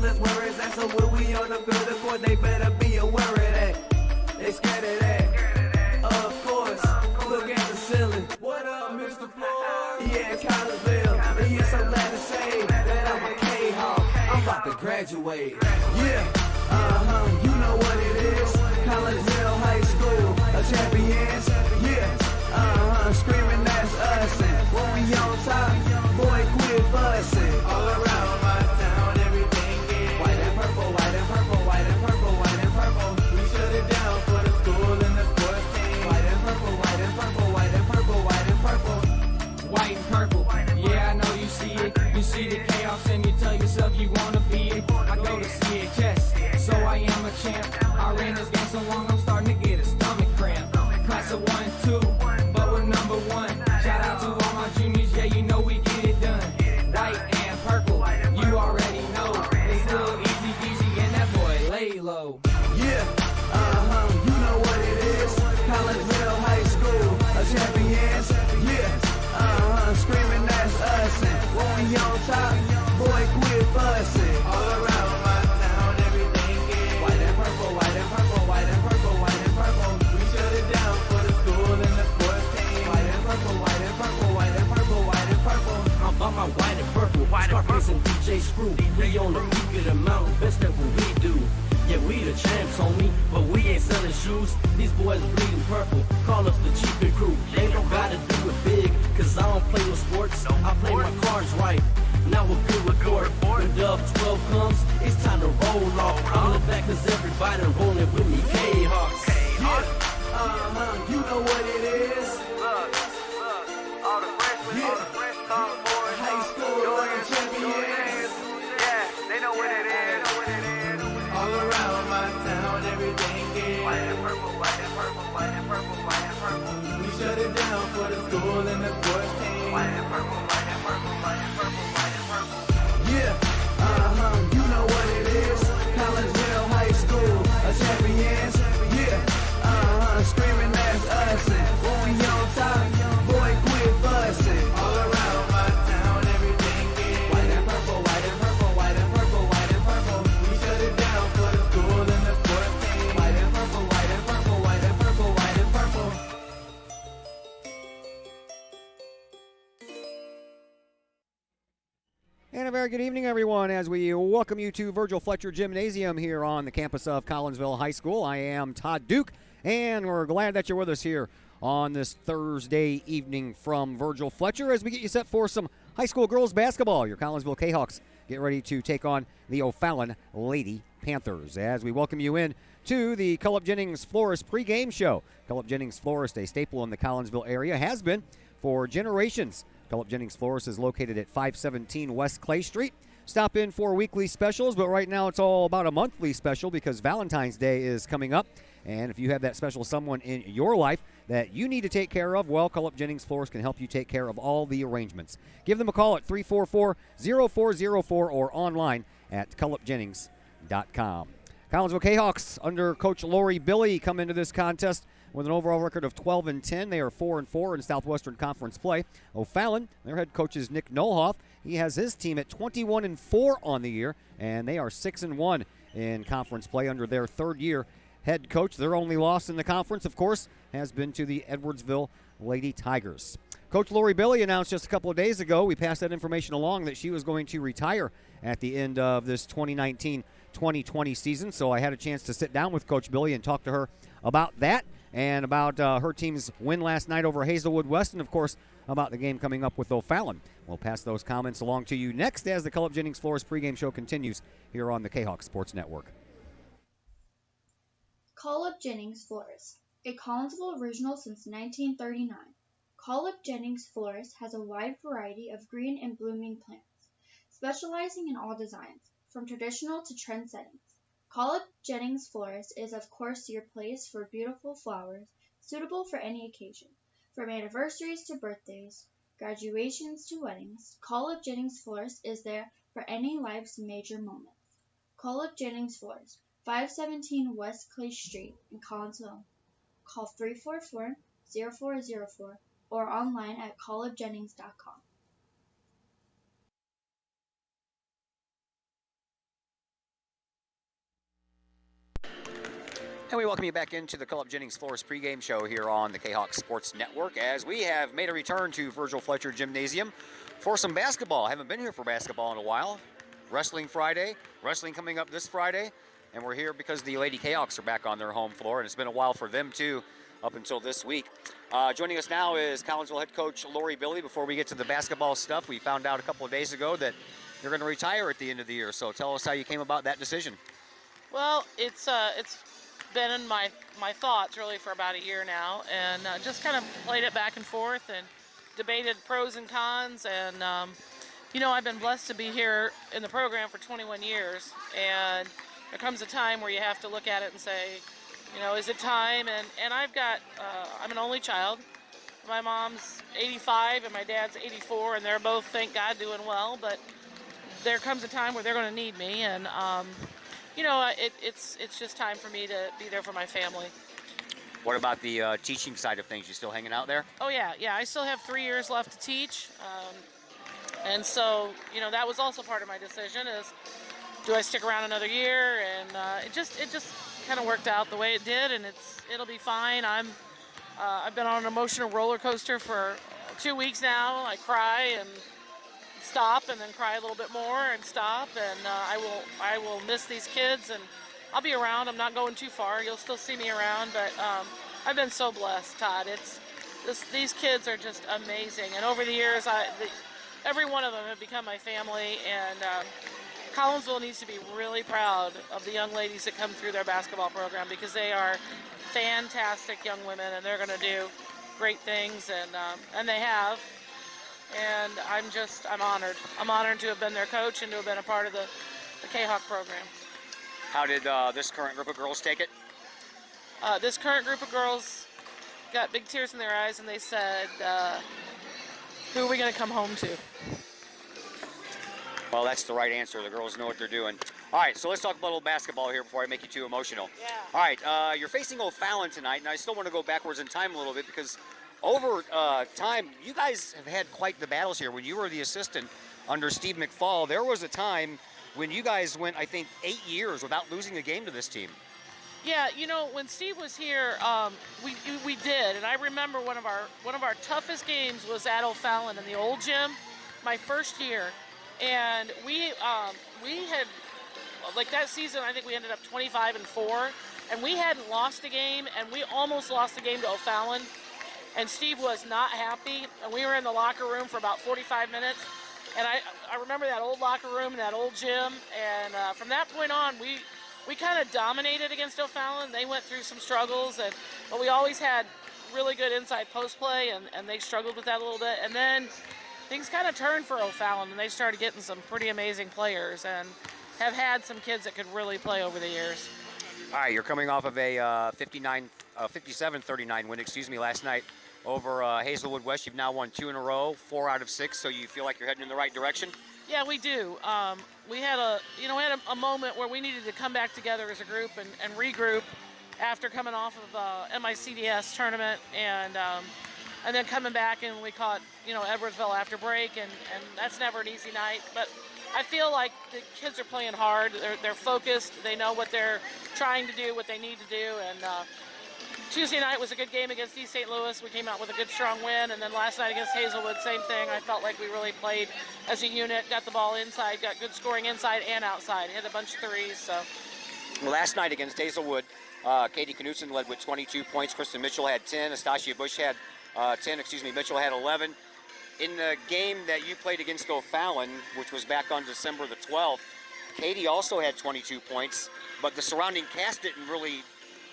girl is where it's at. So when we on the field of court, they better be aware of that. They scared of that. Of course, look at the ceiling. What up, Mr. Floyd? Yeah, Collinsville. And yes, I'm glad to say that I'm a Kahok. I'm about to graduate. Yeah, you know what it is. Collinsville High School, a champions. Yeah, screaming that's us. And when we on top, boy, quit fussing. All around my town, everything is white and purple, white and purple, white and purple, white and purple. We shut it down for the school and the sports team. White and purple, white and purple, white and purple, white and purple. White and purple, yeah, I know you see it. You see the chaos and you tell yourself you wanna be it. I go to CHS, so I am a champ. I ran this game so long I'm starting to get a stomach cramp. Class of 1 and 2, but we're number 1. Shout out to all my juniors, yeah, you know we get it done. White and purple, you already know. It's little easy peasy and that boy lay low. Yeah, you know what it is. Collinsville High School, a champions. Yeah, screaming that's us. And when we on top, boy, quit fussing. All around my town, everything is white and purple, white and purple, white and purple, white and purple. We shut it down for the school and the sports team. White and purple, white and purple, white and purple, white and purple. I'm about my white and purple, Scarface and DJ Screw. We on the peak of the mountain, best at what we do. Yeah, we the champs, homie, but we ain't selling shoes. These boys bleeding purple, call us the cheapest crew. They don't gotta do it big, cause I don't play with sports. I play my cards right, now a good report. When Dub 12 comes, it's time to roll off. I'm in the back cause everybody rolling with me, Kahoks. Yeah, you know what it is. All the fresh boys, High school champions. yeah, they know what it is. All around my town, everything is White and purple, white and purple, white and purple, white and purple. we shut it down for the school and the sports team. White and purple, white and purple, white and purple, white and purple. Yeah, you know what it is. Collinsville High School, a champions. Yeah, screaming that's us. And when we on top, boy, quit fussing. All around my town, everything is white and purple, white and purple, white and purple, white and purple. We shut it down for the school and the sports team. White and purple, white and purple, white and purple, white and purple. And a very good evening, everyone, as we welcome you to Virgil Fletcher Gymnasium here on the campus of Collinsville High School. I am Todd Duke, and we're glad that you're with us here on this Thursday evening from Virgil Fletcher as we get you set for some high school girls basketball. Your Collinsville Kahawks get ready to take on the O'Fallon Lady Panthers as we welcome you in to the Cullip Jennings Florist pregame show. Cullip Jennings Florist, a staple in the Collinsville area, has been for generations. Cullip Jennings Florist is located at 517 West Clay Street. Stop in for weekly specials, but right now it's all about a monthly special because Valentine's Day is coming up. And if you have that special someone in your life that you need to take care of, well, Cullip Jennings Florist can help you take care of all the arrangements. Give them a call at 344-0404 or online at cullipjennings.com. Collinsville Kahawks under Coach Lori Billie come into this contest with an overall record of 12-10. They are 4-4 in Southwestern Conference play. O'Fallon, their head coach is Nick Nolhoff. He has his team at 21-4 on the year, and they are 6-1 in conference play under their third-year head coach. Their only loss in the conference, of course, has been to the Edwardsville Lady Tigers. Coach Lori Billie announced just a couple of days ago, we passed that information along, that she was going to retire at the end of this 2019-2020 season. So I had a chance to sit down with Coach Billie and talk to her about that and about her team's win last night over Hazelwood West, and, of course, about the game coming up with O'Fallon. We'll pass those comments along to you next as the Cullip Jennings Florist pregame show continues here on the Kahawk Sports Network. Cullip Jennings Florist, a Collinsville original since 1939. Cullip Jennings Florist has a wide variety of green and blooming plants, specializing in all designs, from traditional to trend settings. Cullip Jennings Florist is of course your place for beautiful flowers, suitable for any occasion. From anniversaries to birthdays, graduations to weddings, Cullip Jennings Florist is there for any life's major moments. Cullip Jennings Florist, 517 West Clay Street in Collinsville. Call 344-0404 or online at cullipjennings.com. And we welcome you back into the Culp Jennings Flores pregame show here on the Kahok Sports Network as we have made a return to Virgil Fletcher Gymnasium for some basketball. Haven't been here for basketball in a while. Wrestling Friday, wrestling coming up this Friday, and we're here because the Lady Kahoks are back on their home floor, and it's been a while for them too up until this week. Joining us now is Collinsville head coach Lori Billie. Before we get to the basketball stuff, we found out a couple of days ago that you're going to retire at the end of the year, so tell us how you came about that decision. Well, it's been in my thoughts really for about a year now, and just kind of played it back and forth and debated pros and cons. And you know, I've been blessed to be here in the program for 21 years, and there comes a time where you have to look at it and say, you know, is it time? And I've got I'm an only child. My mom's 85 and my dad's 84, and they're both, thank God, doing well. But there comes a time where they're going to need me, and you know, it's just time for me to be there for my family. What about the teaching side of things? You still hanging out there? Oh yeah, I still have 3 years left to teach, and so, you know, that was also part of my decision is, do I stick around another year? And it just kind of worked out the way it did, and it'll be fine. I've been on an emotional roller coaster for 2 weeks now. I cry and stop, and then cry a little bit more and stop, and I will miss these kids, and I'll be around. I'm not going too far. You'll still see me around, but I've been so blessed, Todd. These kids are just amazing, and over the years, every one of them have become my family, and Collinsville needs to be really proud of the young ladies that come through their basketball program, because they are fantastic young women, and they're going to do great things, and they have. And I'm honored. I'm honored to have been their coach and to have been a part of the Kahok program. How did this current group of girls take it? This current group of girls got big tears in their eyes, and they said, who are we going to come home to? Well, that's the right answer. The girls know what they're doing. All right, so let's talk about a little basketball here before I make you too emotional. Yeah. All right, you're facing O'Fallon tonight, and I still want to go backwards in time a little bit because over time, you guys have had quite the battles here. When you were the assistant under Steve McFall, there was a time when you guys went, I think, 8 years without losing a game to this team. Yeah, you know, when Steve was here, we did, and I remember one of our toughest games was at O'Fallon in the old gym, my first year, and we had, like, that season, I think we ended up 25-4, and we hadn't lost a game, and we almost lost a game to O'Fallon. And Steve was not happy, and we were in the locker room for about 45 minutes. And I remember that old locker room and that old gym, and from that point on, we kind of dominated against O'Fallon. They went through some struggles, but we always had really good inside post play, and they struggled with that a little bit. And then things kind of turned for O'Fallon, and they started getting some pretty amazing players and have had some kids that could really play over the years. All right, you're coming off of a 57-39 win, last night over Hazelwood West. You've now won 2 in a row, 4 out of 6, so you feel like you're heading in the right direction? Yeah, we do. We had a moment where we needed to come back together as a group and regroup after coming off of MICDS tournament, and then coming back, and we caught, you know, Edwardsville after break, and that's never an easy night. But I feel like the kids are playing hard. They're focused. They know what they're trying to do, what they need to do, and Tuesday night was a good game against East St. Louis. We came out with a good, strong win, and then last night against Hazelwood, same thing. I felt like we really played as a unit, got the ball inside, got good scoring inside and outside. Hit a bunch of threes, so. Well, last night against Hazelwood, Katie Knutson led with 22 points. Kristen Mitchell had 10. Astasia Bush had 10. Mitchell had 11. In the game that you played against O'Fallon, which was back on December the 12th, Katie also had 22 points, but the surrounding cast didn't really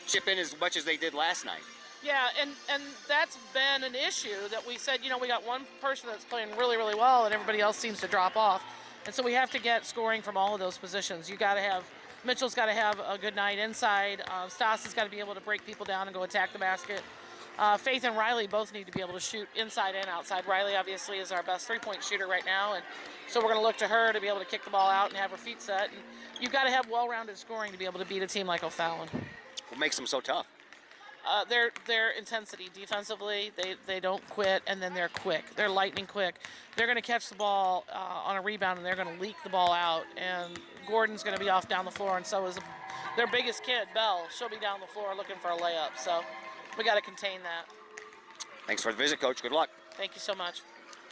chip in as much as they did last night. Yeah, and that's been an issue that we said, you know, we got one person that's playing really, really well and everybody else seems to drop off. And so we have to get scoring from all of those positions. You got to have, Mitchell's got to have a good night inside. Stas has got to be able to break people down and go attack the basket. Faith and Riley both need to be able to shoot inside and outside. Riley obviously is our best three-point shooter right now, and so we're going to look to her to be able to kick the ball out and have her feet set. And you've got to have well-rounded scoring to be able to beat a team like O'Fallon. What makes them so tough? Their intensity defensively. They don't quit, and then they're quick. They're lightning quick. They're going to catch the ball on a rebound, and they're going to leak the ball out and Gordon's going to be off down the floor, and so is their biggest kid, Belle. She'll be down the floor looking for a layup, so we got to contain that. Thanks for the visit, Coach. Good luck. Thank you so much.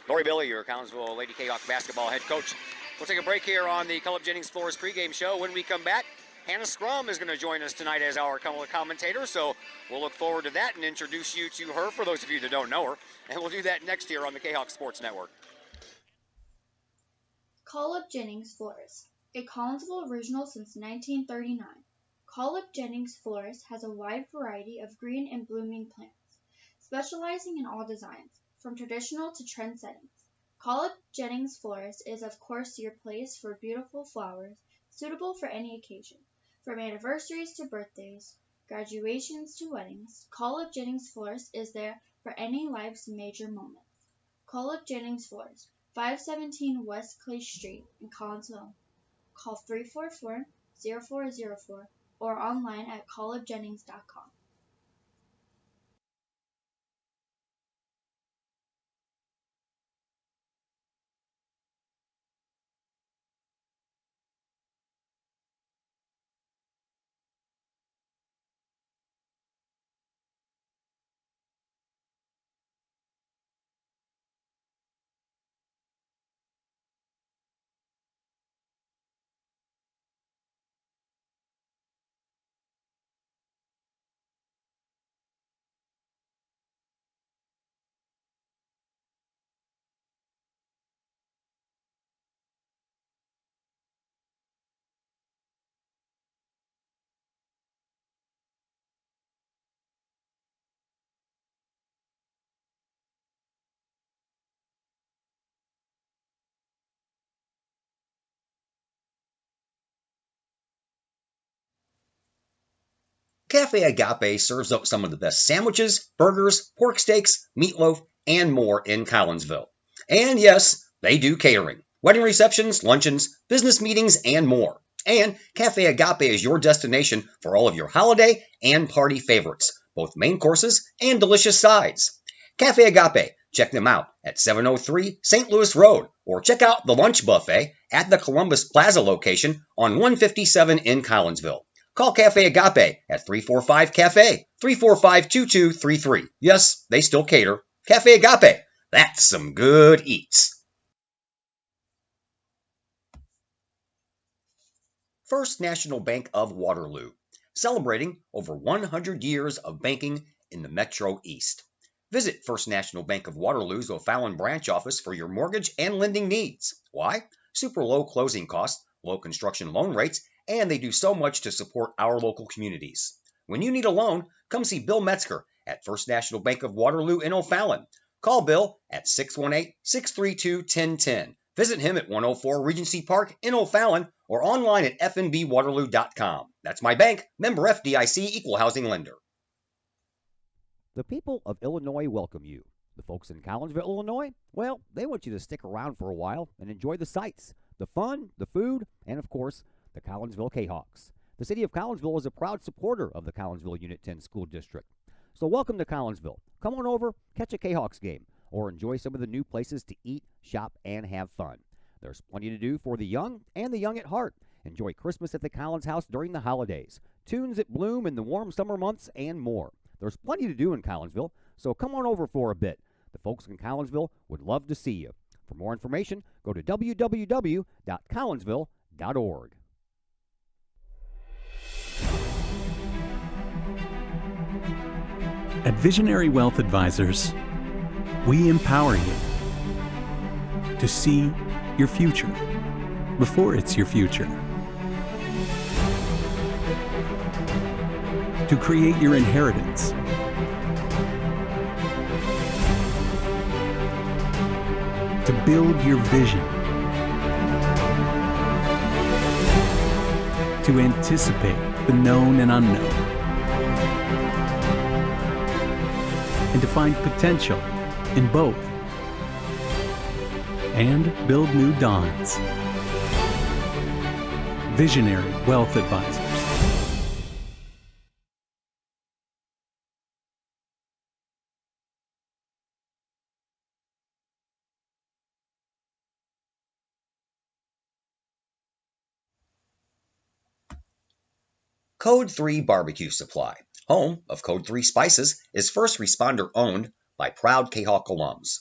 Lori Billie, your Collinsville Lady Kahok basketball head coach. We'll take a break here on the Cullen Jennings Flores pregame show. When we come back, Hannah Scrum is going to join us tonight as our commentator, so we'll look forward to that and introduce you to her for those of you that don't know her. And we'll do that next year on the Kahok Sports Network. Call Up Jennings Flores, a Collinsville original since 1939. Call Up Jennings Flores has a wide variety of green and blooming plants, specializing in all designs, from traditional to trend settings. Call Up Jennings Flores is of course your place for beautiful flowers, suitable for any occasion. From anniversaries to birthdays, graduations to weddings, Call Up Jennings Flores is there for any life's major moments. Call Up Jennings Flores, 517 West Clay Street in Collinsville. Call 344-0404 or online at callupjennings.com. Cafe Agape serves up some of the best sandwiches, burgers, pork steaks, meatloaf, and more in Collinsville. And yes, they do catering, wedding receptions, luncheons, business meetings, and more. And Cafe Agape is your destination for all of your holiday and party favorites, both main courses and delicious sides. Cafe Agape, check them out at 703 St. Louis Road, or check out the lunch buffet at the Columbus Plaza location on 157 in Collinsville. Call Cafe Agape at 345-CAFE, 345-2233. Yes, they still cater. Cafe Agape, that's some good eats. First National Bank of Waterloo, celebrating over 100 years of banking in the Metro East. Visit First National Bank of Waterloo's O'Fallon branch office for your mortgage and lending needs. Why? Super low closing costs, low construction loan rates, and they do so much to support our local communities. When you need a loan, come see Bill Metzger at First National Bank of Waterloo in O'Fallon. Call Bill at 618-632-1010. Visit him at 104 Regency Park in O'Fallon or online at fnbwaterloo.com. That's my bank, member FDIC, equal housing lender. The people of Illinois welcome you. The folks in Collinsville, Illinois, well, they want you to stick around for a while and enjoy the sights, the fun, the food, and of course, the Collinsville Kahoks. The city of Collinsville is a proud supporter of the Collinsville Unit 10 School District. So welcome to Collinsville. Come on over, catch a Kahoks game, or enjoy some of the new places to eat, shop, and have fun. There's plenty to do for the young and the young at heart. Enjoy Christmas at the Collins House during the holidays, tunes that bloom in the warm summer months, and more. There's plenty to do in Collinsville, so come on over for a bit. The folks in Collinsville would love to see you. For more information, go to www.collinsville.org. At Visionary Wealth Advisors, we empower you to see your future before it's your future, to create your inheritance, to build your vision, to anticipate the known and unknown, and to find potential in both, and build new dawns. Visionary Wealth Advisors. Code 3 Barbecue Supply, home of Code 3 Spices, is first responder owned by proud Kahok alums.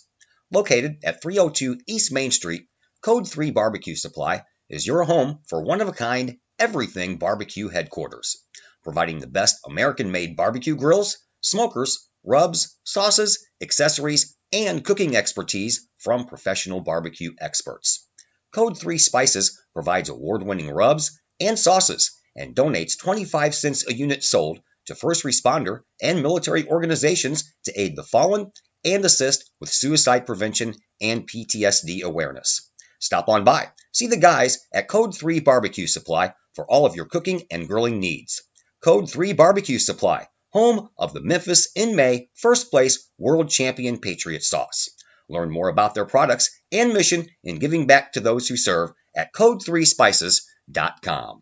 Located at 302 East Main Street, Code 3 Barbecue Supply is your home for one-of-a-kind everything barbecue headquarters, providing the best American-made barbecue grills, smokers, rubs, sauces, accessories, and cooking expertise from professional barbecue experts. Code 3 Spices provides award-winning rubs and sauces and donates 25 cents a unit sold to first responder and military organizations to aid the fallen and assist with suicide prevention and PTSD awareness. Stop on by. See the guys at Code 3 Barbecue Supply for all of your cooking and grilling needs. Code 3 Barbecue Supply, home of the Memphis in May first place world champion Patriot sauce. Learn more about their products and mission in giving back to those who serve at code3spices.com.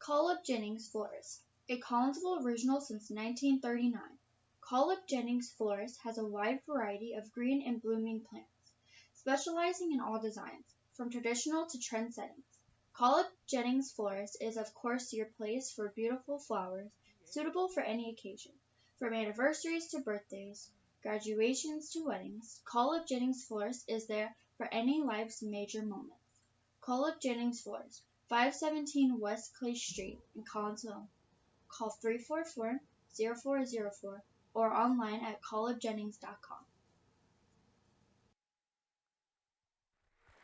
Collop Jennings Florist, a Collinsville original since 1939. Collop Jennings Florist has a wide variety of green and blooming plants, specializing in all designs, from traditional to trend settings. Collop Jennings Florist is of course your place for beautiful flowers, suitable for any occasion. From anniversaries to birthdays, graduations to weddings, Collop Jennings Florist is there for any life's major moments. Collop Jennings Florist, 517 West Clay Street in Collinsville. Call 344-0404 or online at collopjennings.com.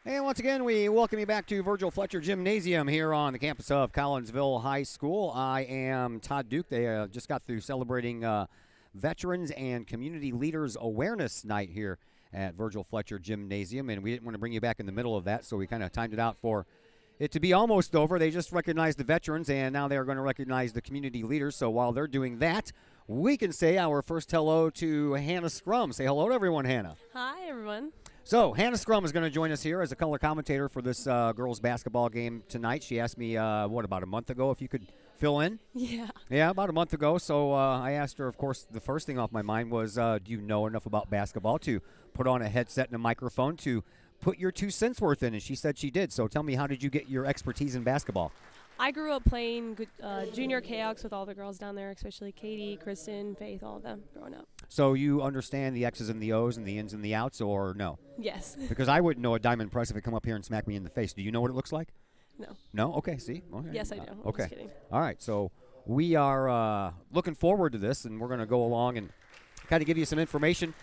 And once again, we welcome you back to Virgil Fletcher Gymnasium here on the campus of Collinsville High School. I am Todd Duke. They just got through celebrating Veterans and Community Leaders Awareness Night here at Virgil Fletcher Gymnasium, and we didn't want to bring you back in the middle of that, so we kind of timed it out for it to be almost over. They just recognized the veterans, and now they are going to recognize the community leaders. So while they're doing that, we can say our first hello to Hannah Scrum. Say hello to everyone, Hannah. Hi, everyone. So Hannah Scrum is going to join us here as a color commentator for this girls basketball game tonight. She asked me, about a month ago if you could fill in? Yeah. Yeah, about a month ago. So I asked her, of course, the first thing off my mind was, do you know enough about basketball to put on a headset and a microphone to put your 2 cents worth in? And she said she did. So tell me, how did you get your expertise in basketball? I grew up playing junior Kahoks with all the girls down there, especially Katie, Kristen, Faith, all of them growing up. So you understand the X's and the O's and the ins and the outs, or no? Yes. Because I wouldn't know a diamond press if it come up here and smack me in the face. Do you know what it looks like? No. No? Okay, see? Okay. Yes, I do. I'm okay. just kidding. All right, so we are looking forward to this, and we're going to go along and kind of give you some information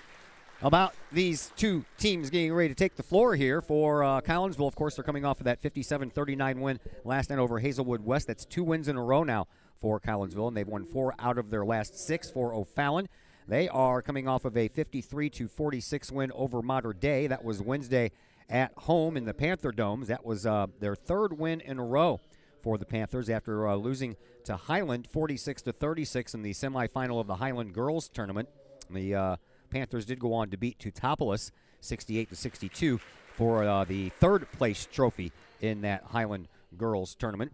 about these two teams getting ready to take the floor here for Collinsville. Of course, they're coming off of that 57-39 win last night over Hazelwood West. That's 2 wins in a row now for Collinsville, and they've won 4 out of their last 6 for O'Fallon. They are coming off of a 53-46 win over Mater Dei. That was Wednesday at home in the Panther Domes. That was their 3rd win in a row for the Panthers after losing to Highland 46-36 in the semifinal of the Highland Girls Tournament. The Panthers did go on to beat Teutopolis 68-62 for the 3rd place trophy in that Highland Girls Tournament.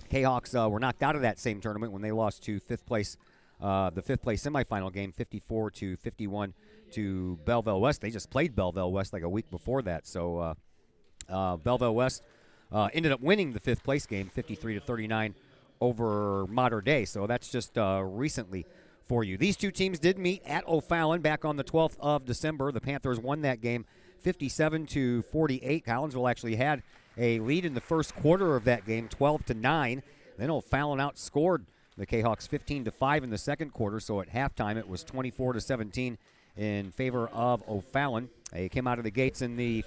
Kahoks were knocked out of that same tournament when they lost to 5th place. The 5th place semifinal game, 54-51 to Belleville West. They just played Belleville West like a week before that. So Belleville West ended up winning the 5th place game, 53-39 over Mater Dei. So that's just recently for you. These two teams did meet at O'Fallon back on the 12th of December. The Panthers won that game 57-48. Collinsville actually had a lead in the first quarter of that game, 12-9. Then O'Fallon outscored the Kahoks 15-5 in the second quarter. So at halftime it was 24-17 in favor of O'Fallon. They came out of the gates in the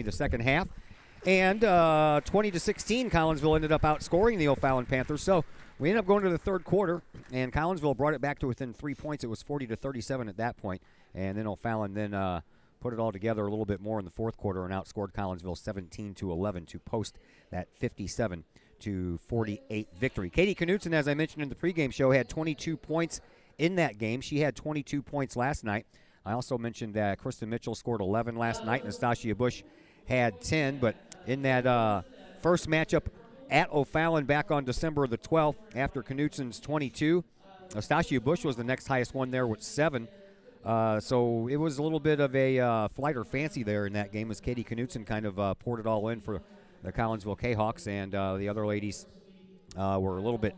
second half. And 20-16, Collinsville ended up outscoring the O'Fallon Panthers. So we ended up going to the third quarter, and Collinsville brought it back to within 3 points. It was 40-37 at that point. And then O'Fallon put it all together a little bit more in the fourth quarter and outscored Collinsville 17-11 to post that 57-48 victory. Katie Knutson, as I mentioned in the pregame show, had 22 points in that game. She had 22 points last night. I also mentioned that Kristen Mitchell scored 11 last night, and Nastasia Bush had 10. But in that first matchup at O'Fallon back on December the 12th, after Knutson's 22, Nastasia Bush was the next highest one there with 7. So it was a little bit of a flight or fancy there in that game as Katie Knutson kind of poured it all in for the Collinsville Kahawks, and the other ladies were a little bit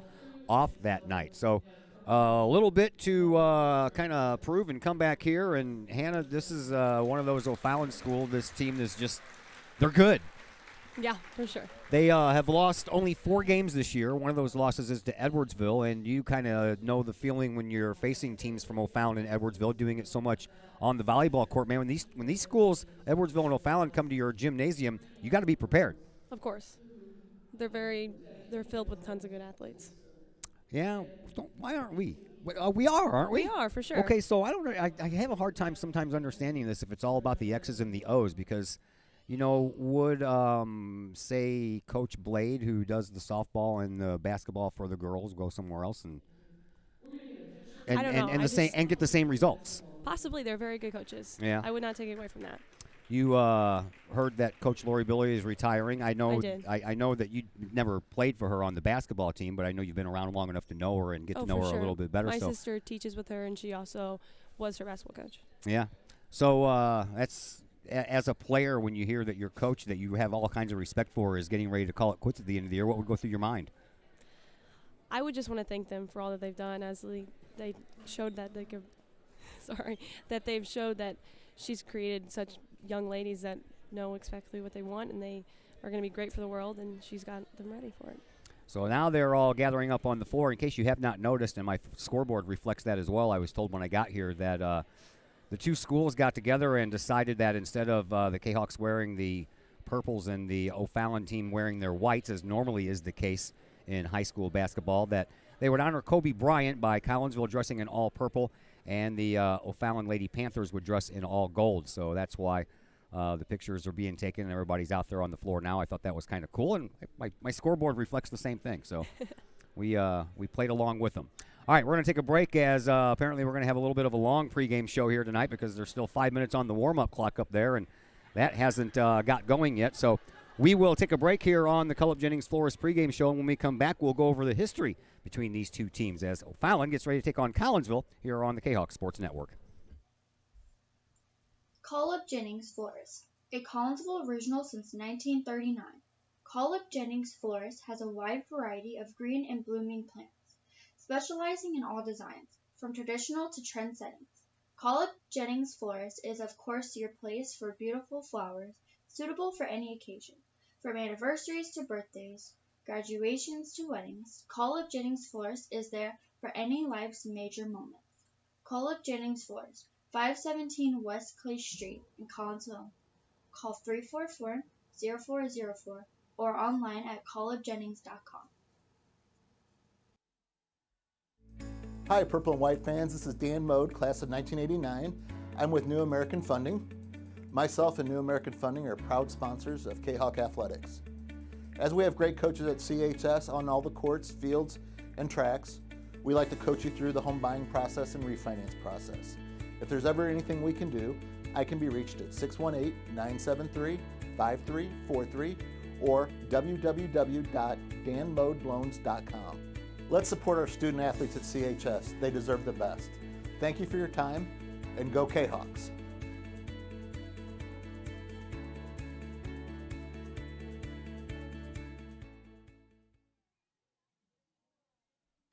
off that night. So a little bit to kind of prove and come back here. And Hannah, this is one of those O'Fallon school. This team is just, they're good. Yeah, for sure. They have lost only 4 games this year. One of those losses is to Edwardsville, and you kind of know the feeling when you're facing teams from O'Fallon and Edwardsville, doing it so much on the volleyball court. Man, when these schools, Edwardsville and O'Fallon, come to your gymnasium, you got to be prepared. Of course. They're filled with tons of good athletes. Yeah, why aren't we? We are, aren't we? We are, for sure. Okay, so I don't know. I have a hard time sometimes understanding this if it's all about the X's and the O's because, you know, would, say, Coach Blade, who does the softball and the basketball for the girls, go somewhere else and I don't know. and get the same results? Possibly. They're very good coaches. Yeah. I would not take it away from that. You heard that Coach Lori Billie is retiring. I know. I did. I know that you never played for her on the basketball team, but I know you've been around long enough to know her and get to know for her sure. a little bit better. My so sister teaches with her, and she also was her basketball coach. yeah. So that's as a player, when you hear that your coach that you have all kinds of respect for is getting ready to call it quits at the end of the year, what would go through your mind? I would just want to thank them for all that they've done. As they showed that they could, that they've showed that she's created such young ladies that know exactly what they want, and they are going to be great for the world, and she's got them ready for it. So now they're all gathering up on the floor. In case you have not noticed, and my scoreboard reflects that as well, I was told when I got here that the two schools got together and decided that instead of the Kahoks wearing the purples and the O'Fallon team wearing their whites, as normally is the case in high school basketball, that they would honor Kobe Bryant by Collinsville dressing in all purple, and the O'Fallon Lady Panthers would dress in all gold. So that's why the pictures are being taken and everybody's out there on the floor now. I thought that was kind of cool, and my scoreboard reflects the same thing. So we played along with them. All right, we're going to take a break as apparently we're going to have a little bit of a long pregame show here tonight because there's still 5 minutes on the warm-up clock up there, and that hasn't got going yet. So we will take a break here on the Cullip Jennings Florist pregame show, and when we come back, we'll go over the history between these two teams as O'Fallon gets ready to take on Collinsville here on the Kahok Sports Network. Collipp Jennings Florist, a Collinsville original since 1939. Collipp Jennings Florist has a wide variety of green and blooming plants, specializing in all designs, from traditional to trend settings. Collipp Jennings Florist is of course your place for beautiful flowers, suitable for any occasion. From anniversaries to birthdays, graduations to weddings, Collipp Jennings Florist is there for any life's major moments. Collipp Jennings Florist, 517 West Clay Street in Collinsville. Call 344-0404 or online at collippjennings.com. Hi, Purple and White fans. This is Dan Mode, class of 1989. I'm with New American Funding. Myself and New American Funding are proud sponsors of Kahok Athletics. As we have great coaches at CHS on all the courts, fields, and tracks, we like to coach you through the home buying process and refinance process. If there's ever anything we can do, I can be reached at 618-973-5343 or www.danmodeloans.com. Let's support our student athletes at CHS. They deserve the best. Thank you for your time, and go Kahawks.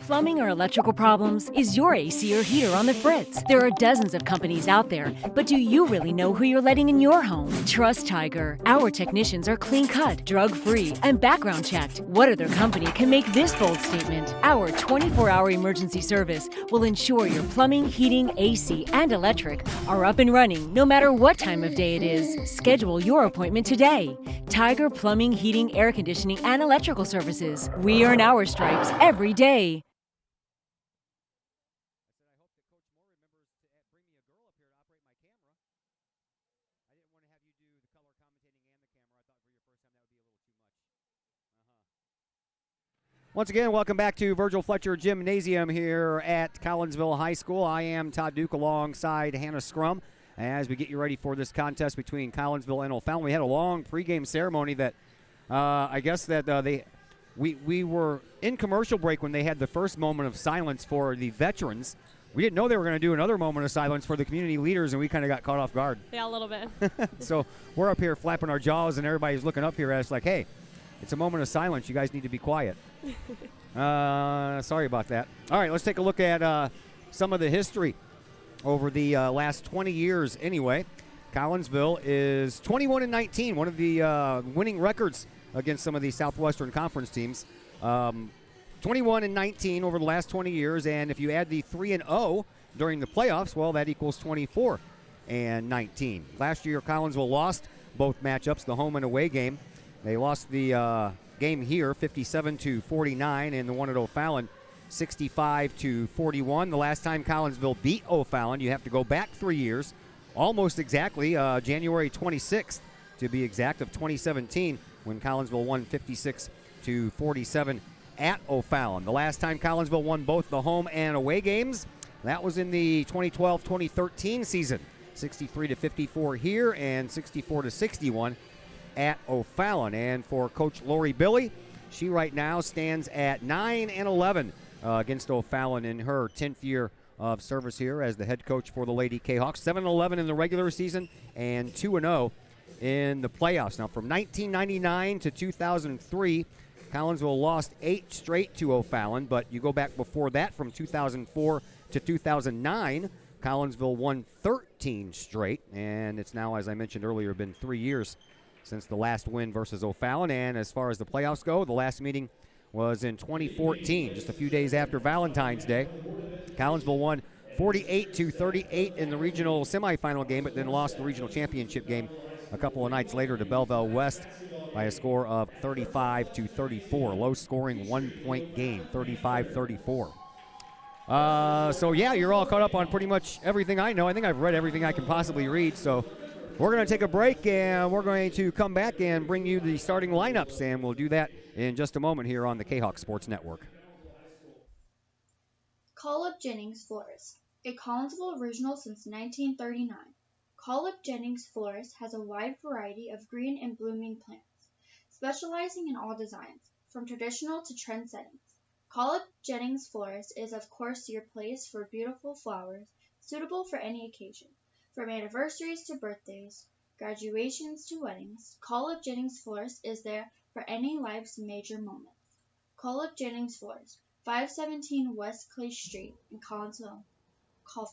Plumbing or electrical problems? Is your AC or heater on the fritz? There are dozens of companies out there, but do you really know who you're letting in your home? Trust Tiger. Our technicians are clean-cut, drug-free, and background-checked. What other company can make this bold statement? Our 24-hour emergency service will ensure your plumbing, heating, AC, and electric are up and running no matter what time of day it is. Schedule your appointment today. Tiger Plumbing, Heating, Air Conditioning, and Electrical Services. We earn our stripes every day. Once again, welcome back to Virgil Fletcher Gymnasium here at Collinsville High School. I am Todd Duke alongside Hannah Scrum as we get you ready for this contest between Collinsville and O'Fallon. We had a long pregame ceremony that I guess that we were in commercial break when they had the first moment of silence for the veterans we didn't know they were going to do another moment of silence for the community leaders, and we kind of got caught off guard. Yeah, a little bit. So we're up here flapping our jaws, and everybody's looking up here at us like, hey, it's a moment of silence. You guys need to be quiet. Sorry about that. All right, let's take a look at some of the history over the last 20 years anyway. Collinsville is 21-19, one of the winning records against some of the Southwestern Conference teams. 21-19 over the last 20 years, and if you add the 3-0 during the playoffs, well, that equals 24-19. Last year, Collinsville lost both matchups, the home and away game. They lost the game here, 57-49, and the one at O'Fallon, 65-41. The last time Collinsville beat O'Fallon, you have to go back 3 years, almost exactly, January 26th, to be exact, of 2017, when Collinsville won 56-47 at O'Fallon. The last time Collinsville won both the home and away games, that was in the 2012-2013 season, 63-54 here and 64-61 at O'Fallon. And for Coach Lori Billie, she right now stands at 9-11 against O'Fallon in her 10th year of service here as the head coach for the Lady Kahawks. 7-11 in the regular season and 2-0 in the playoffs. Now, from 1999 to 2003, Collinsville lost 8 straight to O'Fallon, but you go back before that, from 2004 to 2009, Collinsville won 13 straight, and it's now, as I mentioned earlier, been 3 years since the last win versus O'Fallon. And as far as the playoffs go, the last meeting was in 2014, just a few days after Valentine's Day. Collinsville won 48-38 in the regional semifinal game, but then lost the regional championship game a couple of nights later to Belleville West by a score of 35-34. Low-scoring one-point game, 35-34. So, yeah, you're all caught up on pretty much everything I know. I think I've read everything I can possibly read. So we're going to take a break, and we're going to come back and bring you the starting lineups, and we'll do that in just a moment here on the Kahok Sports Network. Call Up Jennings Florist, a Collinsville original since 1939. Call Up Jennings Florist has a wide variety of green and blooming plants, specializing in all designs, from traditional to trend settings. Call Up Jennings Florist is of course your place for beautiful flowers, suitable for any occasion. From anniversaries to birthdays, graduations to weddings, Call Up Jennings Florist is there for any life's major moments. Call Up Jennings Florist, 517 West Clay Street in Collinsville. Call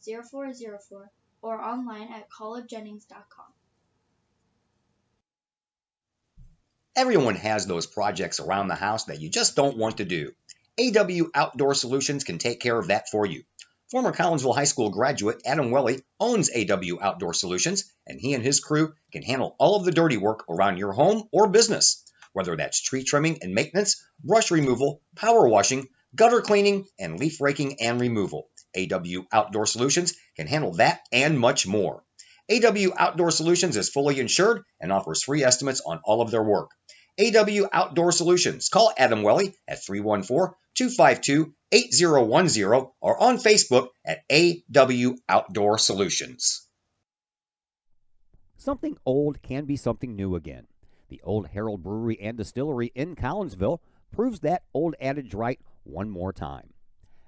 344-0404 or online at callupjennings.com. Everyone has those projects around the house that you just don't want to do. AW Outdoor Solutions can take care of that for you. Former Collinsville High School graduate Adam Welly owns AW Outdoor Solutions, and he and his crew can handle all of the dirty work around your home or business, whether that's tree trimming and maintenance, brush removal, power washing, gutter cleaning, and leaf raking and removal. AW Outdoor Solutions can handle that and much more. AW Outdoor Solutions is fully insured and offers free estimates on all of their work. AW Outdoor Solutions. Call Adam Welly at 314-252-8010 or on Facebook at AW Outdoor Solutions. Something old can be something new again. The Old Herald Brewery and Distillery in Collinsville proves that old adage right one more time.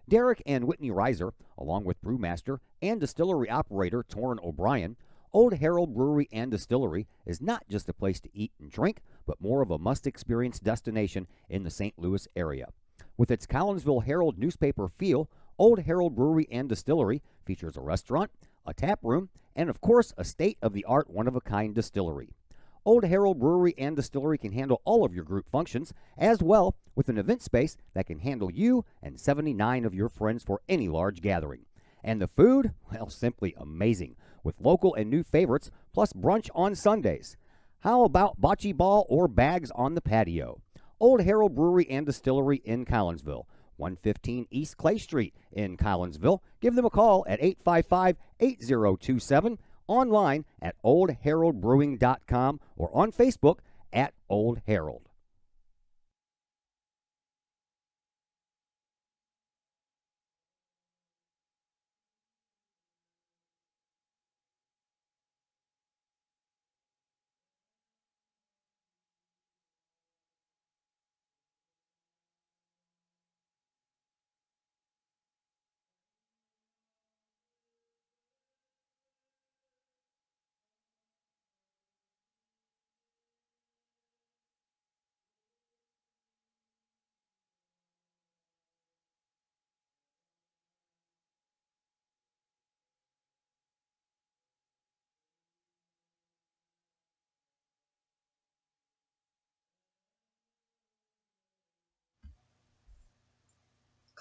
Derek and Whitney Reiser, along with brewmaster and distillery operator Torrin O'Brien, Old Herald Brewery and Distillery is not just a place to eat and drink, but more of a must-experience destination in the St. Louis area. With its Collinsville Herald newspaper feel, Old Herald Brewery and Distillery features a restaurant, a tap room, and of course a state-of-the-art one-of-a-kind distillery. Old Herald Brewery and Distillery can handle all of your group functions, as well with an event space that can handle you and 79 of your friends for any large gathering. And the food? Well, simply amazing, with local and new favorites, plus brunch on Sundays. How about bocce ball or bags on the patio? Old Herald Brewery and Distillery in Collinsville, 115 East Clay Street in Collinsville. Give them a call at 855-8027, online at oldheraldbrewing.com or on Facebook at Old Herald.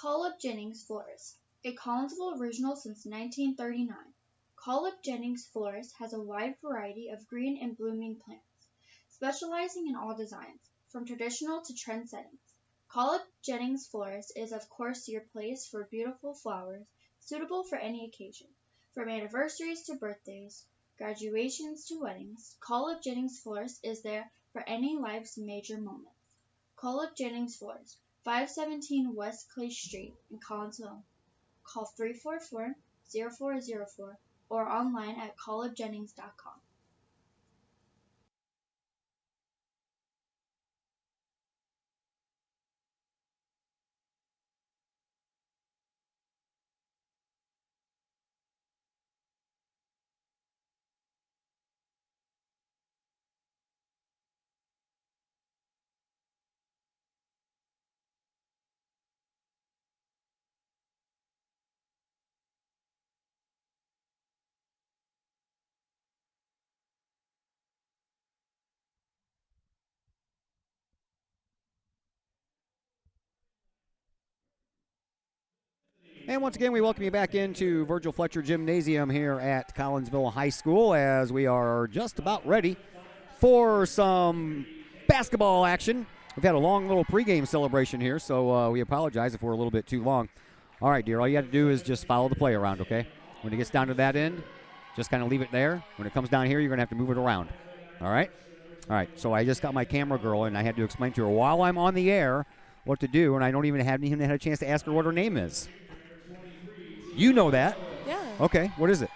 Call Up Jennings Florist, a Collinsville original since 1939. Call Up Jennings Florist has a wide variety of green and blooming plants, specializing in all designs, from traditional to trend settings. Call Up Jennings Florist is of course your place for beautiful flowers, suitable for any occasion, from anniversaries to birthdays, graduations to weddings. Call Up Jennings Florist is there for any life's major moments. Call Up Jennings Florist, 517 West Clay Street in Collinsville. Call 344-0404 or online at callupjennings.com. And once again, we welcome you back into Virgil Fletcher Gymnasium here at Collinsville High School as we are just about ready for some basketball action. We've had a long little pregame celebration here, so we apologize if we're a little bit too long. All right, dear, all you have to do is just follow the play around, okay? When it gets down to that end, just kind of leave it there. When it comes down here, you're going to have to move it around, all right? All right, so I just got my camera girl, and I had to explain to her while I'm on the air what to do, and I don't even had a chance to ask her what her name is. You know that. Yeah. Okay, what is it?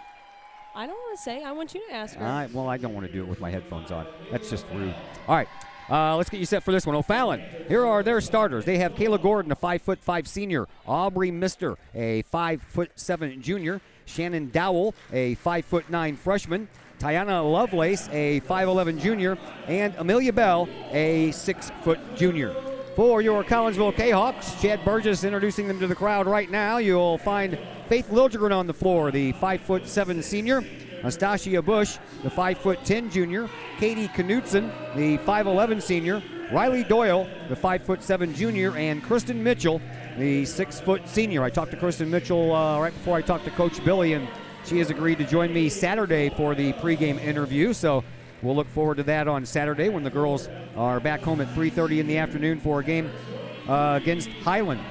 I don't want to say. I want you to ask her. Well, I don't want to do it with my headphones on. That's just rude. All right, let's get you set for this one. O'Fallon, here are their starters. They have Kayla Gordon, a 5'5" senior. Aubrey Mister, a 5'7" junior. Shannon Dowell, a 5'9" freshman. Tiana Lovelace, a 5'11" junior. And Amelia Bell, a 6' junior. For your Collinsville Kahawks, Chad Burgess introducing them to the crowd right now. You'll find Faith Liljegren on the floor, the 5'7" senior. Nastasia Bush, the 5'10" junior. Katie Knutson, the 5'11" senior. Riley Doyle, the 5'7" junior. And Kristen Mitchell, the 6' senior. I talked to Kristen Mitchell right before I talked to Coach Billie, and she has agreed to join me Saturday for the pregame interview. So we'll look forward to that on Saturday when the girls are back home at 3:30 in the afternoon for a game against Highland.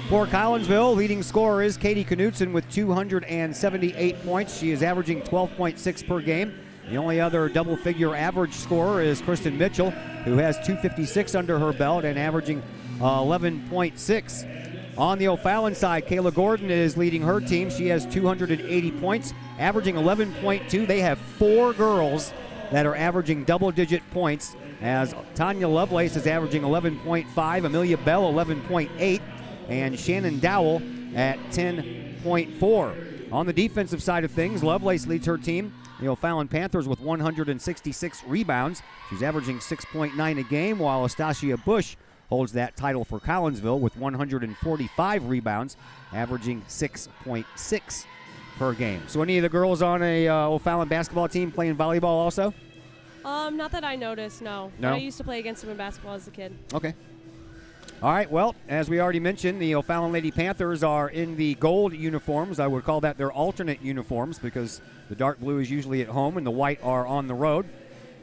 For Collinsville, leading scorer is Katie Knutson with 278 points. She is averaging 12.6 per game. The only other double-figure average scorer is Kristen Mitchell, who has 256 under her belt and averaging 11.6. On the O'Fallon side, Kayla Gordon is leading her team. She has 280 points, averaging 11.2. They have 4 girls that are averaging double-digit points, as Tanya Lovelace is averaging 11.5, Amelia Bell 11.8, and Shannon Dowell at 10.4. On the defensive side of things, Lovelace leads her team, the O'Fallon Panthers, with 166 rebounds. She's averaging 6.9 a game, while Astasia Bush holds that title for Collinsville with 145 rebounds, averaging 6.6 per game. So any of the girls on a O'Fallon basketball team playing volleyball also? Not that I noticed, no. No? But I used to play against them in basketball as a kid. Okay. All right, well, as we already mentioned, the O'Fallon Lady Panthers are in the gold uniforms. I would call that their alternate uniforms because the dark blue is usually at home and the white are on the road.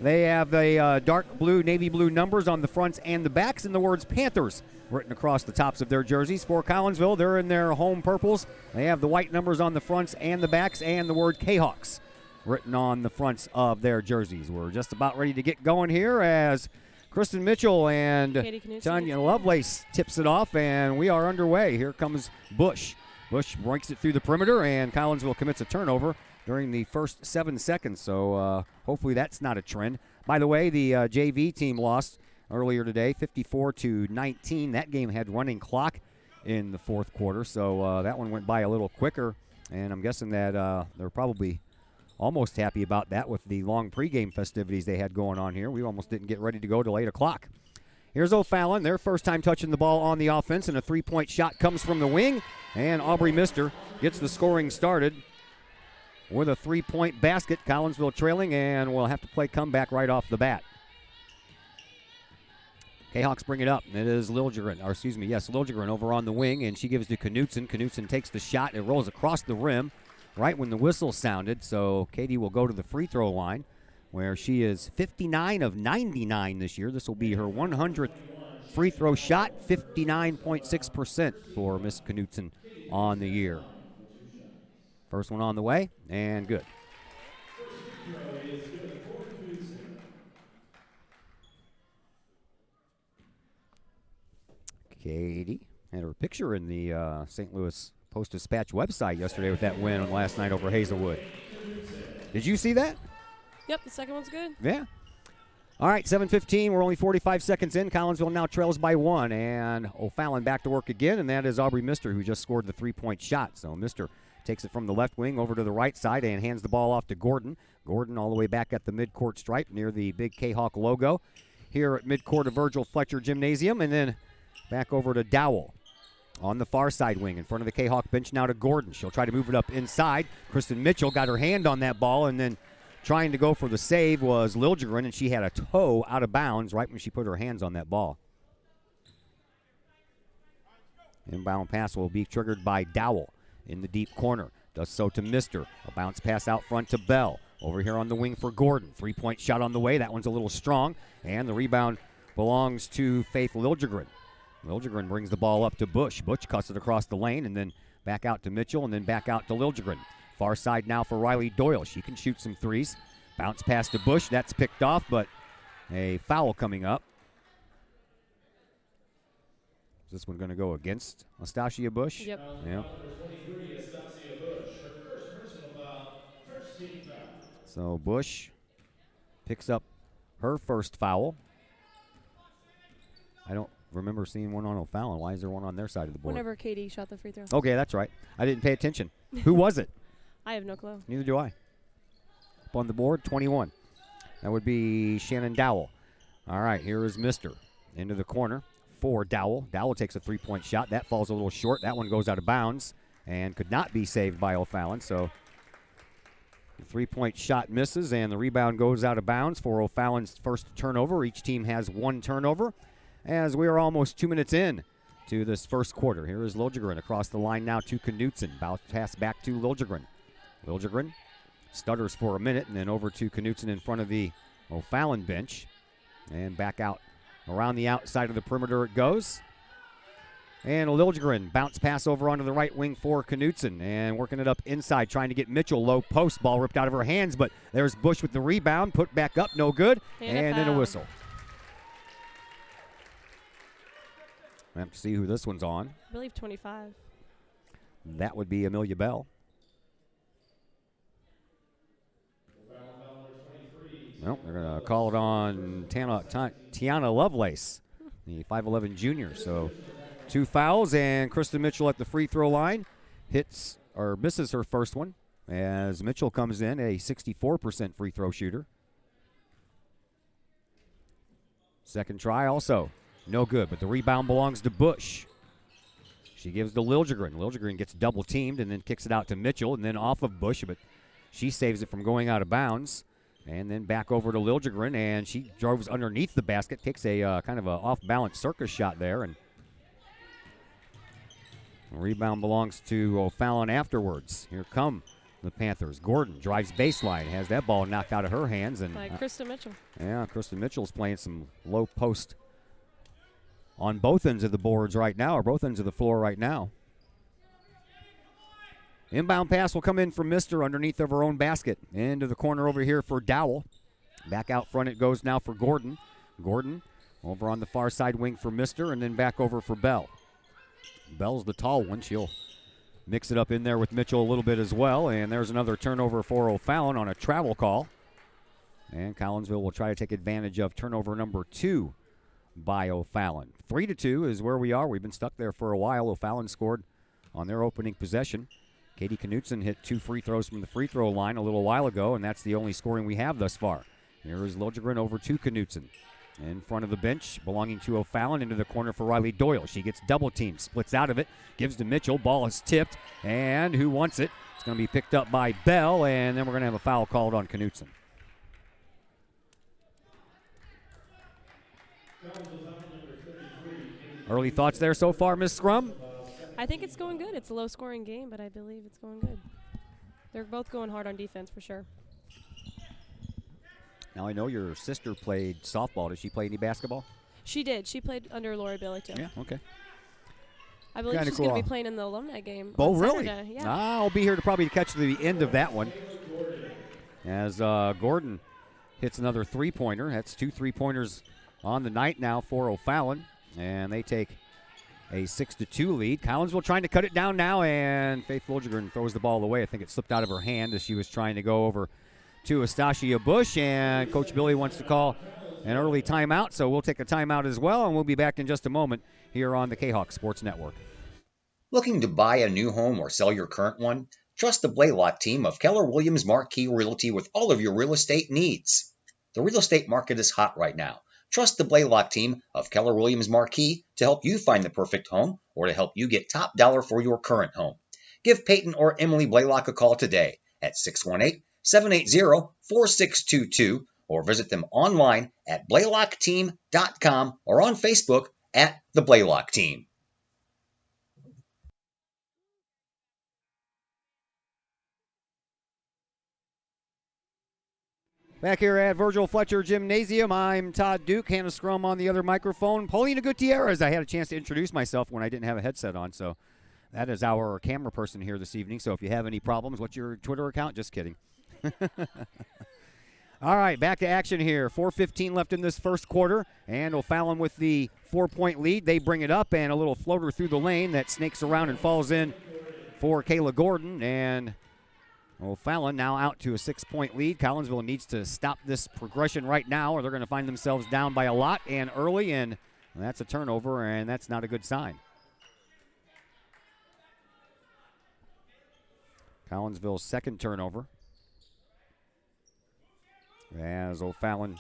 They have the dark blue, navy blue numbers on the fronts and the backs and the words Panthers written across the tops of their jerseys. For Collinsville, they're in their home purples. They have the white numbers on the fronts and the backs and the word Kahoks written on the fronts of their jerseys. We're just about ready to get going here as Kristen Mitchell and Tanya Lovelace tips it off, and we are underway. Here comes Bush. Bush breaks it through the perimeter, and Collinsville commits a turnover during the first 7 seconds, so hopefully that's not a trend. By the way, the JV team lost earlier today, 54-19. That game had running clock in the fourth quarter, so that one went by a little quicker, and I'm guessing that they're probably almost happy about that with the long pregame festivities they had going on here. We almost didn't get ready to go till 8 o'clock. Here's O'Fallon, their first time touching the ball on the offense, and a three-point shot comes from the wing, and Aubrey Mister gets the scoring started with a three-point basket. Collinsville trailing, and we'll have to play comeback right off the bat. Kahawks bring it up. It is Liljegren over on the wing, and she gives to Knutson. Knutson takes the shot. It rolls across the rim right when the whistle sounded. So Katie will go to the free throw line, where she is 59 of 99 this year. This will be her 100th free throw shot, 59.6% for Miss Knutson on the year. First one on the way, and good. Katie had her picture in the St. Louis Post-Dispatch website yesterday with that win last night over Hazelwood. Did you see that? Yep, the second one's good. Yeah. All right, 7:15. We're only 45 seconds in. Collinsville now trails by 1, and O'Fallon back to work again, and that is Aubrey Mister, who just scored the three-point shot. So Mister takes it from the left wing over to the right side and hands the ball off to Gordon. Gordon all the way back at the midcourt stripe near the big Kahok logo here at midcourt of Virgil Fletcher Gymnasium, and then back over to Dowell on the far side wing in front of the Kahok bench now to Gordon. She'll try to move it up inside. Kristen Mitchell got her hand on that ball, and then trying to go for the save was Liljegren, and she had a toe out of bounds right when she put her hands on that ball. Inbound pass will be triggered by Dowell in the deep corner. Does so to Mister. A bounce pass out front to Bell. Over here on the wing for Gordon. Three-point shot on the way. That one's a little strong, and the rebound belongs to Faith Liljegren. Liljegren brings the ball up to Bush. Bush cuts it across the lane and then back out to Mitchell and then back out to Liljegren. Far side now for Riley Doyle. She can shoot some threes. Bounce pass to Bush. That's picked off, but a foul coming up. Is this one going to go against Astasia Bush? Yep. Yeah. So Bush picks up her first foul. I don't remember seeing one on O'Fallon. Why is there one on their side of the board? Whenever Katie shot the free throw. Okay, that's right. I didn't pay attention. Who was it? I have no clue. Neither do I. Up on the board, 21. That would be Shannon Dowell. All right, here is Mister into the corner for Dowell. Dowell takes a three-point shot. That falls a little short. That one goes out of bounds and could not be saved by O'Fallon. So the three-point shot misses, and the rebound goes out of bounds for O'Fallon's first turnover. Each team has one turnover as we are almost 2 minutes in to this first quarter. Here is Liljegren across the line now to Knutson. Bounce pass back to Liljegren. Liljegren stutters for a minute and then over to Knutson in front of the O'Fallon bench. And back out around the outside of the perimeter it goes. And Liljegren bounce pass over onto the right wing for Knutson and working it up inside, trying to get Mitchell low post. Ball ripped out of her hands, but there's Bush with the rebound, put back up, no good, and then a whistle. I have to see who this one's on. I believe 25. That would be Amelia Bell. Well, they're going to call it on Tiana Lovelace, the 5'11 junior. So 2 fouls, and Kristen Mitchell at the free throw line misses her first one as Mitchell comes in, a 64% free throw shooter. Second try also no good, but the rebound belongs to Bush. She gives to Liljegren. Liljegren gets double teamed and then kicks it out to Mitchell and then off of Bush, but she saves it from going out of bounds. And then back over to Liljegren, and she drives underneath the basket, takes a kind of a off-balance circus shot there, and the rebound belongs to O'Fallon afterwards. Here come the Panthers. Gordon drives baseline, has that ball knocked out of her hands. And by Kristen Mitchell. Yeah, Kristen Mitchell's playing some low post on both ends of the boards right now, or both ends of the floor right now. Inbound pass will come in from Mister underneath of her own basket. Into the corner over here for Dowell. Back out front it goes now for Gordon. Gordon over on the far side wing for Mister, and then back over for Bell. Bell's the tall one. She'll mix it up in there with Mitchell a little bit as well. And there's another turnover for O'Fallon on a travel call. And Collinsville will try to take advantage of turnover number 2 by O'Fallon. 3-2 is where we are. We've been stuck there for a while. O'Fallon scored on their opening possession. Katie Knutson hit 2 free throws from the free throw line a little while ago, and that's the only scoring we have thus far. Here is Liljegren over to Knutson. In front of the bench, belonging to O'Fallon, into the corner for Riley Doyle. She gets double teamed, splits out of it, gives to Mitchell. Ball is tipped, and who wants it? It's going to be picked up by Bell, and then we're going to have a foul called on Knutson. Early thoughts there so far, Miss Scrum? I think it's going good. It's a low-scoring game, but I believe it's going good. They're both going hard on defense for sure. Now, I know your sister played softball. Did she play any basketball? She did. She played under Lori Billie, too. Yeah, okay. I believe Kinda she's going to cool. be playing in the alumni game Oh, on really? Saturday. Yeah. I'll be here to probably catch the end of that one. As Gordon hits another three-pointer. That's 2 3-pointers on the night now for O'Fallon. And they take a 6-2 lead. Collinsville trying to cut it down now, and Faith Liljegren throws the ball away. I think it slipped out of her hand as she was trying to go over to Astasia Bush, and Coach Billie wants to call an early timeout, so we'll take a timeout as well, and we'll be back in just a moment here on the Kahok Sports Network. Looking to buy a new home or sell your current one? Trust the Blaylock team of Keller Williams Marquis Realty with all of your real estate needs. The real estate market is hot right now. Trust the Blaylock team of Keller Williams Marquis to help you find the perfect home or to help you get top dollar for your current home. Give Peyton or Emily Blaylock a call today at 618-780-4622 or visit them online at blaylockteam.com or on Facebook at the Blaylock Team. Back here at Virgil Fletcher Gymnasium, I'm Todd Duke, Hannah Scrum on the other microphone. Paulina Gutierrez, I had a chance to introduce myself when I didn't have a headset on, so that is our camera person here this evening. So if you have any problems, what's your Twitter account? Just kidding. All right, back to action here. 4:15 left in this first quarter, and O'Fallon with the 4-point lead. They bring it up, and a little floater through the lane that snakes around and falls in for Kayla Gordon, and O'Fallon now out to a 6-point lead. Collinsville needs to stop this progression right now, or they're going to find themselves down by a lot and early, and that's a turnover, and that's not a good sign. Collinsville's second turnover, as O'Fallon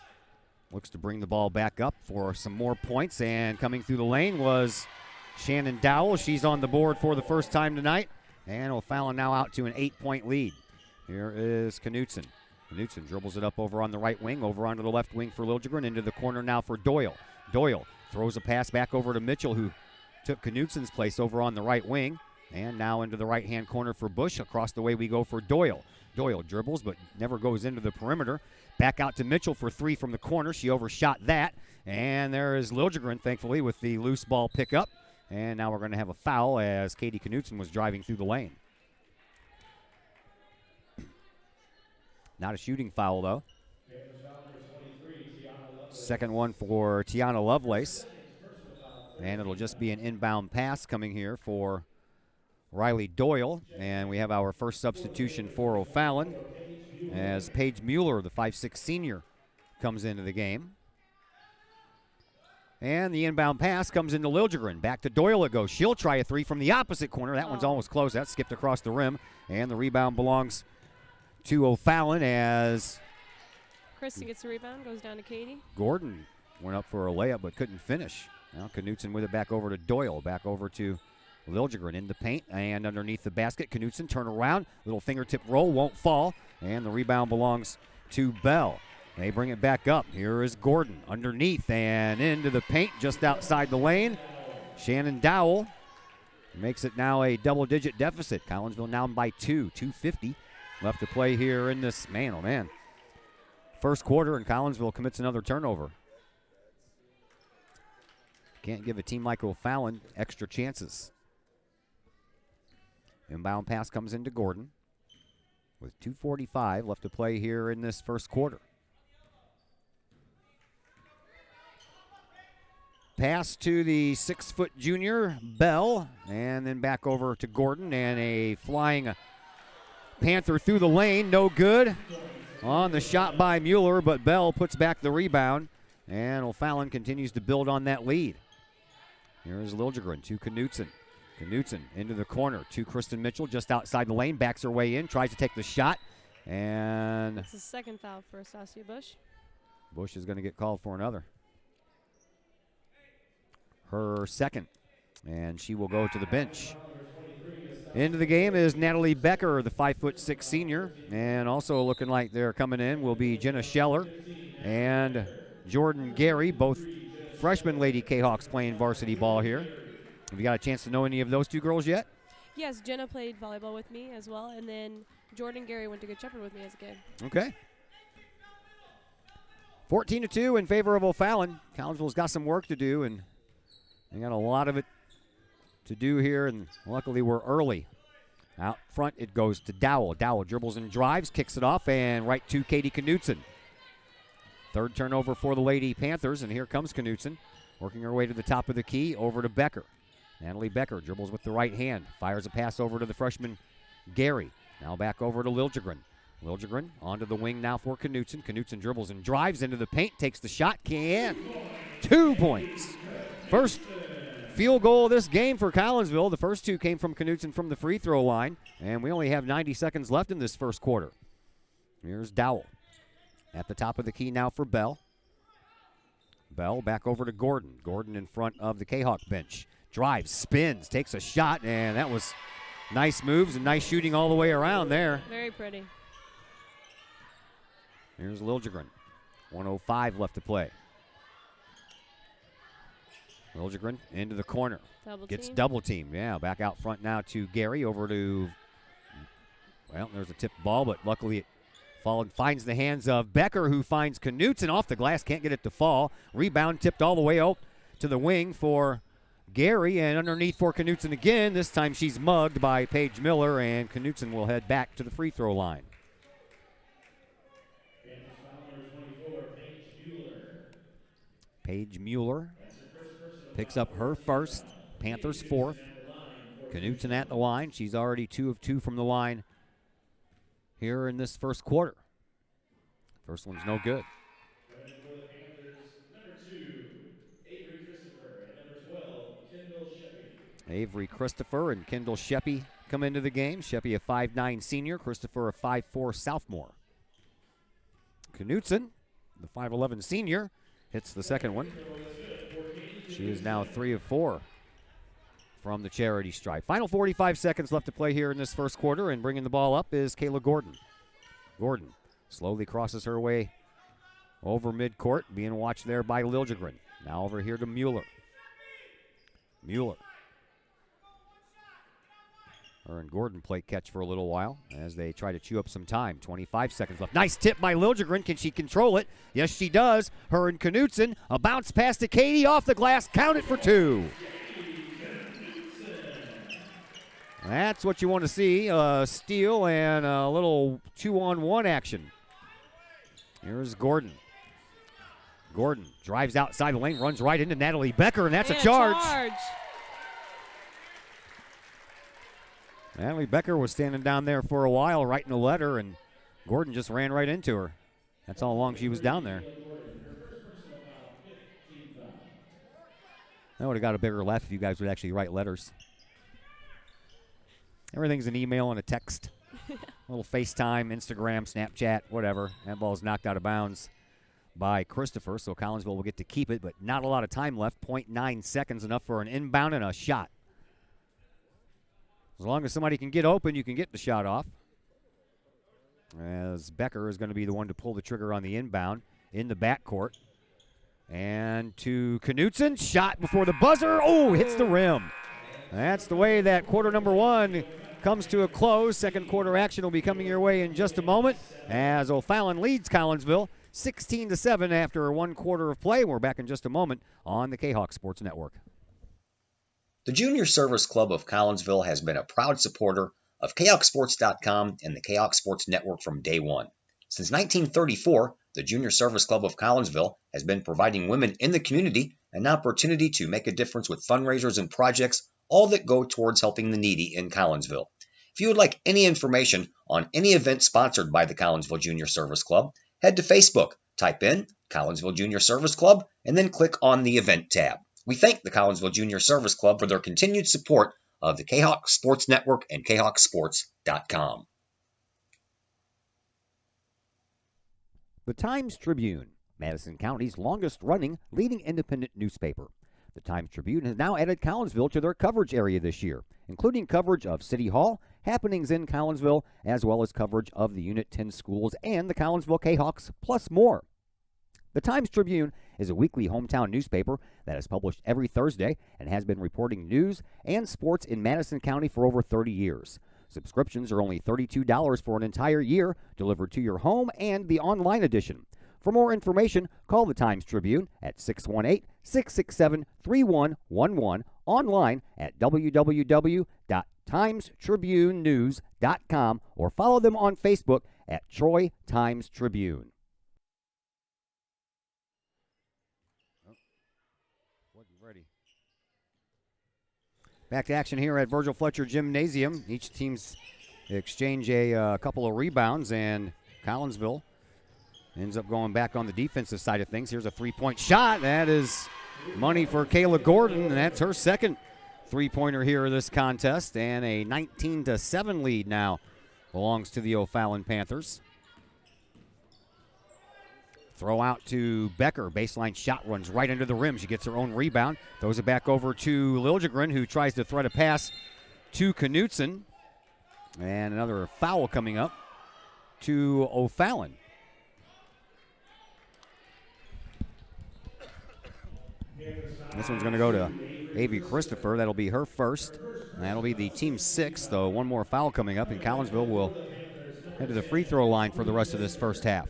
looks to bring the ball back up for some more points, and coming through the lane was Shannon Dowell. She's on the board for the first time tonight, and O'Fallon now out to an 8-point lead. Here is Knutson. Knutson dribbles it up over on the right wing, over onto the left wing for Liljegren, into the corner now for Doyle. Doyle throws a pass back over to Mitchell, who took Knutson's place over on the right wing, and now into the right-hand corner for Bush. Across the way we go for Doyle. Doyle dribbles but never goes into the perimeter. Back out to Mitchell for 3 from the corner. She overshot that, and there is Liljegren, thankfully, with the loose ball pickup. And now we're going to have a foul as Katie Knutson was driving through the lane. Not a shooting foul, though. Second one for Tiana Lovelace. And it'll just be an inbound pass coming here for Riley Doyle. And we have our first substitution for O'Fallon as Paige Mueller, the 5'6 senior, comes into the game. And the inbound pass comes into Liljegren. Back to Doyle it goes. She'll try a 3 from the opposite corner. That one's almost close. That skipped across the rim. And the rebound belongs to O'Fallon as Kristen gets the rebound, goes down to Katie. Gordon went up for a layup but couldn't finish. Now Knutson with it back over to Doyle. Back over to Liljegren in the paint and underneath the basket. Knutson turn around. Little fingertip roll, won't fall. And the rebound belongs to Bell. They bring it back up. Here is Gordon underneath and into the paint just outside the lane. Shannon Dowell makes it now a double-digit deficit. Collinsville now by 2, 2:50 left to play here in this, man, oh man, first quarter, and Collinsville commits another turnover. Can't give a team like O'Fallon extra chances. Inbound pass comes into Gordon with 2:45 left to play here in this first quarter. Pass to the 6-foot junior, Bell, and then back over to Gordon, and a flying Panther through the lane, no good on the shot by Mueller, but Bell puts back the rebound, and O'Fallon continues to build on that lead. Here is Liljegren to Knutson. Knutson into the corner to Kristen Mitchell just outside the lane, backs her way in, tries to take the shot, and It's the second foul for Astasia Bush. Bush is going to get called for another. Her second, and she will go to the bench. Into the game is Natalie Becker, the 5'6 senior, and also looking like they're coming in will be Jenna Scheller and Jordan Gary, both freshman Lady Kahawks playing varsity ball here. Have you got a chance to know any of those two girls yet? Yes, Jenna played volleyball with me as well, and then Jordan Gary went to Good Shepherd with me as a kid. Okay. 14-2 in favor of O'Fallon. Collinsville's got some work to do, and they got a lot of it to do here, and luckily we're early. Out front it goes to Dowell. Dowell dribbles and drives, kicks it off, and right to Katie Knutson. Third turnover for the Lady Panthers, and here comes Knutson, working her way to the top of the key, over to Becker. Natalie Becker dribbles with the right hand, fires a pass over to the freshman Gary. Now back over to Liljegren. Liljegren onto the wing now for Knutson. Knutson dribbles and drives into the paint, takes the shot, can. 2 points. First field goal of this game for Collinsville. The first two came from Knutson from the free throw line, and we only have 90 seconds left in this first quarter. Here's Dowell at the top of the key now for Bell. Bell back over to Gordon. Gordon in front of the Kahawk bench. Drives, spins, takes a shot, and that was nice moves and nice shooting all the way around there. Very pretty. Here's Liljegren. 1:05 left to play. Liljegren into the corner. Gets double team. Yeah, back out front now to Gary, over to, well, there's a tipped ball, but luckily it followed, finds the hands of Becker, who finds Knutson off the glass, can't get it to fall. Rebound tipped all the way out to the wing for Gary, and underneath for Knutson again. This time she's mugged by Paige Miller, and Knutson will head back to the free throw line. Paige Mueller picks up her first, Panthers fourth. Knutson at the line. She's already 2 of 2 from the line here in this first quarter. First one's no good. Avery Christopher and Kendall Sheppy come into the game. Sheppy a 5'9 senior, Christopher a 5'4 sophomore. Knutson, the 5'11 senior, hits the second one. She is now 3 of 4 from the charity stripe. Final 45 seconds left to play here in this first quarter, and bringing the ball up is Kayla Gordon. Gordon slowly crosses her way over midcourt, being watched there by Liljegren. Now over here to Mueller. Mueller. Her and Gordon play catch for a little while as they try to chew up some time. 25 seconds left. Nice tip by Liljegren. Can she control it? Yes, she does. Her and Knutson. A bounce pass to Katie off the glass. Count it for 2. That's what you want to see. A steal and a little 2-on-1 action. Here's Gordon. Gordon drives outside the lane, runs right into Natalie Becker, and that's a charge. Natalie Becker was standing down there for a while writing a letter, and Gordon just ran right into her. That's how long she was down there. I would have got a bigger laugh if you guys would actually write letters. Everything's an email and a text. A little FaceTime, Instagram, Snapchat, whatever. That ball's knocked out of bounds by Christopher, so Collinsville will get to keep it, but not a lot of time left. 0.9 seconds, enough for an inbound and a shot. As long as somebody can get open, you can get the shot off. As Becker is going to be the one to pull the trigger on the inbound in the backcourt. And to Knutson, shot before the buzzer. Oh, hits the rim. That's the way that quarter number 1 comes to a close. Second quarter action will be coming your way in just a moment as O'Fallon leads Collinsville 16-7 after 1 quarter of play. We're back in just a moment on the Kahok Sports Network. The Junior Service Club of Collinsville has been a proud supporter of KahokSports.com and the Kahok Sports Network from day one. Since 1934, the Junior Service Club of Collinsville has been providing women in the community an opportunity to make a difference with fundraisers and projects, all that go towards helping the needy in Collinsville. If you would like any information on any event sponsored by the Collinsville Junior Service Club, head to Facebook, type in Collinsville Junior Service Club, and then click on the event tab. We thank the Collinsville Junior Service Club for their continued support of the Kahok Sports Network and KahokSports.com. The Times-Tribune, Madison County's longest-running leading independent newspaper. The Times-Tribune has now added Collinsville to their coverage area this year, including coverage of City Hall, happenings in Collinsville, as well as coverage of the Unit 10 schools and the Collinsville Kahawks, plus more. The Times-Tribune is a weekly hometown newspaper that is published every Thursday and has been reporting news and sports in Madison County for over 30 years. Subscriptions are only $32 for an entire year, delivered to your home and the online edition. For more information, call the Times-Tribune at 618-667-3111, online at www.timestribunenews.com, or follow them on Facebook at Troy Times-Tribune. Ready. Back to action here at Virgil Fletcher Gymnasium. Each team's exchange a couple of rebounds, and Collinsville ends up going back on the defensive side of things. Here's a three-point shot. That is money for Kayla Gordon, and that's her second three-pointer here in this contest. And a 19-7 lead now belongs to the O'Fallon Panthers. Throw out to Becker. Baseline shot runs right under the rim. She gets her own rebound. Throws it back over to Liljegren, who tries to thread a pass to Knutson. And another foul coming up to O'Fallon. This one's going to go to Avie Christopher. That'll be her first. And that'll be the team's sixth, though. One more foul coming up, and Collinsville will head to the free throw line for the rest of this first half.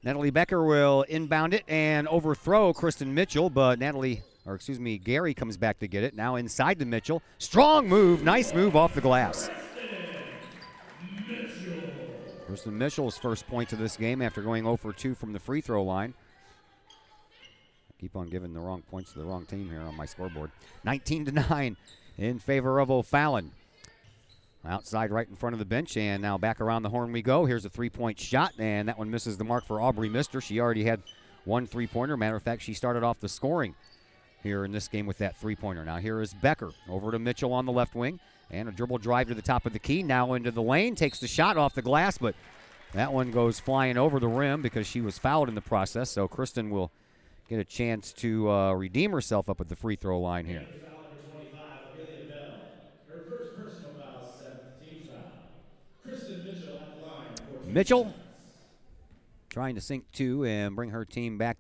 Natalie Becker will inbound it and overthrow Kristen Mitchell, but Gary comes back to get it. Now inside to Mitchell. Strong move. Nice move off the glass. Kristen Mitchell's first point of this game after going 0 for 2 from the free throw line. I keep on giving the wrong points to the wrong team here on my scoreboard. 19-9 in favor of O'Fallon. Outside right in front of the bench, and now back around the horn we go. Here's a three-point shot, and that one misses the mark for Aubrey Mister. She already had one three-pointer. Matter of fact, she started off the scoring here in this game with that three-pointer. Now here is Becker over to Mitchell on the left wing. And a dribble drive to the top of the key. Now into the lane. Takes the shot off the glass, but that one goes flying over the rim because she was fouled in the process. So Kristen will get a chance to redeem herself up at the free throw line here. Her first personal foul, seventh team foul. Kristen Mitchell at the line. Mitchell trying to sink two and bring her team back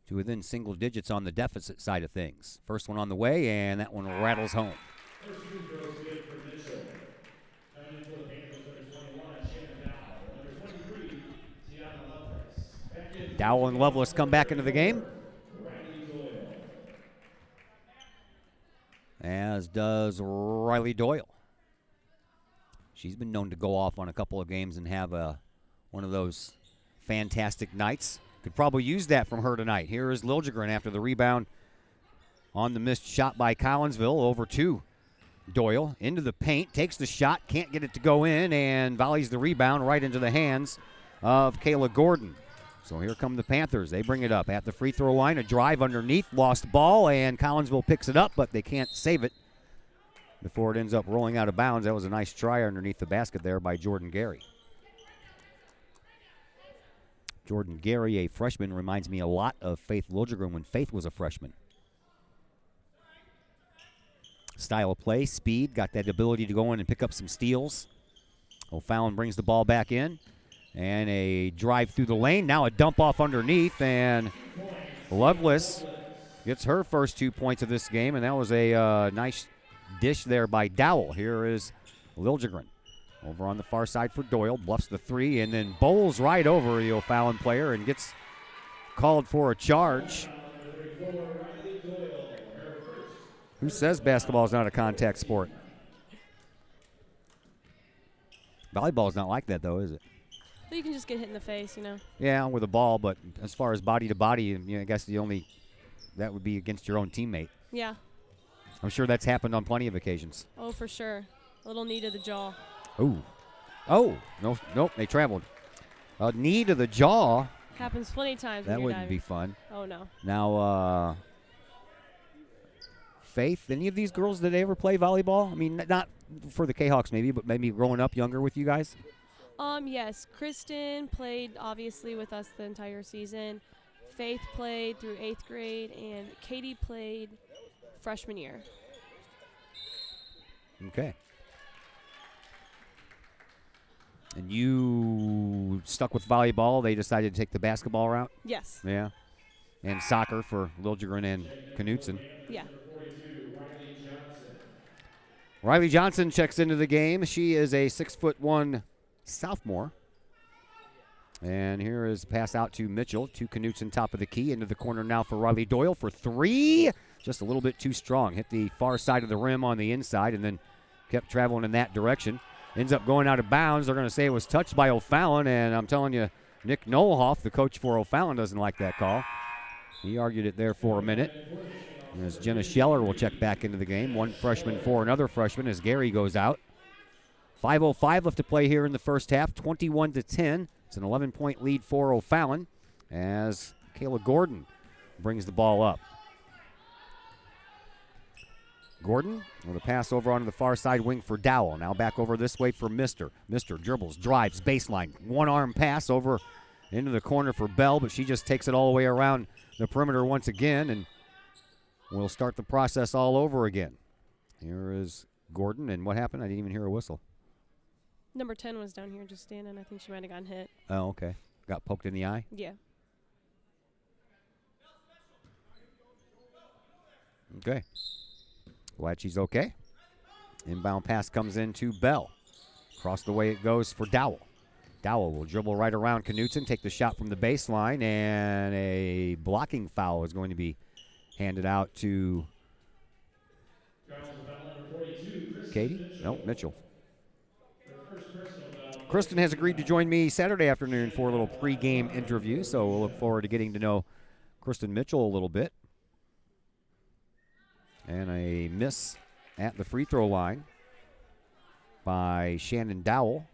to within single digits on the deficit side of things. First one on the way, and that one rattles home. First free throw is good for Mitchell. Coming in for the Panthers, number 21, Shannon Dowell. Number 23, Tiana Lovelace. Dowell and Lovelace come back into the game. Riley Doyle. As does Riley Doyle. She's been known to go off on a couple of games and have one of those fantastic nights. Could probably use that from her tonight. Here is Liljegren after the rebound on the missed shot by Collinsville. Over to Doyle, into the paint, takes the shot, can't get it to go in, and volleys the rebound right into the hands of Kayla Gordon. So here come the Panthers. They bring it up at the free throw line. A drive underneath, lost ball, and Collinsville picks it up, but they can't save it before it ends up rolling out of bounds. That was a nice try underneath the basket there by Jordan Gary. Jordan Gary, a freshman, reminds me a lot of Faith Liljegren when Faith was a freshman. Style of play, speed, got that ability to go in and pick up some steals. O'Fallon brings the ball back in, and a drive through the lane. Now a dump off underneath, and Lovelace gets her first 2 points of this game, and that was a nice dish there by Dowell. Here is Liljegren over on the far side for Doyle, bluffs the three, and then bowls right over the O'Fallon player and gets called for a charge. Who says basketball is not a contact sport? Volleyball is not like that, though, is it? But you can just get hit in the face, you know. Yeah, with a ball, but as far as body to body, I guess that would be against your own teammate. Yeah. I'm sure that's happened on plenty of occasions. Oh, for sure. A little knee to the jaw. Ooh. Oh, nope, they traveled. A knee to the jaw. Happens plenty of times. That wouldn't be fun. Oh, no. Now, Faith, any of these girls, did they ever play volleyball? I mean, not for the Kahoks maybe, but maybe growing up younger with you guys? Yes. Kristen played, obviously, with us the entire season. Faith played through 8th grade, and Katie played freshman year. Okay. And you stuck with volleyball. They decided to take the basketball route? Yes. Yeah. And soccer for Liljegren and Knutson. Yeah. Riley Johnson checks into the game. She is a 6'1" sophomore. And here is pass out to Mitchell, to Knutson, top of the key. Into the corner now for Riley Doyle for three. Just a little bit too strong. Hit the far side of the rim on the inside and then kept traveling in that direction. Ends up going out of bounds. They're going to say it was touched by O'Fallon, and I'm telling you, Nick Nolhoff, the coach for O'Fallon, doesn't like that call. He argued it there for a minute. And as Jenna Scheller will check back into the game, one freshman for another freshman as Gary goes out. 5:05 left to play here in the first half, 21-10. It's an 11-point lead for O'Fallon as Kayla Gordon brings the ball up. Gordon with a pass over onto the far side wing for Dowell. Now back over this way for Mister. Mister dribbles, drives, baseline. One-arm pass over into the corner for Bell, but she just takes it all the way around the perimeter once again, and we'll start the process all over again. Here is Gordon, and what happened? I didn't even hear a whistle. Number 10 was down here just standing. I think she might have gotten hit. Oh, okay. Got poked in the eye? Yeah. Okay. Glad she's okay. Inbound pass comes in to Bell. Across the way it goes for Dowell. Dowell will dribble right around Knutson, take the shot from the baseline, and a blocking foul is going to be handed out to Katie? No, Mitchell. Kristen has agreed to join me Saturday afternoon for a little pregame interview, so we'll look forward to getting to know Kristen Mitchell a little bit. And a miss at the free throw line by Shannon Dowell.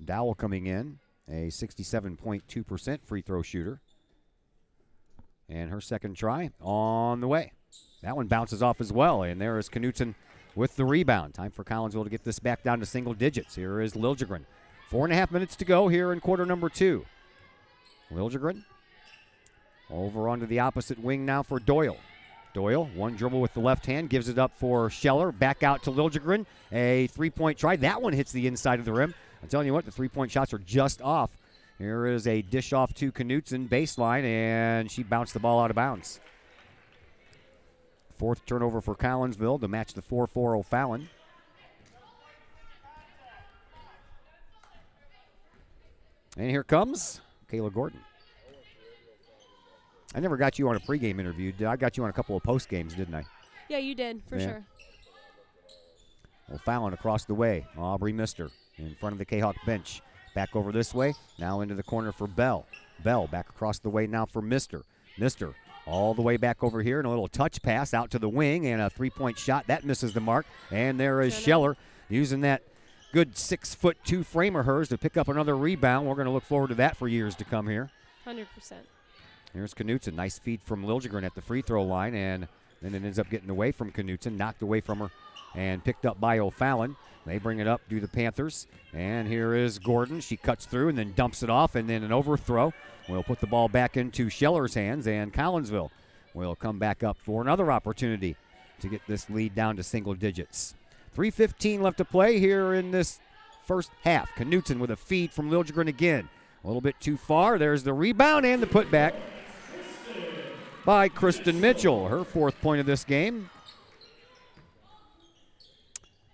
Dowell coming in, a 67.2% free throw shooter. And her second try on the way. That one bounces off as well, and there is Knutson with the rebound. Time for Collinsville to get this back down to single digits. Here is Liljegren. 4.5 minutes to go here in quarter number 2. Liljegren over onto the opposite wing now for Doyle. Doyle, one dribble with the left hand, gives it up for Scheller. Back out to Liljegren. A three-point try. That one hits the inside of the rim. I'm telling you what, the three-point shots are just off. Here is a dish off to Knutson, baseline, and she bounced the ball out of bounds. Fourth turnover for Collinsville to match the 4-4 O'Fallon. And here comes Kayla Gordon. I never got you on a pregame interview. I got you on a couple of post games, didn't I? Yeah, you did, for sure. O'Fallon across the way. Aubrey Mister in front of the Kahok bench. Back over this way. Now into the corner for Bell. Bell back across the way now for Mister. Mister all the way back over here, and a little touch pass out to the wing, and a three-point shot. That misses the mark. And there is Scheller using that good 6'2" frame of hers to pick up another rebound. We're going to look forward to that for years to come here. 100%. Here's Knutson. Nice feed from Liljegren at the free throw line, and then it ends up getting away from Knutson, knocked away from her, and picked up by O'Fallon. They bring it up, do the Panthers. And here is Gordon. She cuts through and then dumps it off, and then an overthrow. We'll put the ball back into Scheller's hands, and Collinsville will come back up for another opportunity to get this lead down to single digits. 3:15 left to play here in this first half. Knutson with a feed from Liljegren again. A little bit too far. There's the rebound and the putback by Kristen Mitchell, her fourth point of this game.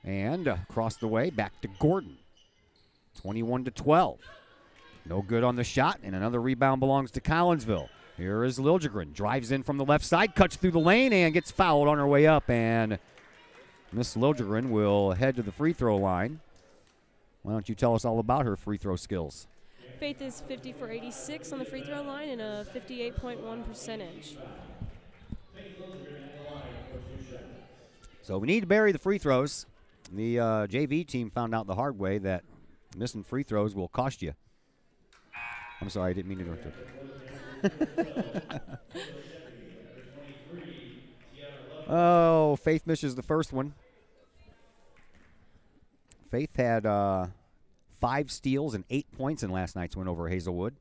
And across the way, back to Gordon. 21-12. No good on the shot, and another rebound belongs to Collinsville. Here is Liljegren. Drives in from the left side, cuts through the lane, and gets fouled on her way up. And Miss Liljegren will head to the free throw line. Why don't you tell us all about her free throw skills? Faith is 50 for 86 on the free throw line and a 58.1 percentage. So we need to bury the free throws. The JV team found out the hard way that missing free throws will cost you. I'm sorry, I didn't mean to interrupt you. Oh, Faith misses the first one. Faith had 5 steals and 8 points in last night's win over Hazelwood.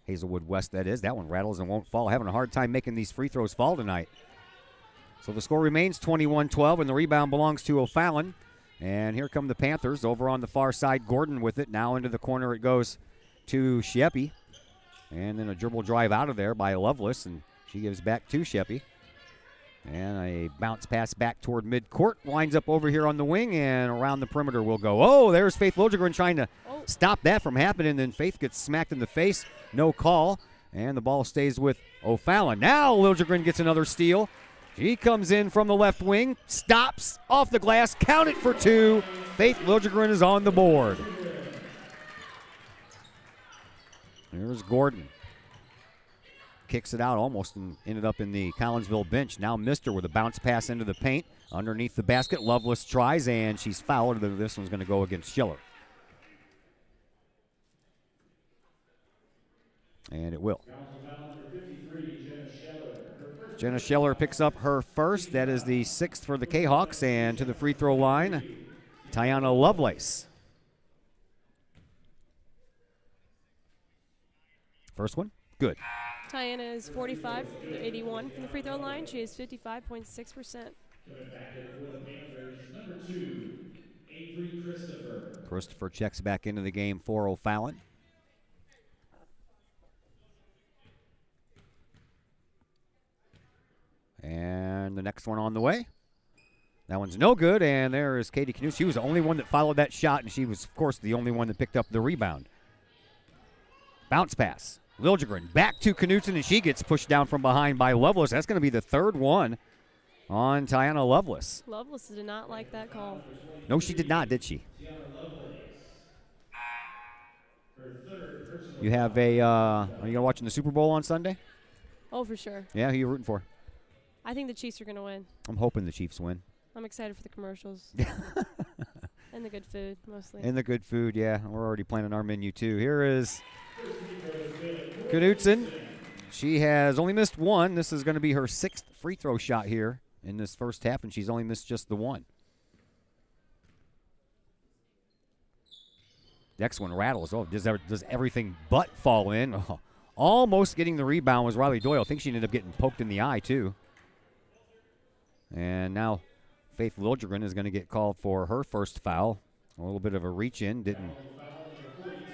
Hazelwood West, that is. That one rattles and won't fall. Having a hard time making these free throws fall tonight. So the score remains 21-12, and the rebound belongs to O'Fallon. And here come the Panthers over on the far side. Gordon with it. Now into the corner it goes to Sheppy. And then a dribble drive out of there by Lovelace, and she gives back to Sheppy. And a bounce pass back toward midcourt. Winds up over here on the wing, and around the perimeter will go. Oh, there's Faith Liljegren trying to stop that from happening. Then Faith gets smacked in the face. No call. And the ball stays with O'Fallon. Now Liljegren gets another steal. She comes in from the left wing, stops, off the glass, count it for two. Faith Liljegren is on the board. Here's Gordon. Kicks it out almost and ended up in the Collinsville bench. Now Mister with a bounce pass into the paint. Underneath the basket, Lovelace tries, and she's fouled. This one's going to go against Schiller. And it will. Jenna Scheller picks up her first. That is the 6th for the Kahawks. And to the free throw line, Tiana Lovelace. First one, good. Tiana is 45-81 from the free throw line. She is 55.6%. Coming back in for the Panthers, number 2, Avery Christopher. Christopher checks back into the game for O'Fallon. And the next one on the way. That one's no good, and there is Katie Knudsen. She was the only one that followed that shot, and she was, of course, the only one that picked up the rebound. Bounce pass. Liljegren back to Knudsen, and she gets pushed down from behind by Lovelace. That's going to be the third one on Tiana Lovelace. Lovelace did not like that call. No, she did not, did she? You have a, are you going to watching the Super Bowl on Sunday? Oh, for sure. Yeah, who are you rooting for? I think the Chiefs are going to win. I'm hoping the Chiefs win. I'm excited for the commercials. And the good food, mostly. And the good food, yeah. We're already planning our menu, too. Here is Knudsen. She has only missed one. This is going to be her 6th free throw shot here in this first half, and she's only missed just the one. Next one rattles. Oh, does everything but fall in. Oh, almost getting the rebound was Riley Doyle. I think she ended up getting poked in the eye, too. And now Faith Liljegren is going to get called for her first foul. A little bit of a reach in. Didn't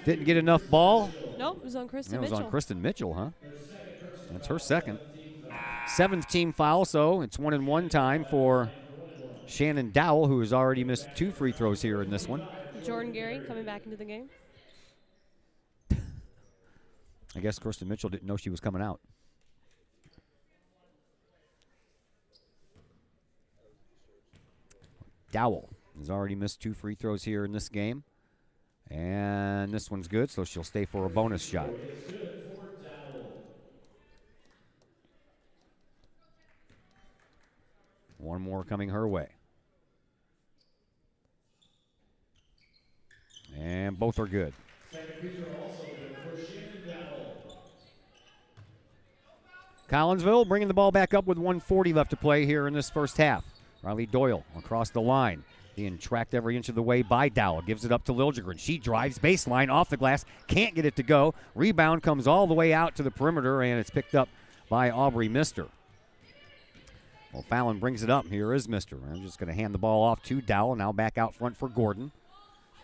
get enough ball. Nope, it was on Kristen Mitchell. Mitchell. It was on Kristen Mitchell, huh? That's her second. 7th team foul, so it's 1-and-1 time for Shannon Dowell, who has already missed 2 free throws here in this one. Jordan Gary coming back into the game. I guess Kristen Mitchell didn't know she was coming out. Dowell has already missed 2 free throws here in this game. And this one's good, so she'll stay for a bonus shot. One more coming her way. And both are good. Collinsville bringing the ball back up with 1:40 left to play here in this first half. Riley Doyle across the line, being tracked every inch of the way by Dowell. Gives it up to Liljegren. She drives baseline off the glass, can't get it to go. Rebound comes all the way out to the perimeter, and it's picked up by Aubrey Mister. Well, Fallon brings it up. Here is Mister. I'm just going to hand the ball off to Dowell. Now back out front for Gordon.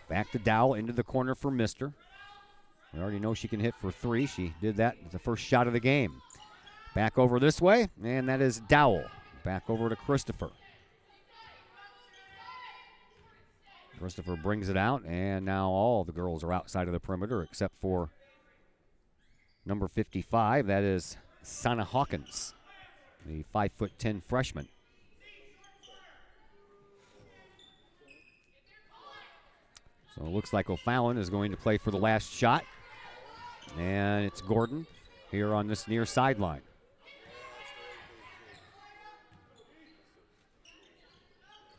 Back to Dowell into the corner for Mister. We already know she can hit for 3. She did that at the first shot of the game. Back over this way, and that is Dowell. Back over to Christopher. Christopher brings it out, and now all the girls are outside of the perimeter except for number 55. That is Sana Hawkins, the 5'10" freshman. So it looks like O'Fallon is going to play for the last shot. And it's Gordon here on this near sideline.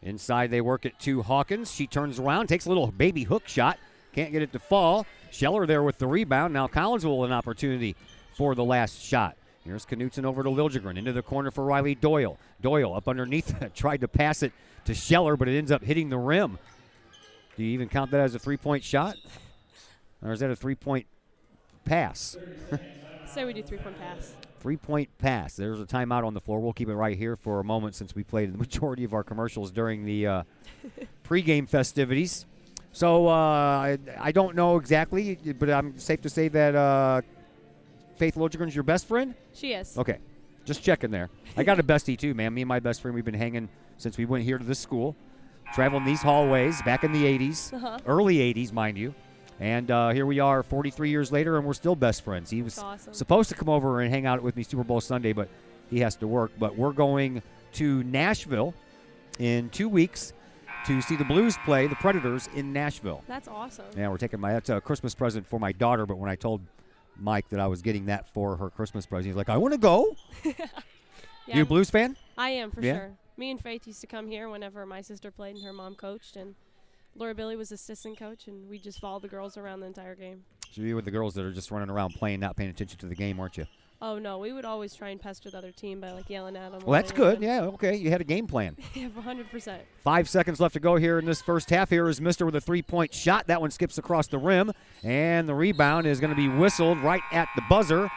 Inside they work it to Hawkins. She turns around, takes a little baby hook shot. Can't get it to fall. Scheller there with the rebound. Now Collinsville an opportunity for the last shot. Here's Knudsen over to Liljegren. Into the corner for Riley Doyle. Doyle up underneath. Tried to pass it to Scheller, but it ends up hitting the rim. Do you even count that as a three-point shot? Or is that a three-point pass? Say we do 3-point pass. 3-point pass. There's a timeout on the floor. We'll keep it right here for a moment since we played the majority of our commercials during the pregame festivities. So I don't know exactly, but I'm safe to say that Faith Logren's your best friend? She is. Okay. Just checking there. I got a bestie too, man. Me and my best friend, we've been hanging since we went here to this school, traveling these hallways back in the 80s, early 80s, mind you. And here we are 43 years later, and we're still best friends. He was supposed to come over and hang out with me Super Bowl Sunday, but he has to work. But we're going to Nashville in 2 weeks to see the Blues play the Predators in Nashville. That's awesome. Yeah, we're taking that's a Christmas present for my daughter, but when I told Mike that I was getting that for her Christmas present, he's like, I want to go. Yeah, You a Blues fan? I am, for sure. Me and Faith used to come here whenever my sister played and her mom coached, and Lori Billie was assistant coach, and we just followed the girls around the entire game. So you were the girls that are just running around playing, not paying attention to the game, weren't you? Oh, no. We would always try and pester the other team by, yelling at them. Well, that's good. Yeah, okay. You had a game plan. Yeah, 100%. 5 seconds left to go here in this first half. Here is Mister with a 3-point shot. That one skips across the rim, and the rebound is going to be whistled right at the buzzer.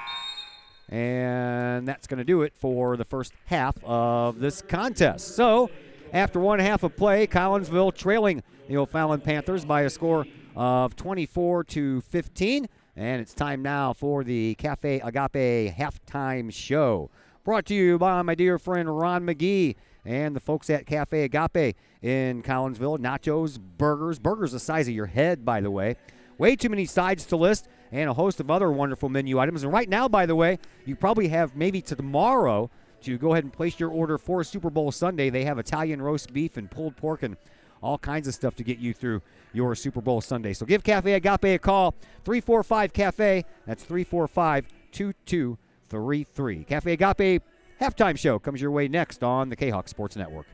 And that's going to do it for the first half of this contest. So, after 1 half of play, Collinsville trailing the O'Fallon Panthers by a score of 24-15. And it's time now for the Cafe Agape halftime show. Brought to you by my dear friend Ron McGee and the folks at Cafe Agape in Collinsville. Nachos, burgers the size of your head, by the way. Way too many sides to list, and a host of other wonderful menu items. And right now, by the way, you probably have maybe to tomorrow to go ahead and place your order for Super Bowl Sunday. They have Italian roast beef and pulled pork and all kinds of stuff to get you through your Super Bowl Sunday. So give Cafe Agape a call, 345-CAFE. That's 345-2233. Cafe Agape halftime show comes your way next on the Kahok Sports Network.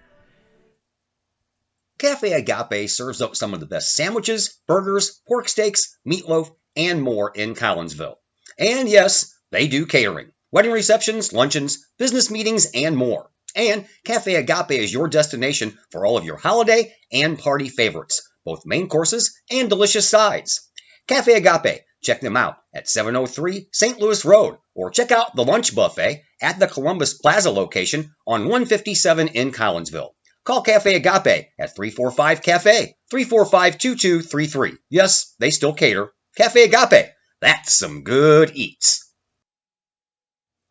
Cafe Agape serves up some of the best sandwiches, burgers, pork steaks, meatloaf, and more in Collinsville. And yes, they do catering. Wedding receptions, luncheons, business meetings, and more. And Cafe Agape is your destination for all of your holiday and party favorites, both main courses and delicious sides. Cafe Agape, check them out at 703 St. Louis Road, or check out the lunch buffet at the Columbus Plaza location on 157 in Collinsville. Call Cafe Agape at 345-CAFE, 345-2233. Yes, they still cater. Cafe Agape, that's some good eats.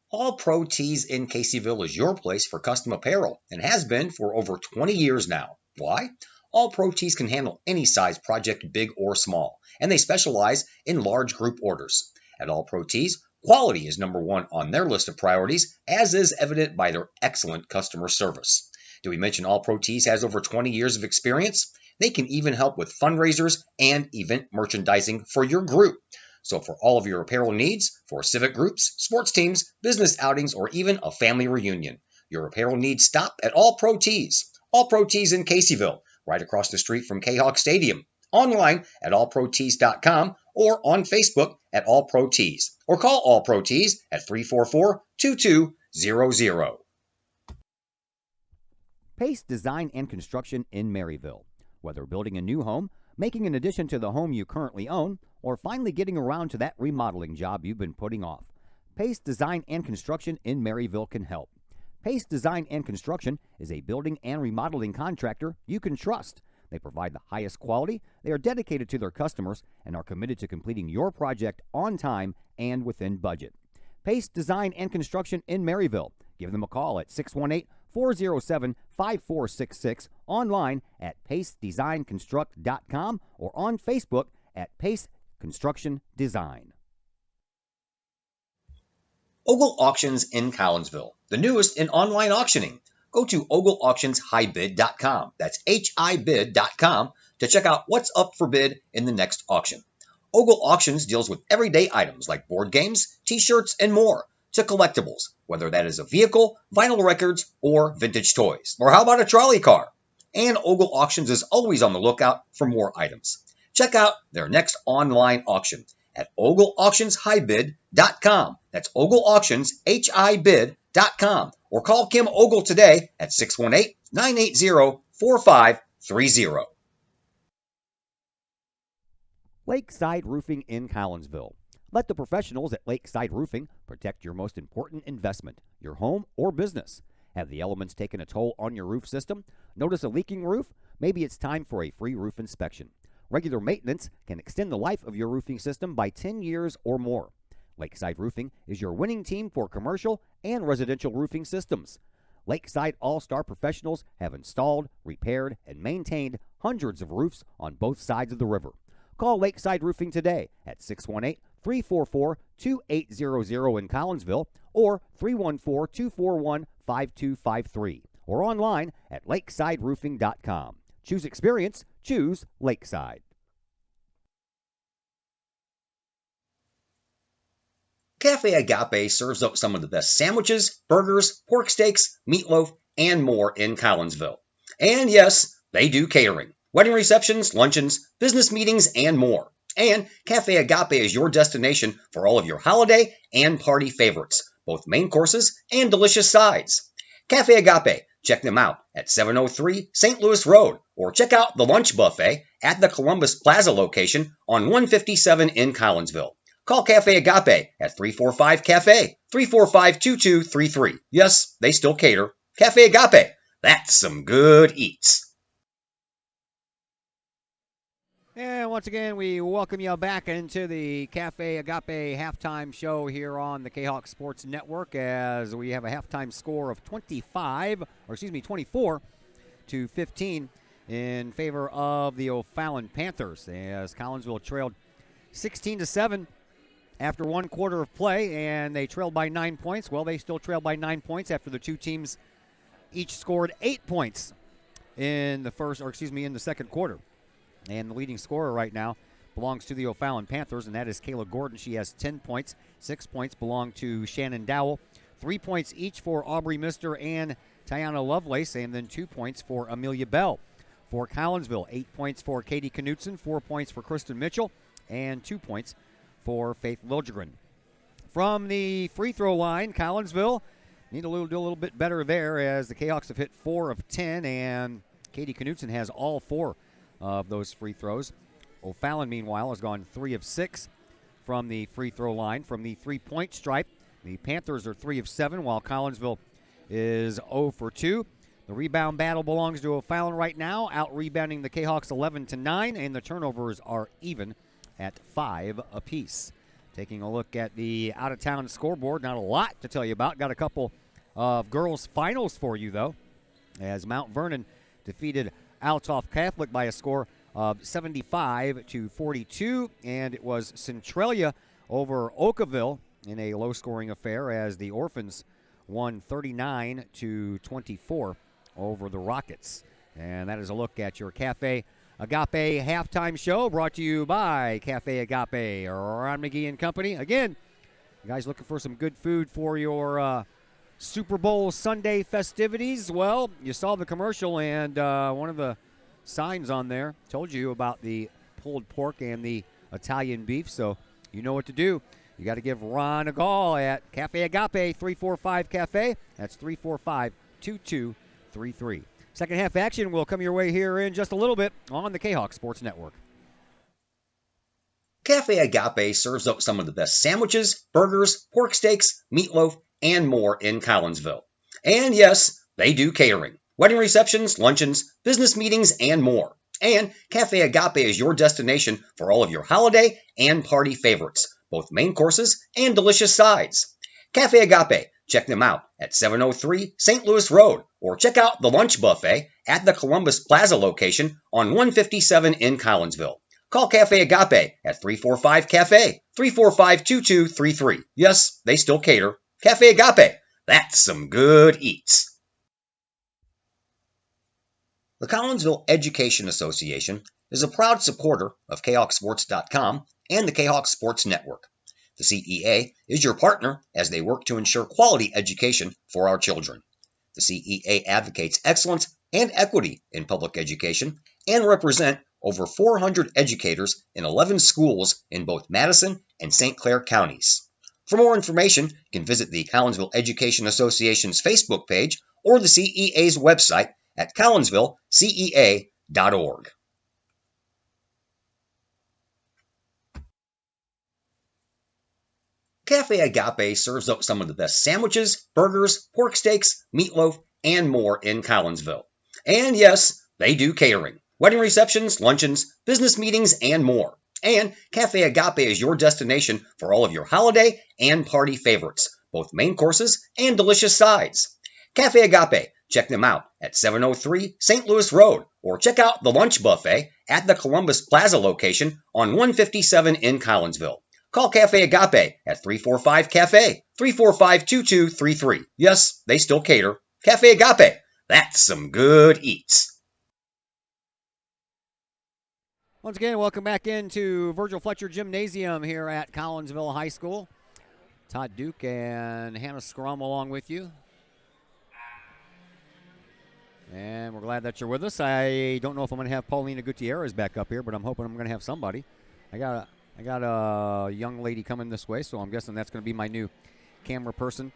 All Pro Tees in Caseyville is your place for custom apparel and has been for over 20 years now. Why? All Pro Tees can handle any size project, big or small, and they specialize in large group orders. At All Pro Tees, quality is number one on their list of priorities, as is evident by their excellent customer service. Do we mention All Pro Tees has over 20 years of experience? They can even help with fundraisers and event merchandising for your group. So for all of your apparel needs, for civic groups, sports teams, business outings, or even a family reunion, your apparel needs stop at All Pro Tees. All Pro Tees in Caseyville, right across the street from Kahok Stadium. Online at allprotees.com or on Facebook at All Pro Tees. Or call All Pro Tees at 344-2200. Pace Design and Construction in Maryville. Whether building a new home, making an addition to the home you currently own, or finally getting around to that remodeling job you've been putting off, Pace Design and Construction in Maryville can help. Pace Design and Construction is a building and remodeling contractor you can trust. They provide the highest quality, they are dedicated to their customers, and are committed to completing your project on time and within budget. Pace Design and Construction in Maryville. Give them a call at 618-407-5466, online at pacedesignconstruct.com, or on Facebook at Pace Construction Design. Ogle Auctions in Collinsville, the newest in online auctioning. Go to ogleauctionshighbid.com, that's HIBid.com, to check out what's up for bid in the next auction. Ogle Auctions deals with everyday items like board games, t-shirts, and more, to collectibles, whether that is a vehicle, vinyl records, or vintage toys. Or how about a trolley car? And Ogle Auctions is always on the lookout for more items. Check out their next online auction at ogleauctionshighbid.com. That's ogleauctionshibid.com. Or call Kim Ogle today at 618-980-4530. Lakeside Roofing in Collinsville. Let the professionals at Lakeside Roofing protect your most important investment, your home or business. Have the elements taken a toll on your roof system? Notice a leaking roof? Maybe it's time for a free roof inspection. Regular maintenance can extend the life of your roofing system by 10 years or more. Lakeside Roofing is your winning team for commercial and residential roofing systems. Lakeside All-Star professionals have installed, repaired, and maintained hundreds of roofs on both sides of the river. Call Lakeside Roofing today at 618-344-2800 in Collinsville or 314-241-5253 or online at lakesideroofing.com. Choose experience, choose Lakeside. Cafe Agape serves up some of the best sandwiches, burgers, pork steaks, meatloaf, and more in Collinsville. And yes, they do catering. Wedding receptions, luncheons, business meetings, and more. And Cafe Agape is your destination for all of your holiday and party favorites, both main courses and delicious sides. Cafe Agape, check them out at 703 St. Louis Road, or check out the lunch buffet at the Columbus Plaza location on 157 in Collinsville. Call Cafe Agape at 345-CAFE, 345-2233. Yes, they still cater. Cafe Agape, that's some good eats. And once again, we welcome you back into the Cafe Agape halftime show here on the Kahok Sports Network as we have a halftime score of 24 to 15 in favor of the O'Fallon Panthers as Collinsville trailed 16-7 after one quarter of play, and they trailed by 9 points. Well, they still trailed by 9 points after the two teams each scored 8 points in the second quarter. And the leading scorer right now belongs to the O'Fallon Panthers, and that is Kayla Gordon. She has 10 points. 6 points belong to Shannon Dowell. 3 points each for Aubrey Mister and Tiana Lovelace, and then 2 points for Amelia Bell. For Collinsville, 8 points for Katie Knutson, 4 points for Kristen Mitchell, and 2 points for Faith Liljegren. From the free throw line, Collinsville need to do a little bit better there as the Kahawks have hit 4 of 10, and Katie Knutson has all 4 of those free throws. O'Fallon, meanwhile, has gone 3 of 6 from the free throw line. From the three-point stripe, the Panthers are 3 of 7, while Collinsville is 0 for 2. The rebound battle belongs to O'Fallon right now, out-rebounding the Kahawks 11-9, and the turnovers are even at 5 apiece. Taking a look at the out-of-town scoreboard, not a lot to tell you about. Got a couple of girls' finals for you, though, as Mount Vernon defeated Althoff Catholic by a score of 75-42, and it was Centralia over Oakville in a low-scoring affair as the Orphans won 39-24 over the Rockets. And that is a look at your Cafe Agape halftime show brought to you by Cafe Agape, Ron McGee and Company. Again, you guys looking for some good food for your Super Bowl Sunday festivities? Well, you saw the commercial, and one of the signs on there told you about the pulled pork and the Italian beef, so you know what to do. You got to give Ron a call at Cafe Agape, 345-CAFE. That's 345-2233. Second half action will come your way here in just a little bit on the Kahok Sports Network. Cafe Agape serves up some of the best sandwiches, burgers, pork steaks, meatloaf, and more in Collinsville. And yes, they do catering. Wedding receptions, luncheons, business meetings, and more. And Cafe Agape is your destination for all of your holiday and party favorites, both main courses and delicious sides. Cafe Agape, check them out at 703 St. Louis Road, or check out the lunch buffet at the Columbus Plaza location on 157 in Collinsville. Call Cafe Agape at 345-CAFE, 345-2233. Yes, they still cater. Cafe Agape, that's some good eats. The Collinsville Education Association is a proud supporter of KahokSports.com and the Kahok Sports Network. The CEA is your partner as they work to ensure quality education for our children. The CEA advocates excellence and equity in public education and represent over 400 educators in 11 schools in both Madison and St. Clair counties. For more information, you can visit the Collinsville Education Association's Facebook page or the CEA's website at collinsvillecea.org. Cafe Agape serves up some of the best sandwiches, burgers, pork steaks, meatloaf, and more in Collinsville. And yes, they do catering. Wedding receptions, luncheons, business meetings, and more. And Cafe Agape is your destination for all of your holiday and party favorites, both main courses and delicious sides. Cafe Agape, check them out at 703 St. Louis Road, or check out the lunch buffet at the Columbus Plaza location on 157 in Collinsville. Call Cafe Agape at 345-CAFE, 345-2233. Yes, they still cater. Cafe Agape, that's some good eats. Once again, welcome back into Virgil Fletcher Gymnasium here at Collinsville High School. Todd Duke and Hannah Scrum along with you. And we're glad that you're with us. I don't know if I'm going to have Paulina Gutierrez back up here, but I'm hoping I'm going to have somebody. I got a young lady coming this way, so I'm guessing that's going to be my new camera person.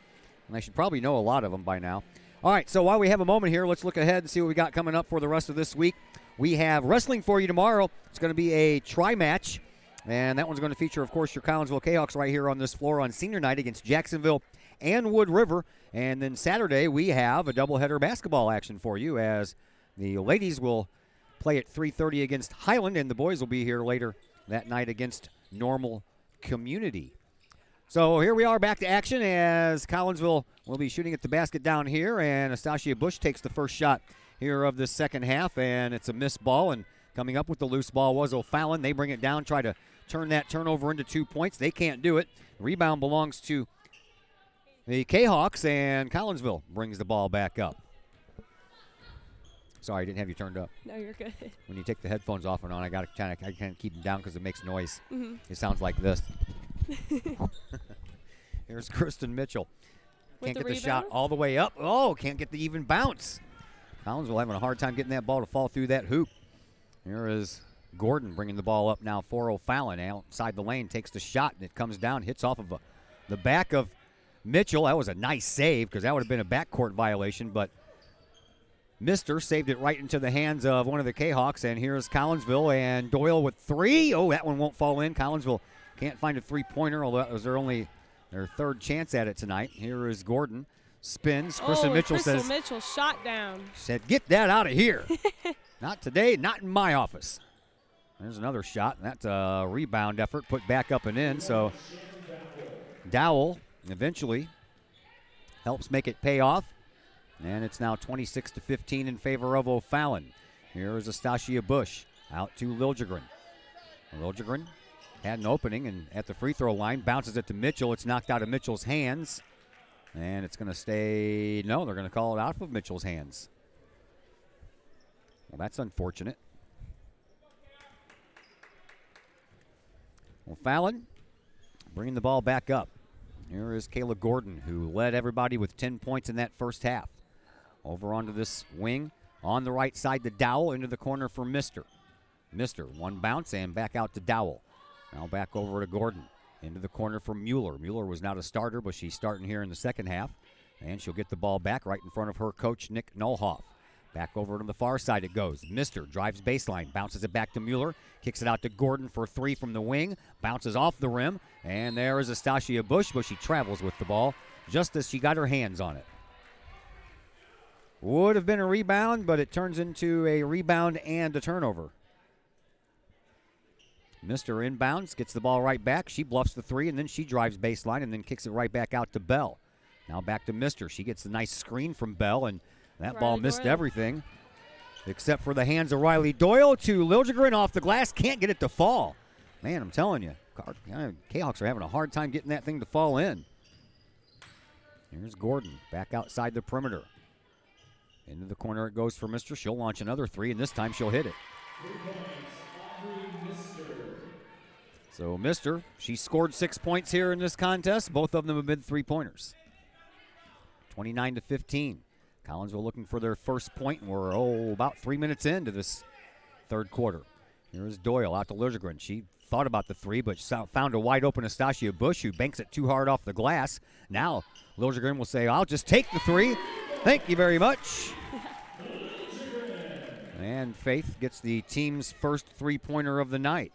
And I should probably know a lot of them by now. All right, so while we have a moment here, let's look ahead and see what we got coming up for the rest of this week. We have wrestling for you tomorrow. It's going to be a tri-match, and that one's going to feature, of course, your Collinsville Kahawks right here on this floor on senior night against Jacksonville and Wood River. And then Saturday, we have a doubleheader basketball action for you as the ladies will play at 3:30 against Highland, and the boys will be here later that night against Normal Community. So here we are back to action as Collinsville will be shooting at the basket down here, and Astasia Bush takes the first shot here of the second half, and it's a missed ball, and coming up with the loose ball was O'Fallon. They bring it down, try to turn that turnover into 2 points. They can't do it. Rebound belongs to the Kahawks, and Collinsville brings the ball back up. Sorry, I didn't have you turned up. No, you're good. When you take the headphones off and on, I can't keep them down because it makes noise. Mm-hmm. It sounds like this. Here's Kristen Mitchell. Can't get the shot all the way up. Oh, can't get the even bounce. Collinsville having a hard time getting that ball to fall through that hoop. Here is Gordon bringing the ball up now for O'Fallon. Outside the lane, takes the shot, and it comes down, hits off of the back of Mitchell. That was a nice save because that would have been a backcourt violation, but Mister saved it right into the hands of one of the Kahawks, and here's Collinsville, and Doyle with three. Oh, that one won't fall in. Collinsville can't find a three-pointer, although that was their third chance at it tonight. Here is Gordon. Spins. Kristen Mitchell says, Mitchell shot down. Said, get that out of here. Not today, not in my office. There's another shot. That's a rebound effort put back up and in. So Dowell eventually helps make it pay off. And it's now 26-15 in favor of O'Fallon. Here is Astasia Bush out to Liljegren. Liljegren had an opening and at the free throw line bounces it to Mitchell. It's knocked out of Mitchell's hands. And it's going to stay. No, they're going to call it out of Mitchell's hands. Well, that's unfortunate. Well, Fallon bringing the ball back up. Here is Kayla Gordon, who led everybody with 10 points in that first half. Over onto this wing. On the right side to Dowell, into the corner for Mister. Mister, one bounce and back out to Dowell. Now back over to Gordon. Into the corner for Mueller. Mueller was not a starter, but she's starting here in the second half. And she'll get the ball back right in front of her coach, Nick Nolhoff. Back over to the far side it goes. Mister drives baseline, bounces it back to Mueller, kicks it out to Gordon for three from the wing, bounces off the rim, and there is Astasia Bush, but she travels with the ball just as she got her hands on it. Would have been a rebound, but it turns into a rebound and a turnover. Mister inbounds, gets the ball right back. She bluffs the three, and then she drives baseline and then kicks it right back out to Bell. Now back to Mister. She gets the nice screen from Bell, and that ball missed everything except for the hands of Riley Doyle to Liljegren off the glass. Can't get it to fall. Man, I'm telling you, Kahawks are having a hard time getting that thing to fall in. Here's Gordon back outside the perimeter. Into the corner it goes for Mister. She'll launch another three, and this time she'll hit it. So Mister, she scored 6 points here in this contest. Both of them have been three-pointers. 29-15. Collinsville looking for their first point, and we're about 3 minutes into this third quarter. Here's Doyle out to Liljegren. She thought about the three, but found a wide-open Astasia Bush, who banks it too hard off the glass. Now Liljegren will say, I'll just take the three. Thank you very much. And Faith gets the team's first three-pointer of the night.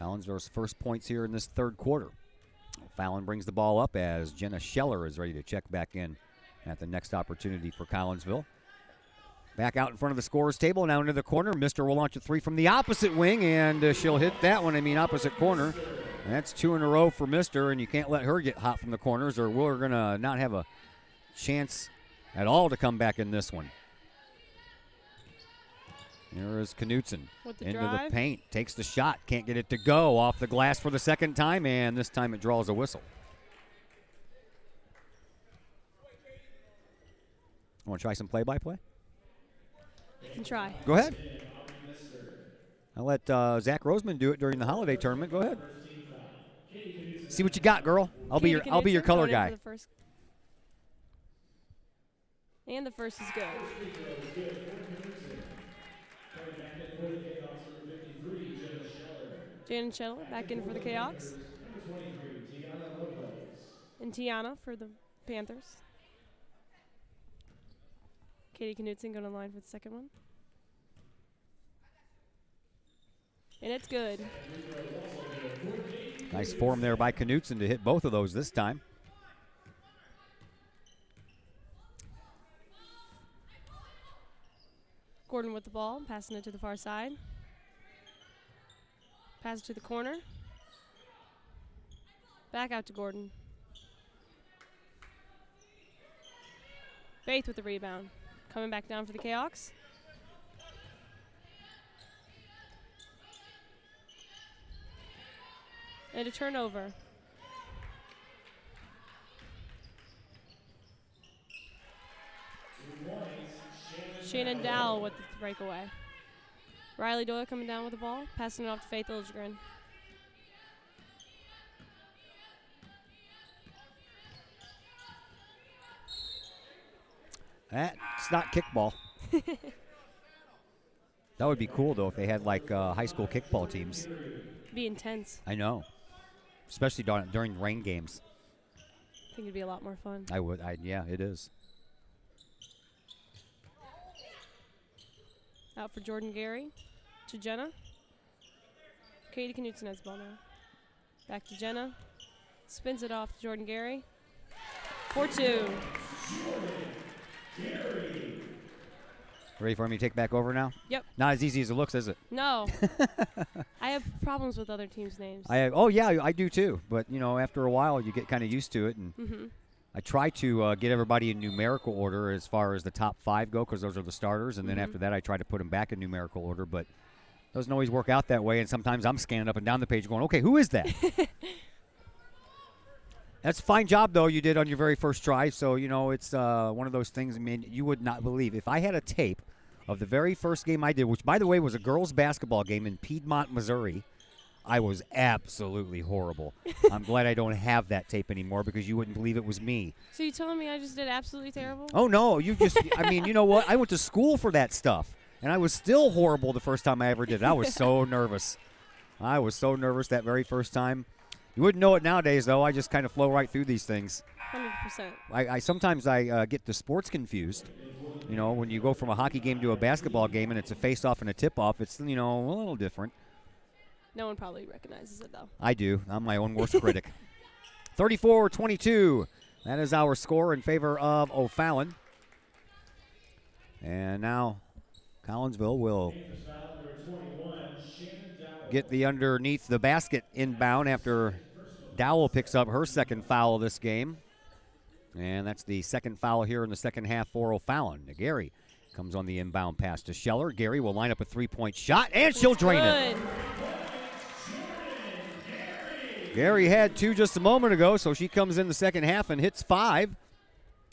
Collinsville's first points here in this third quarter. Fallon brings the ball up as Jenna Scheller is ready to check back in at the next opportunity for Collinsville. Back out in front of the scorer's table, now into the corner. Mister will launch a three from the opposite wing, and she'll hit that one, opposite corner. And that's 2 in a row for Mister, and you can't let her get hot from the corners or we're going to not have a chance at all to come back in this one. Here is Knutson into drive. the paint, takes the shot, can't get it to go, off the glass for the second time, and this time it draws a whistle. Want to try some play-by-play? You can try. Go ahead. I'll let Zach Roseman do it during the holiday tournament. Go ahead. See what you got, girl. I'll be your color going in guy. for the first. And the first is good. Jaden Scheller back in for the Kahoks. And Tiana for the Panthers. Katie Knutson going to line for the second one. And it's good. Nice form there by Knutson to hit both of those this time. Gordon with the ball, passing it to the far side. Pass it to the corner. Back out to Gordon. Faith with the rebound. Coming back down for the Kahoks. And a turnover. Shannon Dowell with the breakaway. Riley Doyle coming down with the ball, passing it off to Faith Ilgren. That's not kickball. That would be cool, though, if they had, like, high school kickball teams. Be intense. I know. Especially during rain games. I think it'd be a lot more fun. I would. Yeah, it is. Out for Jordan Gary. To Jenna. Katie Knutson has the ball now. Back to Jenna. Spins it off to Jordan Gary. 4-2. Ready for me to take back over now? Yep. Not as easy as it looks, is it? No. I have problems with other teams' names. Oh, yeah, I do too. But, after a while, you get kind of used to it. And I try to get everybody in numerical order as far as the top 5 go, because those are the starters. And then after that, I try to put them back in numerical order. But it doesn't always work out that way. And sometimes I'm scanning up and down the page going, okay, who is that? That's a fine job, though, you did on your very first try. So, it's one of those things, you would not believe. If I had a tape of the very first game I did, which, by the way, was a girls' basketball game in Piedmont, Missouri, I was absolutely horrible. I'm glad I don't have that tape anymore because you wouldn't believe it was me. So you telling me I just did absolutely terrible? Oh, no. You just, you know what? I went to school for that stuff, and I was still horrible the first time I ever did it. I was so nervous. I was so nervous that very first time. You wouldn't know it nowadays, though. I just kind of flow right through these things. 100%. Sometimes I get the sports confused. When you go from a hockey game to a basketball game and it's a face-off and a tip-off, it's, a little different. No one probably recognizes it, though. I do. I'm my own worst critic. 34-22. That is our score in favor of O'Fallon. And now Collinsville will get the underneath the basket inbound after Dowell picks up her second foul of this game. And that's the second foul here in the second half for O'Fallon. Gary comes on the inbound pass to Scheller. Gary will line up a three-point shot, and she'll drain it. Gary had 2 just a moment ago, so she comes in the second half and hits 5.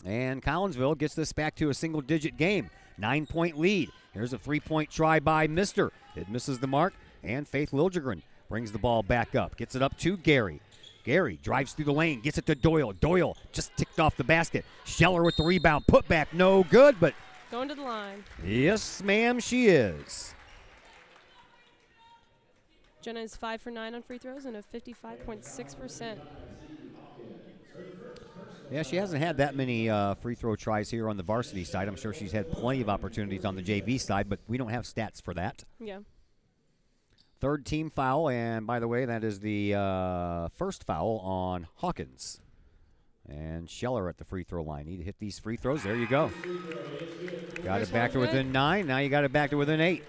And Collinsville gets this back to a single-digit game. 9-point lead. Here's a 3-point try by Mister. It misses the mark, and Faith Liljegren brings the ball back up. Gets it up to Gary. Gary drives through the lane, gets it to Doyle. Doyle just ticked off the basket. Scheller with the rebound. Put back, no good, but going to the line. Yes, ma'am, she is. Jenna is 5 for 9 on free throws and a 55.6%. Yeah, she hasn't had that many free throw tries here on the varsity side. I'm sure she's had plenty of opportunities on the JV side, but we don't have stats for that. Yeah. Third team foul, and by the way, that is the first foul on Hawkins. And Scheller at the free throw line. Need to hit these free throws. There you go. Got it back to within 9. Now you got it back to within 8.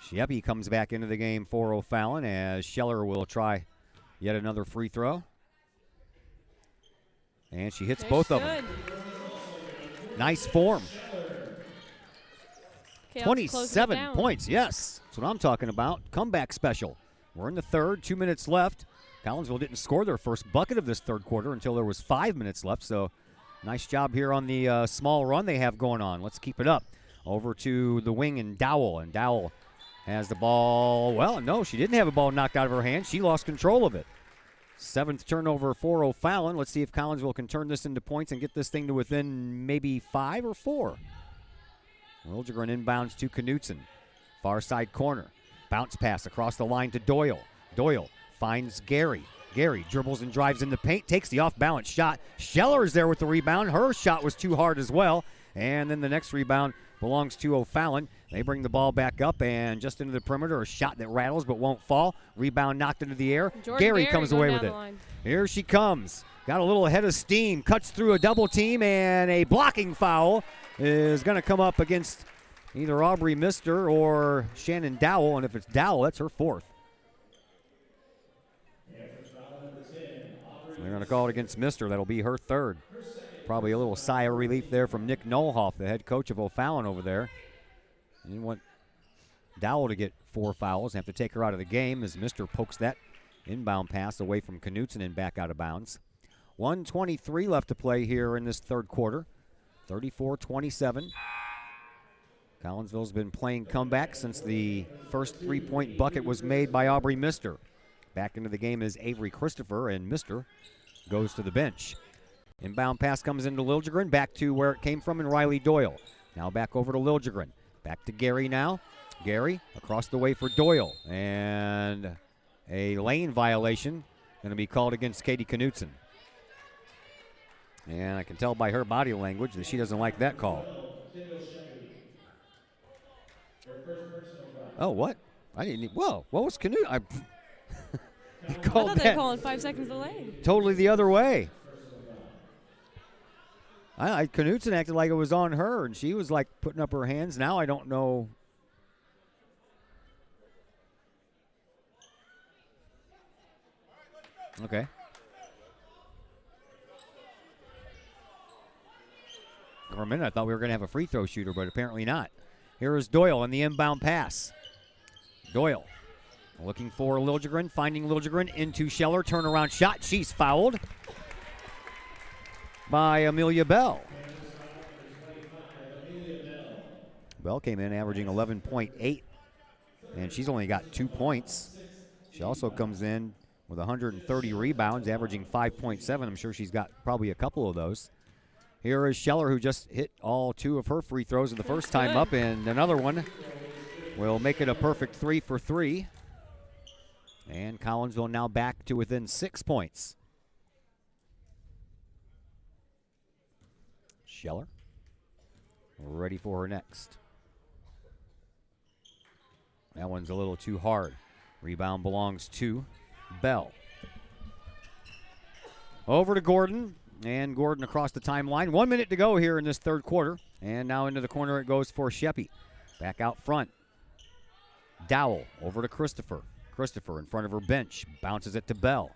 Sheppy comes back into the game, 4-0 fouling, as Scheller will try yet another free throw. And she hits both of them. Nice form. 27 points, yes. That's what I'm talking about. Comeback special. We're in the third, 2 minutes left. Collinsville didn't score their first bucket of this third quarter until there was 5 minutes left, so nice job here on the small run they have going on. Let's keep it up. Over to the wing and Dowell has the ball. Well, no, she didn't have a ball knocked out of her hand. She lost control of it. 7th turnover, 4-0 fouling. Let's see if Collinsville can turn this into points and get this thing to within maybe 5 or 4. Liljegren inbounds to Knutson. Far side corner. Bounce pass across the line to Doyle. Doyle finds Gary. Gary dribbles and drives in the paint, takes the off-balance shot. Scheller is there with the rebound. Her shot was too hard as well. And then the next rebound belongs to O'Fallon. They bring the ball back up and just into the perimeter. A shot that rattles but won't fall. Rebound knocked into the air. Gary comes away with it. Here she comes. Got a little head of steam. Cuts through a double team, and a blocking foul is going to come up against either Aubrey Mister or Shannon Dowell. And if it's Dowell, that's her 4th. They're going to call it against Mister. That'll be her 3rd. Probably a little sigh of relief there from Nick Nolhoff, the head coach of O'Fallon over there. And you want Dowell to get 4 fouls and have to take her out of the game as Mister pokes that inbound pass away from Knutson and back out of bounds. 1:23 left to play here in this third quarter. 34-27. Collinsville's been playing comeback since the first 3-point bucket was made by Aubrey Mister. Back into the game is Avery Christopher, and Mister goes to the bench. Inbound pass comes into Liljegren, back to where it came from in Riley Doyle. Now back over to Liljegren. Back to Gary now. Gary across the way for Doyle. And a lane violation going to be called against Katie Knutson. And I can tell by her body language that she doesn't like that call. Oh, what? I didn't. Whoa, what was Knutson? I thought they were calling 5 seconds delay. Totally the other way. Knutson acted like it was on her, and she was like putting up her hands. Now I don't know. Okay. For a minute, I thought we were going to have a free throw shooter, but apparently not. Here is Doyle on the inbound pass. Doyle looking for Liljegren, finding Liljegren into Scheller. Turnaround shot. She's fouled by Amelia Bell. Bell came in averaging 11.8, and she's only got 2 points. She also comes in with 130 rebounds, averaging 5.7. I'm sure she's got probably a couple of those. Here is Scheller, who just hit all 2 of her free throws in the first time up, and another one will make it a perfect 3 for 3. And Collinsville now back to within 6 points. Scheller ready for her next. That one's a little too hard. Rebound belongs to Bell. Over to Gordon, and Gordon across the timeline. 1 minute to go here in this third quarter, and now into the corner it goes for Sheppy. Back out front. Dowell over to Christopher. Christopher in front of her bench, bounces it to Bell.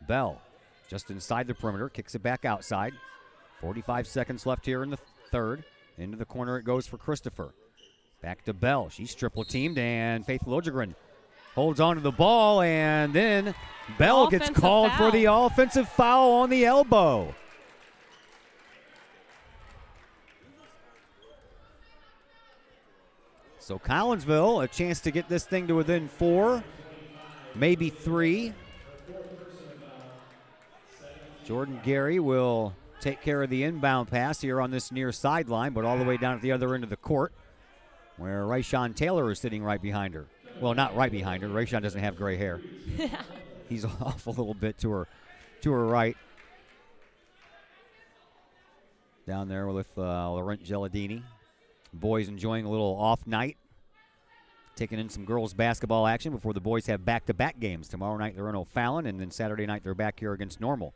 Bell just inside the perimeter, kicks it back outside. 45 seconds left here in the third. Into the corner it goes for Christopher. Back to Bell. She's triple teamed, and Faith Liljegren holds on to the ball, and then Bell gets called for the offensive foul on the elbow. So Collinsville, a chance to get this thing to within 4, maybe 3. Jordan Gary will take care of the inbound pass here on this near sideline, but all the way down at the other end of the court, where Rayshawn Taylor is sitting right behind her. Well, not right behind her. Rayshawn doesn't have gray hair. He's off a little bit to her right. Down there with Laurent Gelladini. Boys enjoying a little off night, taking in some girls basketball action before the boys have back-to-back games. Tomorrow night they're in O'Fallon, and then Saturday night they're back here against Normal.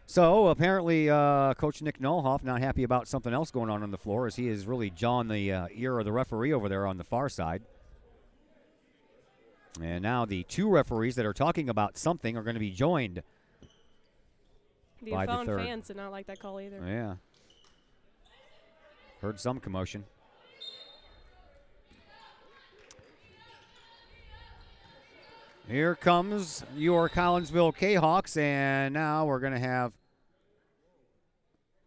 So apparently Coach Nick Nolhoff not happy about something else going on the floor, as he is really jawing the ear of the referee over there on the far side. And now the two referees that are talking about something are going to be joined by the third. Fans did not like that call either. Yeah. Heard some commotion. Here comes your Collinsville Kahawks, and now we're going to have,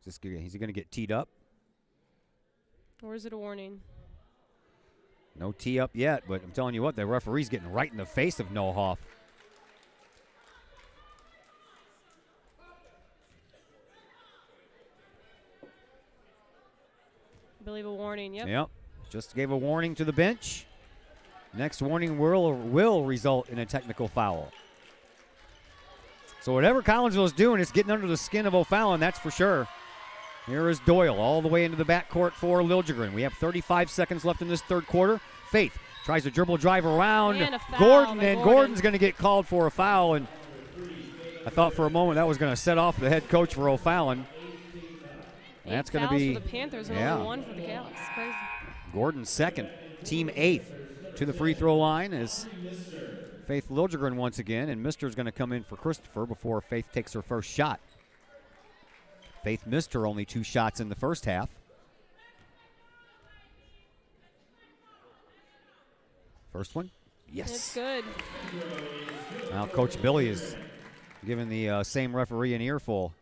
he's going to get teed up. Or is it a warning? No tee up yet, but I'm telling you what, the referee's getting right in the face of Nolhoff. I believe a warning, yep. Yep, just gave a warning to the bench. Next warning will result in a technical foul. So whatever Collinsville is doing, it's getting under the skin of O'Fallon, that's for sure. Here is Doyle all the way into the backcourt for Liljegren. We have 35 seconds left in this third quarter. Faith tries to dribble drive around Gordon, and Gordon's going to get called for a foul. And I thought for a moment that was going to set off the head coach for O'Fallon. That's going to be for the Panthers and only one for the Kahoks. It's crazy. Gordon's second, team eighth to the free throw line is Faith Liljegren once again, and Mister's going to come in for Christopher before Faith takes her first shot. Faith missed her only 2 shots in the first half. First one? Yes. It's good. Now Coach Billie is giving the same referee an earful.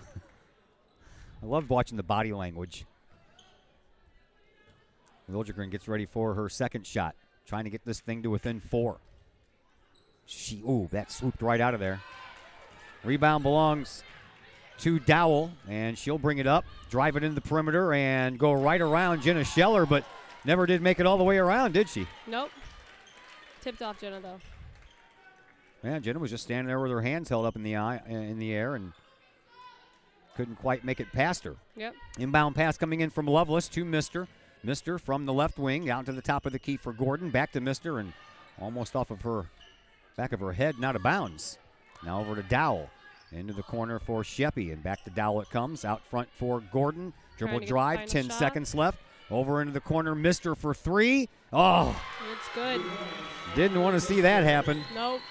I loved watching the body language. Liljegren gets ready for her second shot, trying to get this thing to within 4. That swooped right out of there. Rebound belongs to Dowell, and she'll bring it up, drive it into the perimeter, and go right around Jenna Scheller, but never did make it all the way around, did she? Nope. Tipped off Jenna, though. Yeah, Jenna was just standing there with her hands held up in the air and couldn't quite make it past her. Yep. Inbound pass coming in from Lovelace to Mister. Mister from the left wing down to the top of the key for Gordon. Back to Mister, and almost off of her back of her head and out of bounds. Now over to Dowell. Into the corner for Sheppy, and back to Dowell it comes. Out front for Gordon. Dribble drive, 10 seconds left. Over into the corner, Mister for 3. Oh! It's good. Didn't want to see that happen. Nope.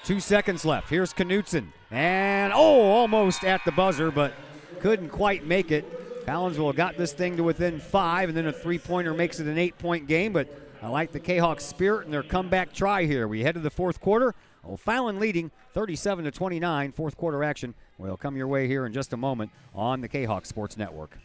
2 seconds left. Here's Knutson. And, almost at the buzzer, but couldn't quite make it. Collinsville got this thing to within 5, and then a three-pointer makes it an 8-point game, but I like the Kahawks' spirit and their comeback try here. We head to the fourth quarter. O'Fallon leading 37-29. Fourth quarter action will come your way here in just a moment on the Kahawk Sports Network.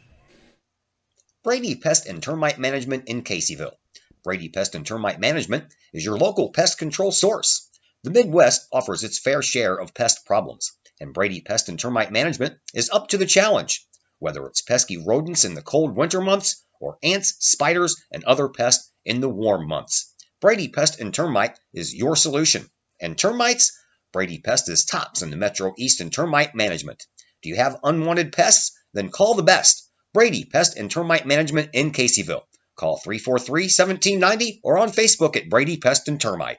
Brady Pest and Termite Management in Caseyville. Brady Pest and Termite Management is your local pest control source. The Midwest offers its fair share of pest problems, and Brady Pest and Termite Management is up to the challenge. Whether it's pesky rodents in the cold winter months or ants, spiders, and other pests in the warm months, Brady Pest and Termite is your solution. And termites? Brady Pest is tops in the Metro East in termite management. Do you have unwanted pests? Then call the best. Brady Pest and Termite Management in Caseyville. Call 343-1790 or on Facebook at Brady Pest and Termite.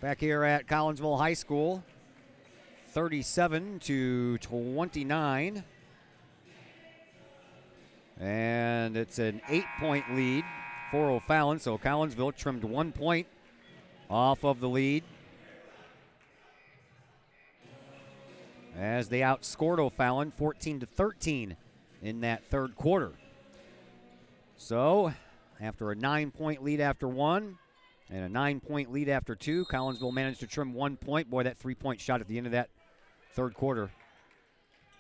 Back here at Collinsville High School, 37-29. And it's an 8-point lead for O'Fallon. So Collinsville trimmed 1 point off of the lead as they outscored O'Fallon 14-13 in that third quarter. So after a 9-point lead after 1 and a 9-point lead after 2, Collinsville managed to trim 1 point. Boy, that 3-point shot at the end of that third quarter.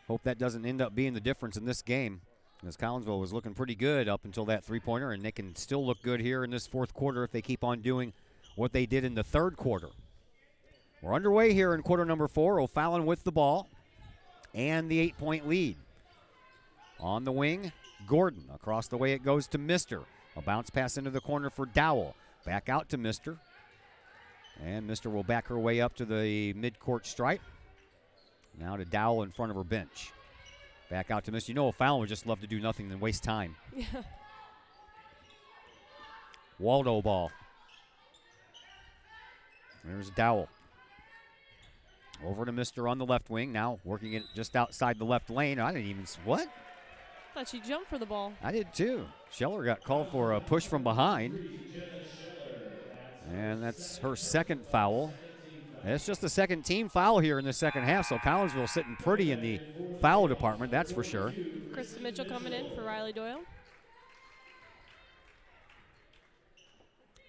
Hope that doesn't end up being the difference in this game, as Collinsville was looking pretty good up until that three-pointer, and they can still look good here in this fourth quarter if they keep on doing what they did in the third quarter. We're underway here in quarter number 4. O'Fallon with the ball and the 8-point lead. On the wing, Gordon. Across the way it goes to Mister. A bounce pass into the corner for Dowell. Back out to Mister. And Mister will back her way up to the midcourt stripe. Now to Dowell in front of her bench. Back out to Mister. You know, O'Fallon would just love to do nothing than waste time. Yeah. Waldo ball. There's Dowell. Over to Mister on the left wing. Now working it just outside the left lane. I didn't even. What? Thought she jumped for the ball. I did too. Scheller got called for a push from behind. And that's her second foul. And it's just the second team foul here in the second half, so Collinsville sitting pretty in the foul department, that's for sure. Krista Mitchell coming in for Riley Doyle.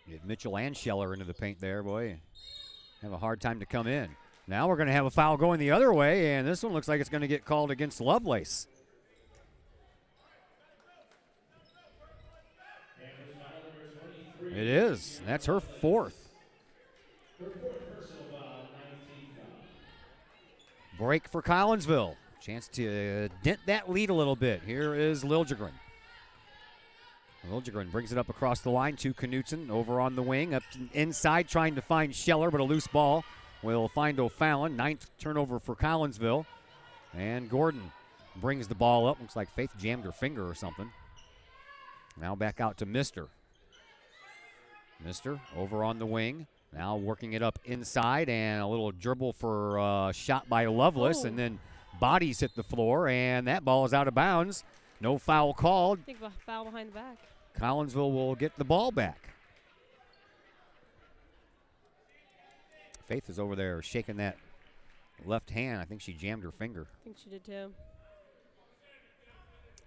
Get Mitchell and Scheller into the paint there, boy. Have a hard time to come in. Now we're going to have a foul going the other way, and this one looks like it's going to get called against Lovelace. It is. That's her fourth. Break for Collinsville. Chance to dent that lead a little bit. Here is Liljegren. Liljegren brings it up across the line to Knutson over on the wing. Up inside trying to find Scheller, but a loose ball will find O'Fallon. 9th turnover for Collinsville. And Gordon brings the ball up. Looks like Faith jammed her finger or something. Now back out to Mister. Mister over on the wing. Now working it up inside, and a little dribble for a shot by Lovelace, and then bodies hit the floor, and that ball is out of bounds. No foul called. I think a foul behind the back. Collinsville will get the ball back. Faith is over there shaking that left hand. I think she jammed her finger. I think she did too.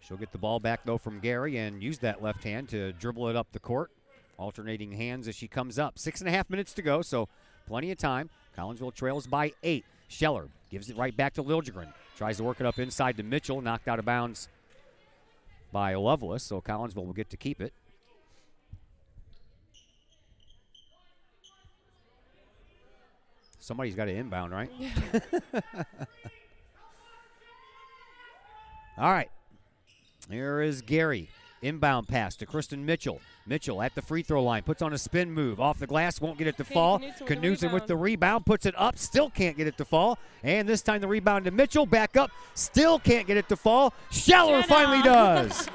She'll get the ball back, though, from Gary and use that left hand to dribble it up the court. Alternating hands as she comes up. 6.5 minutes to go, so plenty of time. Collinsville trails by 8. Scheller gives it right back to Liljegren. Tries to work it up inside to Mitchell. Knocked out of bounds by Lovelace, so Collinsville will get to keep it. Somebody's got to inbound, right? All right. Here is Gary. Inbound pass to Kristen Mitchell. Mitchell at the free throw line, puts on a spin move. Off the glass, won't get it to fall. Knutson with the rebound, puts it up, still can't get it to fall. And this time the rebound to Mitchell, back up, still can't get it to fall. Scheller finally does.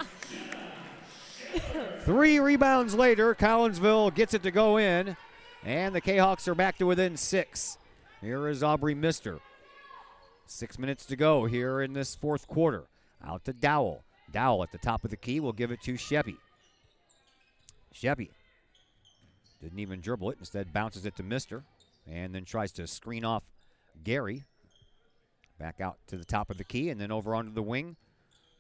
3 rebounds later, Collinsville gets it to go in, and the Kahawks are back to within 6. Here is Aubrey Mister. 6 minutes to go here in this fourth quarter. Out to Dowell. Dowell at the top of the key will give it to Sheppy. Sheppy didn't even dribble it. Instead bounces it to Mister and then tries to screen off Gary. Back out to the top of the key and then over onto the wing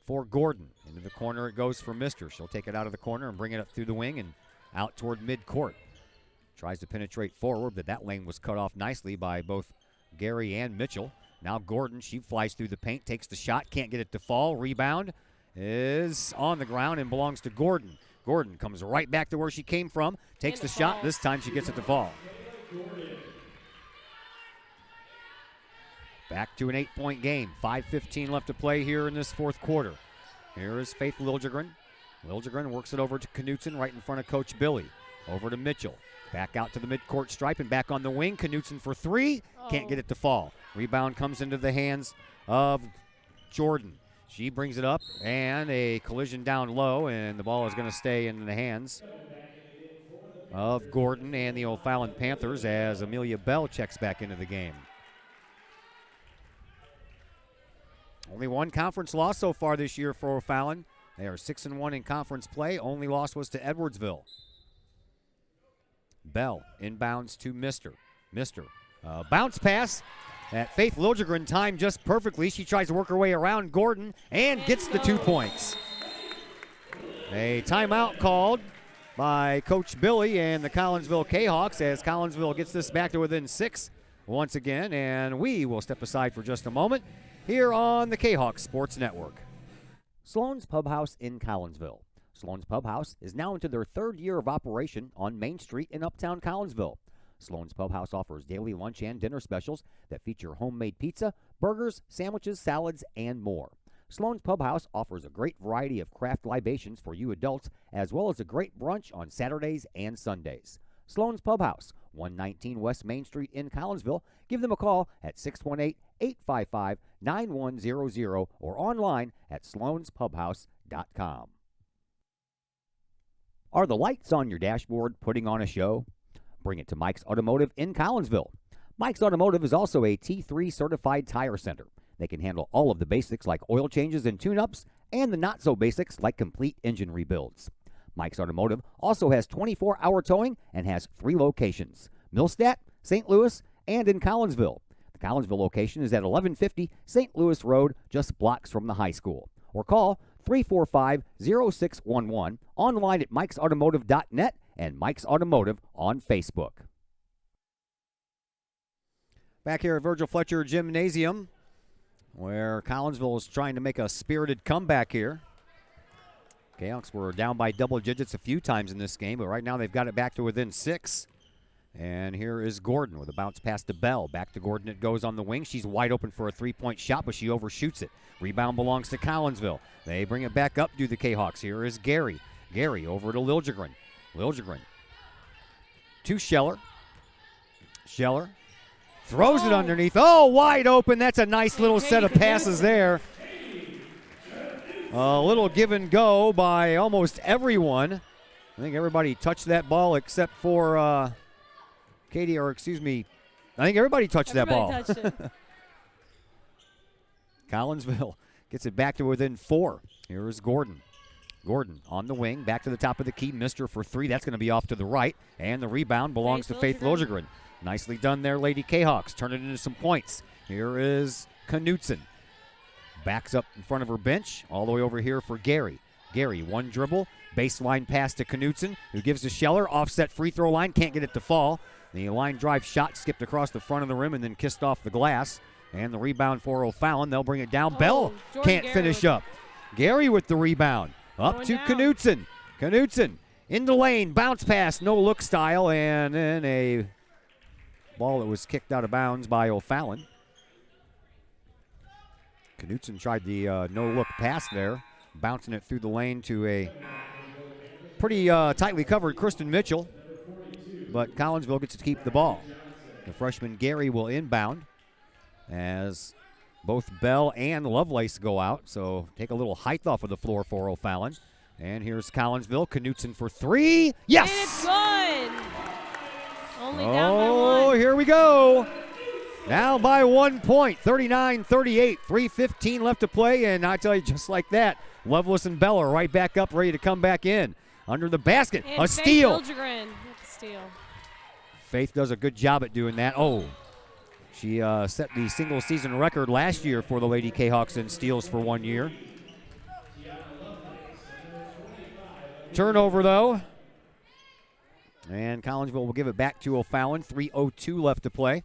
for Gordon. Into the corner it goes for Mister. She'll take it out of the corner and bring it up through the wing and out toward midcourt. Tries to penetrate forward, but that lane was cut off nicely by both Gary and Mitchell. Now Gordon, she flies through the paint, takes the shot, can't get it to fall. Rebound is on the ground and belongs to Gordon. Gordon comes right back to where she came from, takes the shot. This time she gets it to fall. Back to an 8-point game. 5:15 left to play here in this fourth quarter. Here is Faith Liljegren. Liljegren works it over to Knutson right in front of Coach Billie. Over to Mitchell. Back out to the midcourt stripe and back on the wing. Knutson for 3. Can't get it to fall. Rebound comes into the hands of Jordan. She brings it up, and a collision down low, and the ball is going to stay in the hands of Gordon and the O'Fallon Panthers as Amelia Bell checks back into the game. Only one conference loss so far this year for O'Fallon. They are 6-1 in conference play. Only loss was to Edwardsville. Bell inbounds to Mister. Mister, bounce pass. That Faith Liljegren timed just perfectly. She tries to work her way around Gordon and gets the 2 points. A timeout called by Coach Billie and the Collinsville Kahawks as Collinsville gets this back to within 6 once again. And we will step aside for just a moment here on the Kahawks Sports Network. Sloan's Pub House in Collinsville. Sloan's Pub House is now into their 3rd year of operation on Main Street in Uptown Collinsville. Sloan's Pub House offers daily lunch and dinner specials that feature homemade pizza, burgers, sandwiches, salads, and more. Sloan's Pub House offers a great variety of craft libations for you adults, as well as a great brunch on Saturdays and Sundays. Sloan's Pub House, 119 West Main Street in Collinsville. Give them a call at 618-855-9100 or online at sloanspubhouse.com. Are the lights on your dashboard putting on a show? Bring it to Mike's Automotive in Collinsville. Mike's Automotive is also a T3 certified tire center. They can handle all of the basics like oil changes and tune-ups and the not-so-basics like complete engine rebuilds. Mike's Automotive also has 24-hour towing and has 3 locations: Millstadt, St. Louis, and in Collinsville. The Collinsville location is at 1150 St. Louis Road, just blocks from the high school. Or call 345-0611, online at mikesautomotive.net and Mike's Automotive on Facebook. Back here at Virgil Fletcher Gymnasium, where Collinsville is trying to make a spirited comeback here. Kahoks were down by double digits a few times in this game, but right now they've got it back to within 6. And here is Gordon with a bounce pass to Bell. Back to Gordon it goes on the wing. She's wide open for a three-point shot, but she overshoots it. Rebound belongs to Collinsville. They bring it back up to the Kahawks. Here is Gary. Gary over to Liljegren. Liljegren to Scheller. Scheller throws it underneath. Oh, wide open. That's a nice little set of passes there. A little give and go by almost everyone. I think everybody touched that ball except for Katie, or excuse me, I think everybody touched that ball. Touched it. Collinsville gets it back to within 4. Here is Gordon. Gordon on the wing, back to the top of the key. Missed her for 3. That's going to be off to the right. And the rebound belongs to Faith Liljegren. Nicely done there, Lady Kahawks. Turn it into some points. Here is Knutson. Backs up in front of her bench, all the way over here for Gary. Gary, one dribble, baseline pass to Knutson, who gives to Scheller. Offset free throw line, can't get it to fall. The line drive shot skipped across the front of the rim and then kissed off the glass. And the rebound for O'Fallon. They'll bring it down. Bell can't finish up. Gary with the rebound. Up to Knutson. Knutson in the lane. Bounce pass, no look style. And then a ball that was kicked out of bounds by O'Fallon. Knutson tried the no-look pass there, bouncing it through the lane to a pretty tightly covered Kristen Mitchell. But Collinsville gets to keep the ball. The freshman Gary will inbound as both Bell and Lovelace go out. So take a little height off of the floor for O'Fallon. And here's Collinsville. Knutson for 3. Yes! And it's good. Only down by 1. Oh, here we go. Now by 1 point, 39-38, 3:15 left to play, and I tell you, just like that, Lovelace and Bell are right back up, ready to come back in. Under the basket, and a steal. Faith Liljegren with the steal. Faith does a good job at doing that. Oh, she set the single-season record last year for the Lady Kahawks in steals for 1 year. Turnover, though. And Collinsville will give it back to O'Fallon. 3:02 left to play.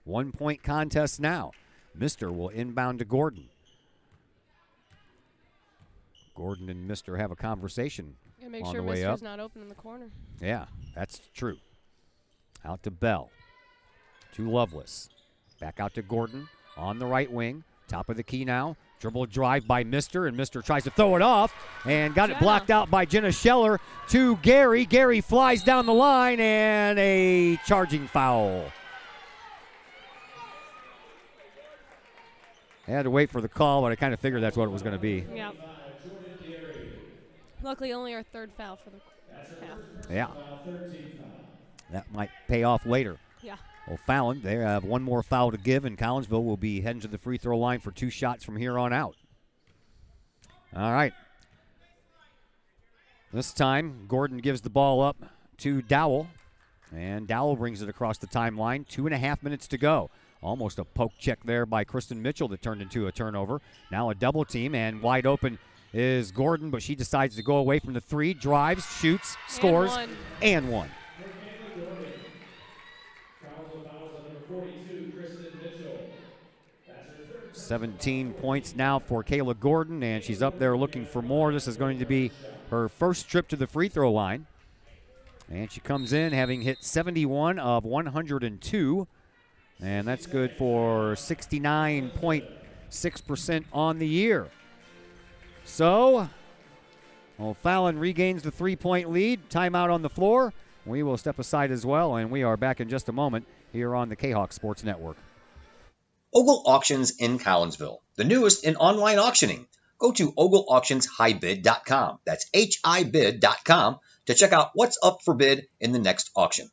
1 point contest now. Mister will inbound to Gordon. Gordon and Mister have a conversation Make on sure the way Mister's up. not open in the corner. Yeah, that's true. Out to Bell. To Lovelace. Back out to Gordon on the right wing. Top of the key now. Dribble drive by Mister, and Mister tries to throw it off and got it blocked out by Jenna Scheller to Gary. Gary flies down the line, and a charging foul. I had to wait for the call, but I kind of figured that's what it was going to be. Yeah. Luckily, only our 3rd foul for the half. Yeah. That might pay off later. Yeah. O'Fallon, they have one more foul to give, and Collinsville will be heading to the free throw line for 2 shots from here on out. All right. This time, Gordon gives the ball up to Dowell, and Dowell brings it across the timeline. 2.5 minutes to go. Almost a poke check there by Kristen Mitchell that turned into a turnover. Now a double team, and wide open is Gordon, but she decides to go away from the 3, drives, shoots, scores, and one. 17 points now for Kayla Gordon, and she's up there looking for more. This is going to be her first trip to the free throw line. And she comes in having hit 71 of 102. And that's good for 69.6% on the year. So, O'Fallon regains the 3-point lead. Timeout on the floor. We will step aside as well, and we are back in just a moment here on the Kahok Sports Network. Ogle Auctions in Collinsville, the newest in online auctioning. Go to ogleauctionshighbid.com. That's HIBid.com to check out what's up for bid in the next auction.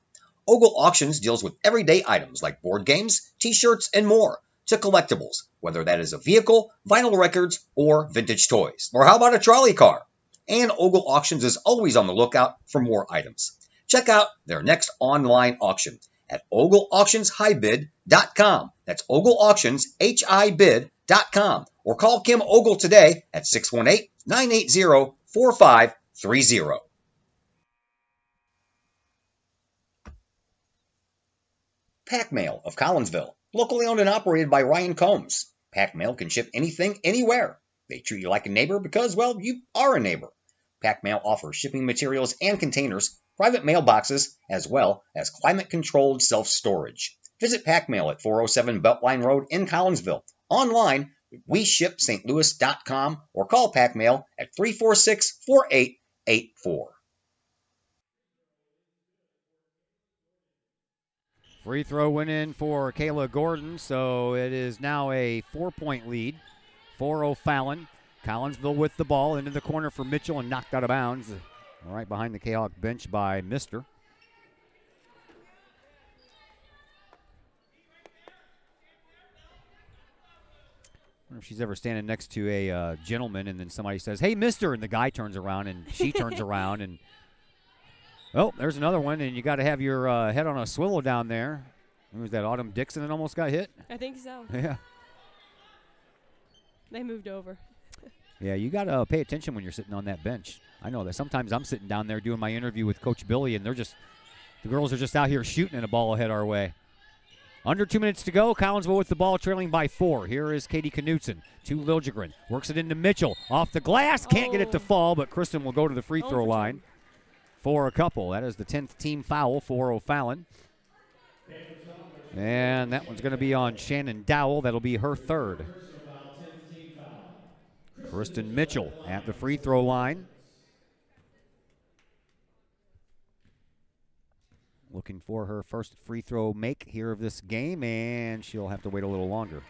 Ogle Auctions deals with everyday items like board games, t-shirts, and more, to collectibles, whether that is a vehicle, vinyl records, or vintage toys. Or how about a trolley car? And Ogle Auctions is always on the lookout for more items. Check out their next online auction at ogleauctionshighbid.com. That's ogleauctionshibid.com. Or call Kim Ogle today at 618-980-4530. Pack Mail of Collinsville, locally owned and operated by Ryan Combs. Pack Mail can ship anything, anywhere. They treat you like a neighbor because, well, you are a neighbor. Pack Mail offers shipping materials and containers, private mailboxes, as well as climate-controlled self-storage. Visit Pack Mail at 407 Beltline Road in Collinsville. Online, WeShipSt.Louis.com or call Pack Mail at 346-4884. Free throw went in for Kayla Gordon, so it is now a 4-point lead. 4-0 Fallon. Collinsville with the ball into the corner for Mitchell and knocked out of bounds. Right behind the Kahok bench by Mister. I wonder if she's ever standing next to a gentleman and then somebody says, "Hey, mister," and the guy turns around and she turns around and, oh, there's another one, and you got to have your head on a swivel down there. Who was that, Autumn Dixon that almost got hit? I think so. Yeah. They moved over. Yeah, you got to pay attention when you're sitting on that bench. I know that sometimes I'm sitting down there doing my interview with Coach Billie, and the girls are just out here shooting and a ball head our way. Under 2 minutes to go. Collinsville with the ball, trailing by 4. Here is Katie Knutson to Liljegren. Works it into Mitchell. Off the glass. Can't get it to fall, but Kristen will go to the free throw line for a couple. That is the 10th team foul, 4-0 Fallon. And that one's going to be on Shannon Dowell. That'll be her third. Kristen Mitchell at the free throw line. Looking for her first free throw make here of this game, and she'll have to wait a little longer.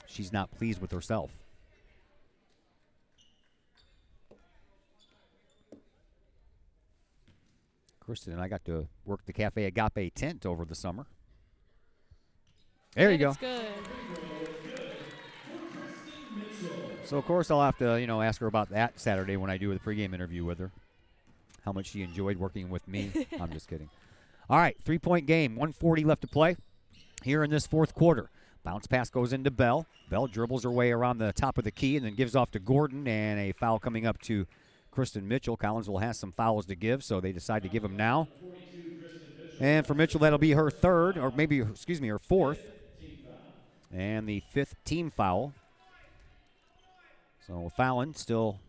She's not pleased with herself. Kristen and I got to work the Cafe Agape tent over the summer. There you go. Good. So, of course, I'll have to, ask her about that Saturday when I do the pregame interview with her. How much she enjoyed working with me. I'm just kidding. All right, 3-point game. 1:40 left to play here in this fourth quarter. Bounce pass goes into Bell. Bell dribbles her way around the top of the key and then gives off to Gordon, and a foul coming up to Kristen Mitchell. Collinsville has some fouls to give, so they decide to give them now. And for Mitchell, that'll be her third, or maybe, her fourth. And the 5th team foul. So Fallon still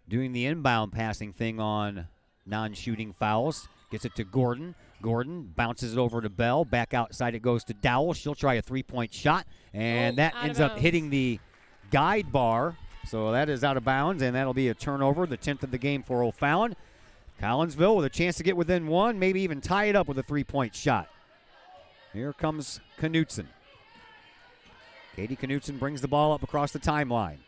doing the inbound passing thing on non-shooting fouls. Gets it to Gordon. Gordon bounces it over to Bell. Back outside it goes to Dowell. She'll try a 3-point shot. And that ends up hitting the guide bar. So that is out of bounds, and that'll be a turnover, the 10th of the game for O'Fallon. Collinsville with a chance to get within one, maybe even tie it up with a 3-point shot. Here comes Knutson. Katie Knutson brings the ball up across the timeline.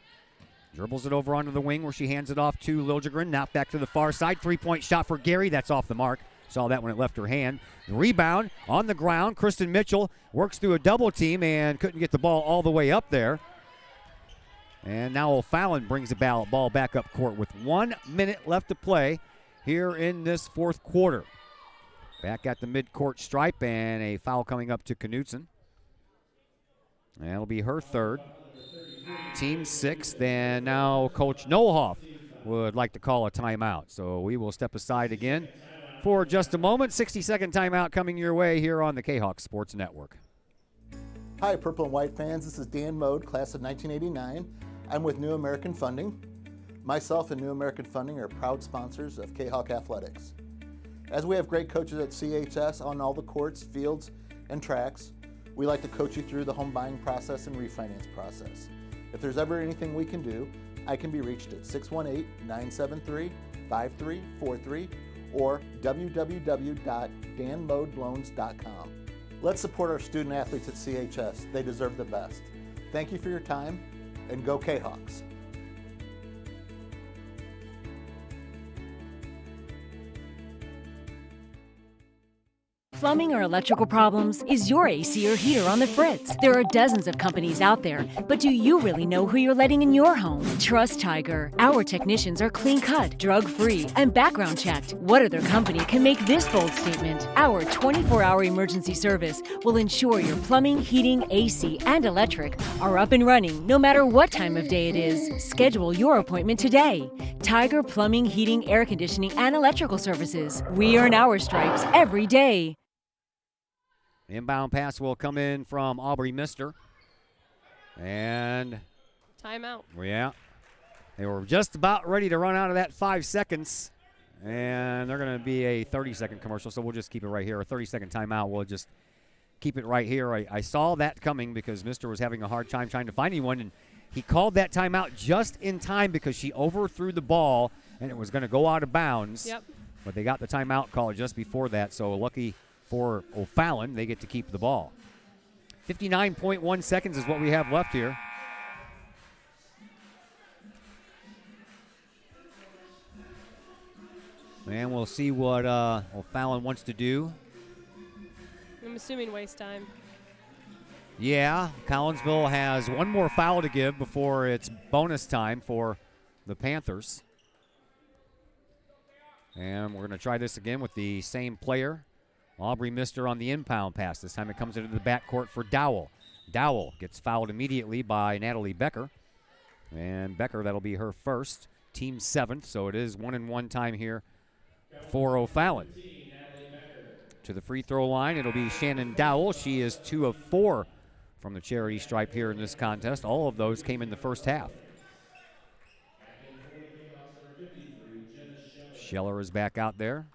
Dribbles it over onto the wing where she hands it off to Liljegren. Now back to the far side. 3-point shot for Gary. That's off the mark. Saw that when it left her hand. The rebound on the ground. Kristen Mitchell works through a double team and couldn't get the ball all the way up there. And now O'Fallon brings the ball back up court with 1 minute left to play here in this fourth quarter. Back at the midcourt stripe, and a foul coming up to Knutson. That'll be her third. Team 6th, and now Coach Nohoff would like to call a timeout. So we will step aside again for just a moment. 60-second timeout coming your way here on the Kahok Sports Network. Hi, Purple and White fans. This is Dan Mode, class of 1989. I'm with New American Funding. Myself and New American Funding are proud sponsors of Kahok Athletics. As we have great coaches at CHS on all the courts, fields, and tracks, we like to coach you through the home buying process and refinance process. If there's ever anything we can do, I can be reached at 618-973-5343 or www.danmodeloans.com. Let's support our student athletes at CHS. They deserve the best. Thank you for your time, and go Kahawks. Plumbing or electrical problems? Is your AC or heater on the fritz? There are dozens of companies out there, but do you really know who you're letting in your home? Trust Tiger. Our technicians are clean-cut, drug-free, and background-checked. What other company can make this bold statement? Our 24-hour emergency service will ensure your plumbing, heating, AC, and electric are up and running no matter what time of day it is. Schedule your appointment today. Tiger Plumbing, Heating, Air Conditioning, and Electrical Services. We earn our stripes every day. Inbound pass will come in from Aubrey Mister. And timeout. Yeah. They were just about ready to run out of that 5 seconds. And they're going to be a 30-second commercial, so we'll just keep it right here. A 30-second timeout. We'll just keep it right here. I saw that coming because Mister was having a hard time trying to find anyone, and he called that timeout just in time because she overthrew the ball, and it was going to go out of bounds. Yep. But they got the timeout call just before that, so lucky for O'Fallon, they get to keep the ball. 59.1 seconds is what we have left here. And we'll see what O'Fallon wants to do. I'm assuming waste time. Yeah, Collinsville has one more foul to give before it's bonus time for the Panthers. And we're going to try this again with the same player. Aubrey Mister on the inbound pass. This time it comes into the backcourt for Dowell. Dowell gets fouled immediately by Natalie Becker. And Becker, that'll be her first. Team 7th, so it is 1-and-1 time here for O'Fallon. To the free throw line, it'll be Shannon Dowell. She is 2 of 4 from the charity stripe here in this contest. All of those came in the first half. Scheller is back out there.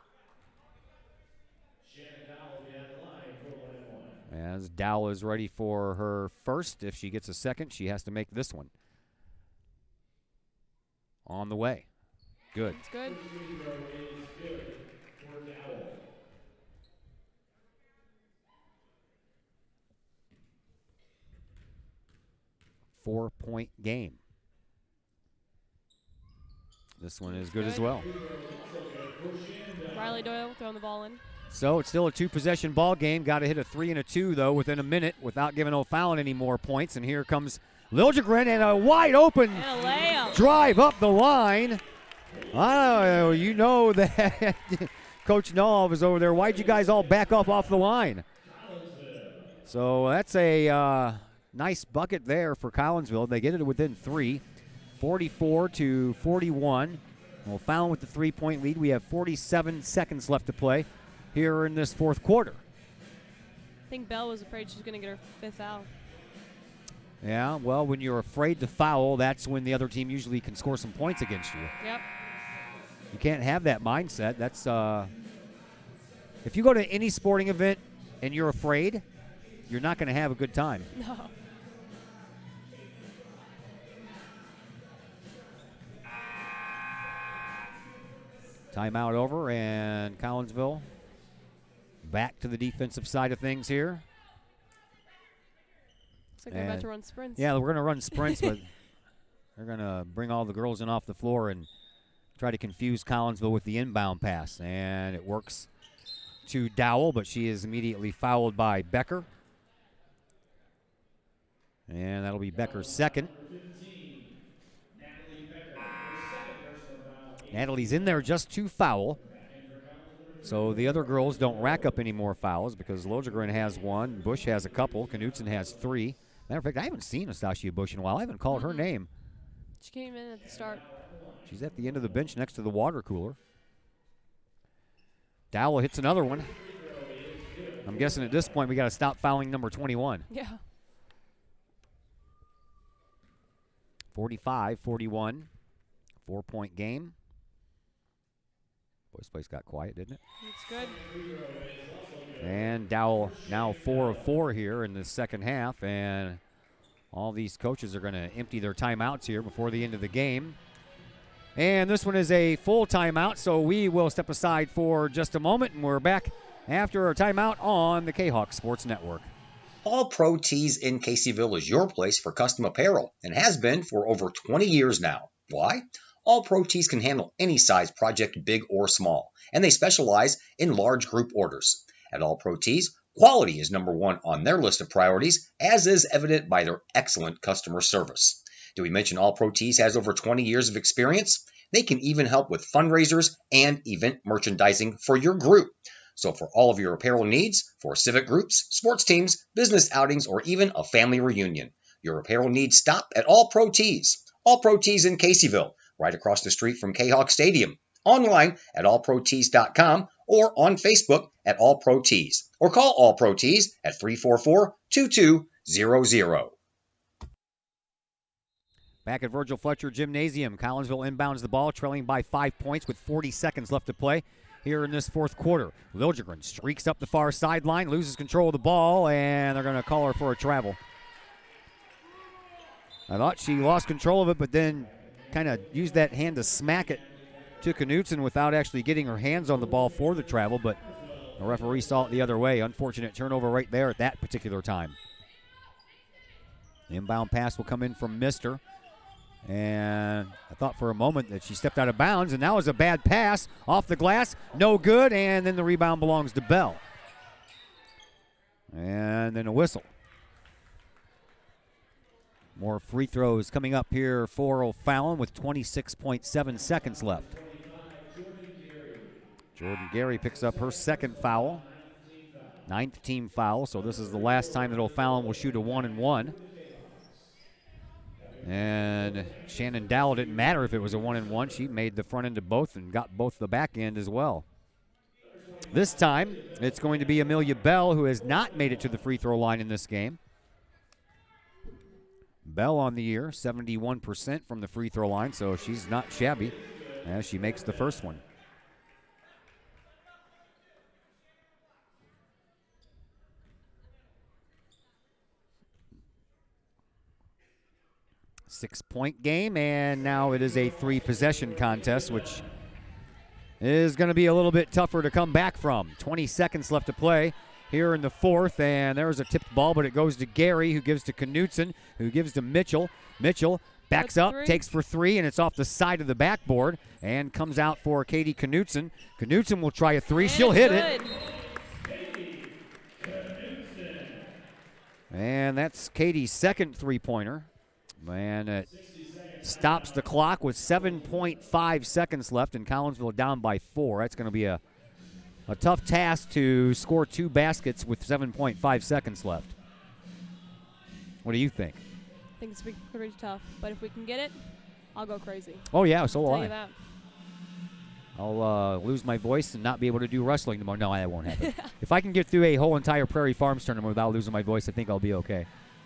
As Dowell is ready for her first. If she gets a second, she has to make this one. On the way. Good. It's good. 4-point game. This one is good as well. Riley Doyle throwing the ball in. So it's still a 2-possession ball game. Got to hit a 3 and a 2, though, within a minute without giving O'Fallon any more points. And here comes Liljegren and a wide open And a layup. drive up the line. Oh, you know that Coach Nall was over there. Why'd you guys all back up off the line? So that's a nice bucket there for Collinsville. They get it within 3, 44-41. O'Fallon with the 3-point lead. We have 47 seconds left to play here in this fourth quarter. I think Bell was afraid she was going to get her 5th foul. Yeah, well, when you're afraid to foul, that's when the other team usually can score some points against you. Yep. You can't have that mindset. That's if you go to any sporting event and you're afraid, you're not going to have a good time. No. Timeout over, and Collinsville back to the defensive side of things here. Looks like they're about to run sprints. Yeah, we're going to run sprints, but they're going to bring all the girls in off the floor and try to confuse Collinsville with the inbound pass. And it works to Dowell, but she is immediately fouled by Becker. And that'll be Becker's second. Natalie's in there just to foul. So the other girls don't rack up any more fouls because Liljegren has 1, Bush has a couple, Knutson has 3. Matter of fact, I haven't seen Astasia Bush in a while. I haven't called her name. She came in at the start. She's at the end of the bench next to the water cooler. Dowell hits another one. I'm guessing at this point we got to stop fouling number 21. Yeah. 45-41, 4-point game. Boy, this place got quiet, didn't it? It's good. And Dowell now 4 of 4 here in the second half, and All these coaches are going to empty their timeouts here before the end of the game. And this one is a full timeout, so we will step aside for just a moment, and we're back after our timeout on the Kahok Sports Network. All Pro Tees in Caseyville is your place for custom apparel and has been for over 20 years now. Why? All Pro Tees can handle any size project, big or small, and they specialize in large group orders. At All Pro Tees, quality is number one on their list of priorities, as is evident by their excellent customer service. Do we mention All Pro Tees has over 20 years of experience? They can even help with fundraisers and event merchandising for your group. So for all of your apparel needs, for civic groups, sports teams, business outings, or even a family reunion, your apparel needs stop at All Pro Tees. All Pro Tees in Caseyville, right across the street from Kahok Stadium. Online at allprotees.com or on Facebook at All Pro Tees. Or call All Pro Tees at 344-2200. Back at Virgil Fletcher Gymnasium, Collinsville inbounds the ball, trailing by 5 points with 40 seconds left to play here in this fourth quarter. Liljegren streaks up the far sideline, loses control of the ball, and they're going to call her for a travel. I thought she lost control of it, but then kind of used that hand to smack it to Knutson without actually getting her hands on the ball for the travel, but the referee saw it the other way. Unfortunate turnover right there at that particular time. The inbound pass will come in from Mister. And I thought for a moment that she stepped out of bounds, and that was a bad pass off the glass. No good, and then the rebound belongs to Bell. And then a whistle. More free throws coming up here for O'Fallon with 26.7 seconds left. Jordan Gary picks up her second foul. 9th team foul, so this is the last time that O'Fallon will shoot a 1-and-1. And Shannon Dowell, didn't matter if it was a 1-and-1. She made the front end of both and got both the back end as well. This time, it's going to be Amelia Bell, who has not made it to the free throw line in this game. Bell on the year, 71% from the free throw line, so she's not shabby as she makes the first one. Six-point game, and now it is a three-possession contest, which is going to be a little bit tougher to come back from. 20 seconds left to play here in the fourth, and there's a tipped ball, but it goes to Gary, who gives to Knutson, who gives to Mitchell. Mitchell backs up, takes for three, and it's off the side of the backboard and comes out for Katie Knutson. Knutson will try a three. She'll hit it. And that's Katie's second three-pointer. And it stops the clock with 7.5 seconds left, and Collinsville down by 4. That's going to be a tough task to score 2 baskets with 7.5 seconds left. What do you think? I think it's pretty tough, but if we can get it, I'll go crazy. Oh, yeah, so will I'll I. tell you that. I'll lose my voice and not be able to do wrestling tomorrow. No, that won't happen. If I can get through a whole entire Prairie Farms tournament without losing my voice, I think I'll be okay.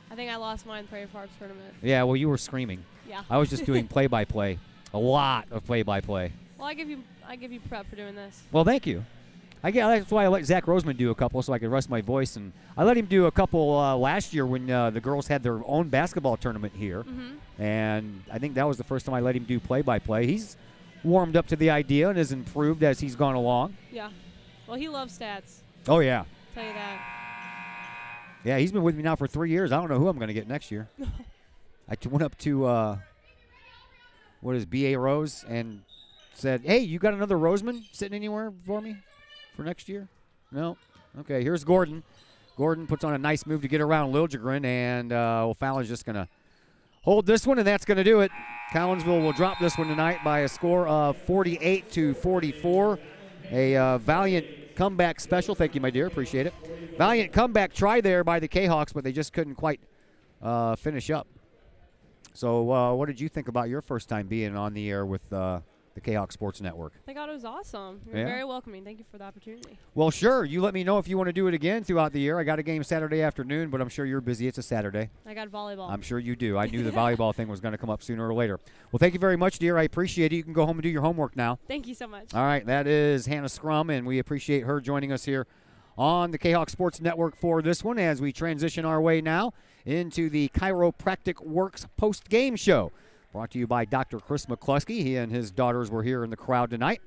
I think I lost mine Prairie Farms tournament. Yeah, well, you were screaming. Yeah. I was just doing play-by-play. A lot of play-by-play. Well, I give you prep for doing this. Well, thank you. That's why I let Zach Roseman do a couple so I could rest my voice. And I let him do a couple last year when the girls had their own basketball tournament here. Mm-hmm. And I think that was the first time I let him do play-by-play. He's warmed up to the idea and has improved as he's gone along. Yeah. Well, he loves stats. Oh, yeah. I'll tell you that. Yeah, he's been with me now for 3 years. I don't know who I'm going to get next year. I went up to, B.A. Rose and said, hey, you got another Roseman sitting anywhere for me for next year? No? Okay, here's Gordon. Gordon puts on a nice move to get around Liljegren, and O'Fallon's just going to hold this one, and that's going to do it. Collinsville will drop this one tonight by a score of 48-44. A valiant comeback special. Thank you, my dear. Appreciate it. Valiant comeback try there by the Kahawks, but they just couldn't quite finish up. So what did you think about your first time being on the air with the Kahawk Sports Network? I thought it was awesome. You're very welcoming. Thank you for the opportunity. Well, sure. You let me know if you want to do it again throughout the year. I got a game Saturday afternoon, but I'm sure you're busy. It's a Saturday. I got volleyball. I'm sure you do. I knew the volleyball thing was going to come up sooner or later. Well, thank you very much, dear. I appreciate it. You can go home and do your homework now. Thank you so much. All right. That is Hannah Scrum, and we appreciate her joining us here on the Kahok Sports Network for this one as we transition our way now into the Chiropractic Works post-game show. Brought to you by Dr. Chris McCluskey. He and his daughters were here in the crowd tonight.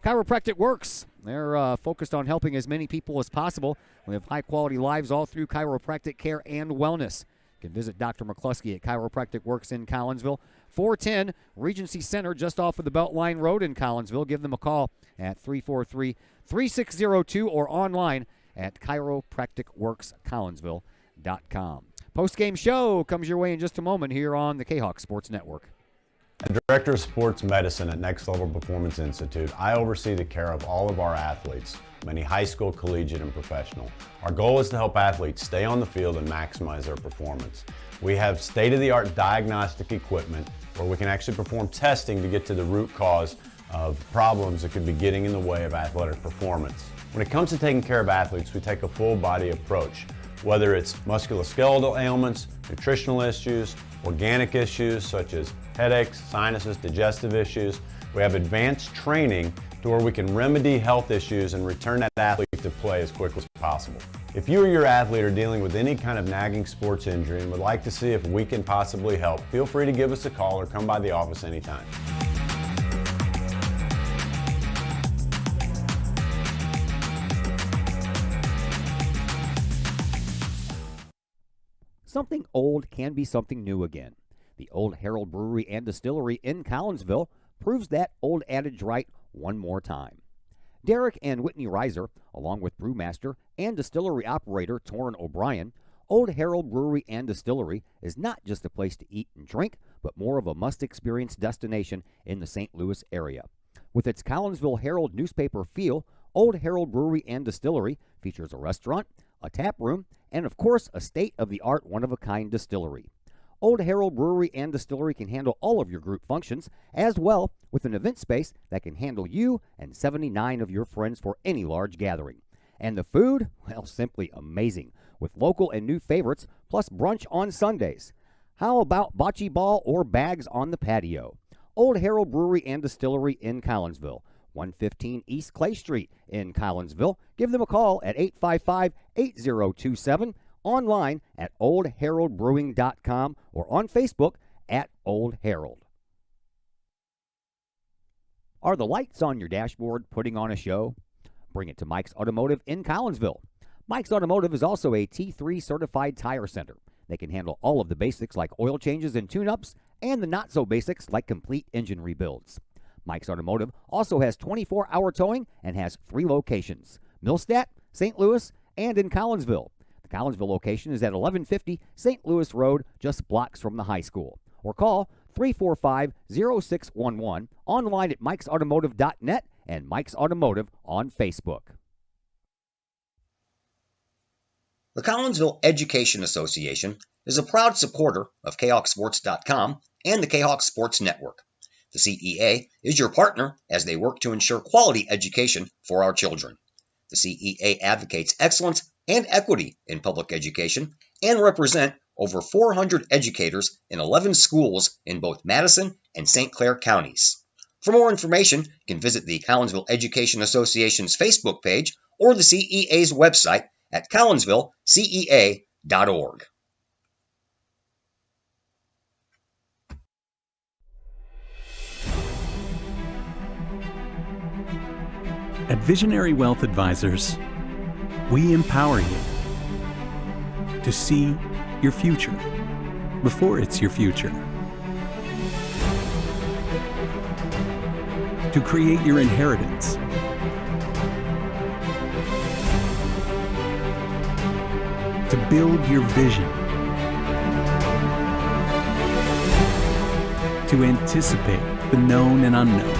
Chiropractic Works, they're focused on helping as many people as possible live high-quality lives all through chiropractic care and wellness. You can visit Dr. McCluskey at Chiropractic Works in Collinsville, 410 Regency Center, just off of the Beltline Road in Collinsville. Give them a call at 343-3602 or online at chiropracticworkscollinsville.com. Post-game show comes your way in just a moment here on the Kahok Sports Network. As Director of Sports Medicine at Next Level Performance Institute, I oversee the care of all of our athletes, many high school, collegiate, and professional. Our goal is to help athletes stay on the field and maximize their performance. We have state-of-the-art diagnostic equipment where we can actually perform testing to get to the root cause of problems that could be getting in the way of athletic performance. When it comes to taking care of athletes, we take a full-body approach, whether it's musculoskeletal ailments, nutritional issues, organic issues such as headaches, sinuses, digestive issues. We have advanced training to where we can remedy health issues and return that athlete to play as quickly as possible. If you or your athlete are dealing with any kind of nagging sports injury and would like to see if we can possibly help, feel free to give us a call or come by the office anytime. Something old can be something new again. The Old Herald Brewery and Distillery in Collinsville proves that old adage right one more time. Derek and Whitney Reiser, along with brewmaster and distillery operator Torrin O'Brien, Old Herald Brewery and Distillery is not just a place to eat and drink, but more of a must-experience destination in the St. Louis area. With its Collinsville Herald newspaper feel, Old Herald Brewery and Distillery features a restaurant, a tap room, and of course a state-of-the-art one-of-a-kind distillery. Old Herald Brewery and Distillery can handle all of your group functions, as well with an event space that can handle you and 79 of your friends for any large gathering. And the food? Well, simply amazing, with local and new favorites, plus brunch on Sundays. How about bocce ball or bags on the patio? Old Herald Brewery and Distillery in Collinsville, 115 East Clay Street in Collinsville. Give them a call at 855-8027, online at oldheraldbrewing.com or on Facebook at Old Herald. Are the lights on your dashboard putting on a show? Bring it to Mike's Automotive in Collinsville. Mike's Automotive is also a T3 certified tire center. They can handle all of the basics like oil changes and tune-ups and the not-so-basics like complete engine rebuilds. Mike's Automotive also has 24-hour towing and has 3 locations: Millstadt, St. Louis, and in Collinsville. The Collinsville location is at 1150 St. Louis Road, just blocks from the high school. Or call 345-0611, online at mikesautomotive.net and Mike's Automotive on Facebook. The Collinsville Education Association is a proud supporter of KahokSports.com and the Kahok Sports Network. The CEA is your partner as they work to ensure quality education for our children. The CEA advocates excellence and equity in public education and represent over 400 educators in 11 schools in both Madison and St. Clair counties. For more information, you can visit the Collinsville Education Association's Facebook page or the CEA's website at collinsvillecea.org. At Visionary Wealth Advisors, we empower you to see your future before it's your future, to create your inheritance, to build your vision, to anticipate the known and unknown,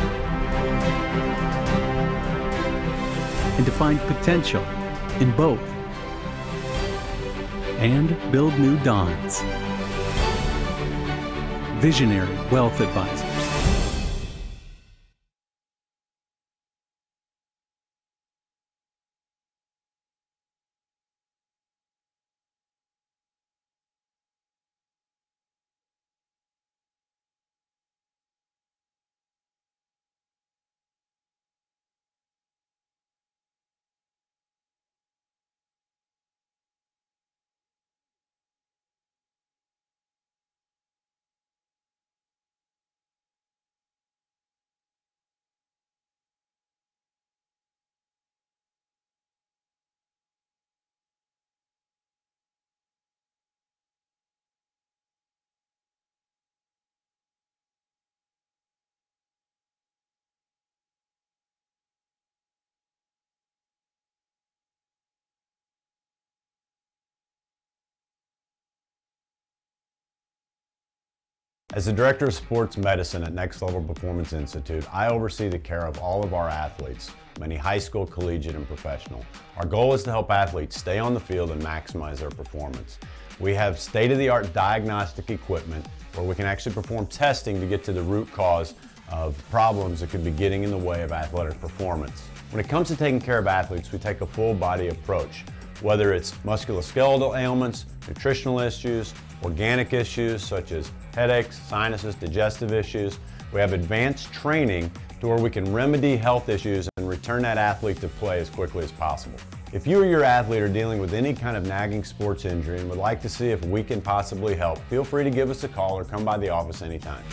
and to find potential in both, and build new dawns. Visionary Wealth Advisors. As the Director of Sports Medicine at Next Level Performance Institute, I oversee the care of all of our athletes, many high school, collegiate, and professional. Our goal is to help athletes stay on the field and maximize their performance. We have state-of-the-art diagnostic equipment where we can actually perform testing to get to the root cause of problems that could be getting in the way of athletic performance. When it comes to taking care of athletes, we take a full-body approach, whether it's musculoskeletal ailments, nutritional issues, organic issues such as headaches, sinuses, digestive issues. We have advanced training to where we can remedy health issues and return that athlete to play as quickly as possible. If you or your athlete are dealing with any kind of nagging sports injury and would like to see if we can possibly help, feel free to give us a call or come by the office anytime.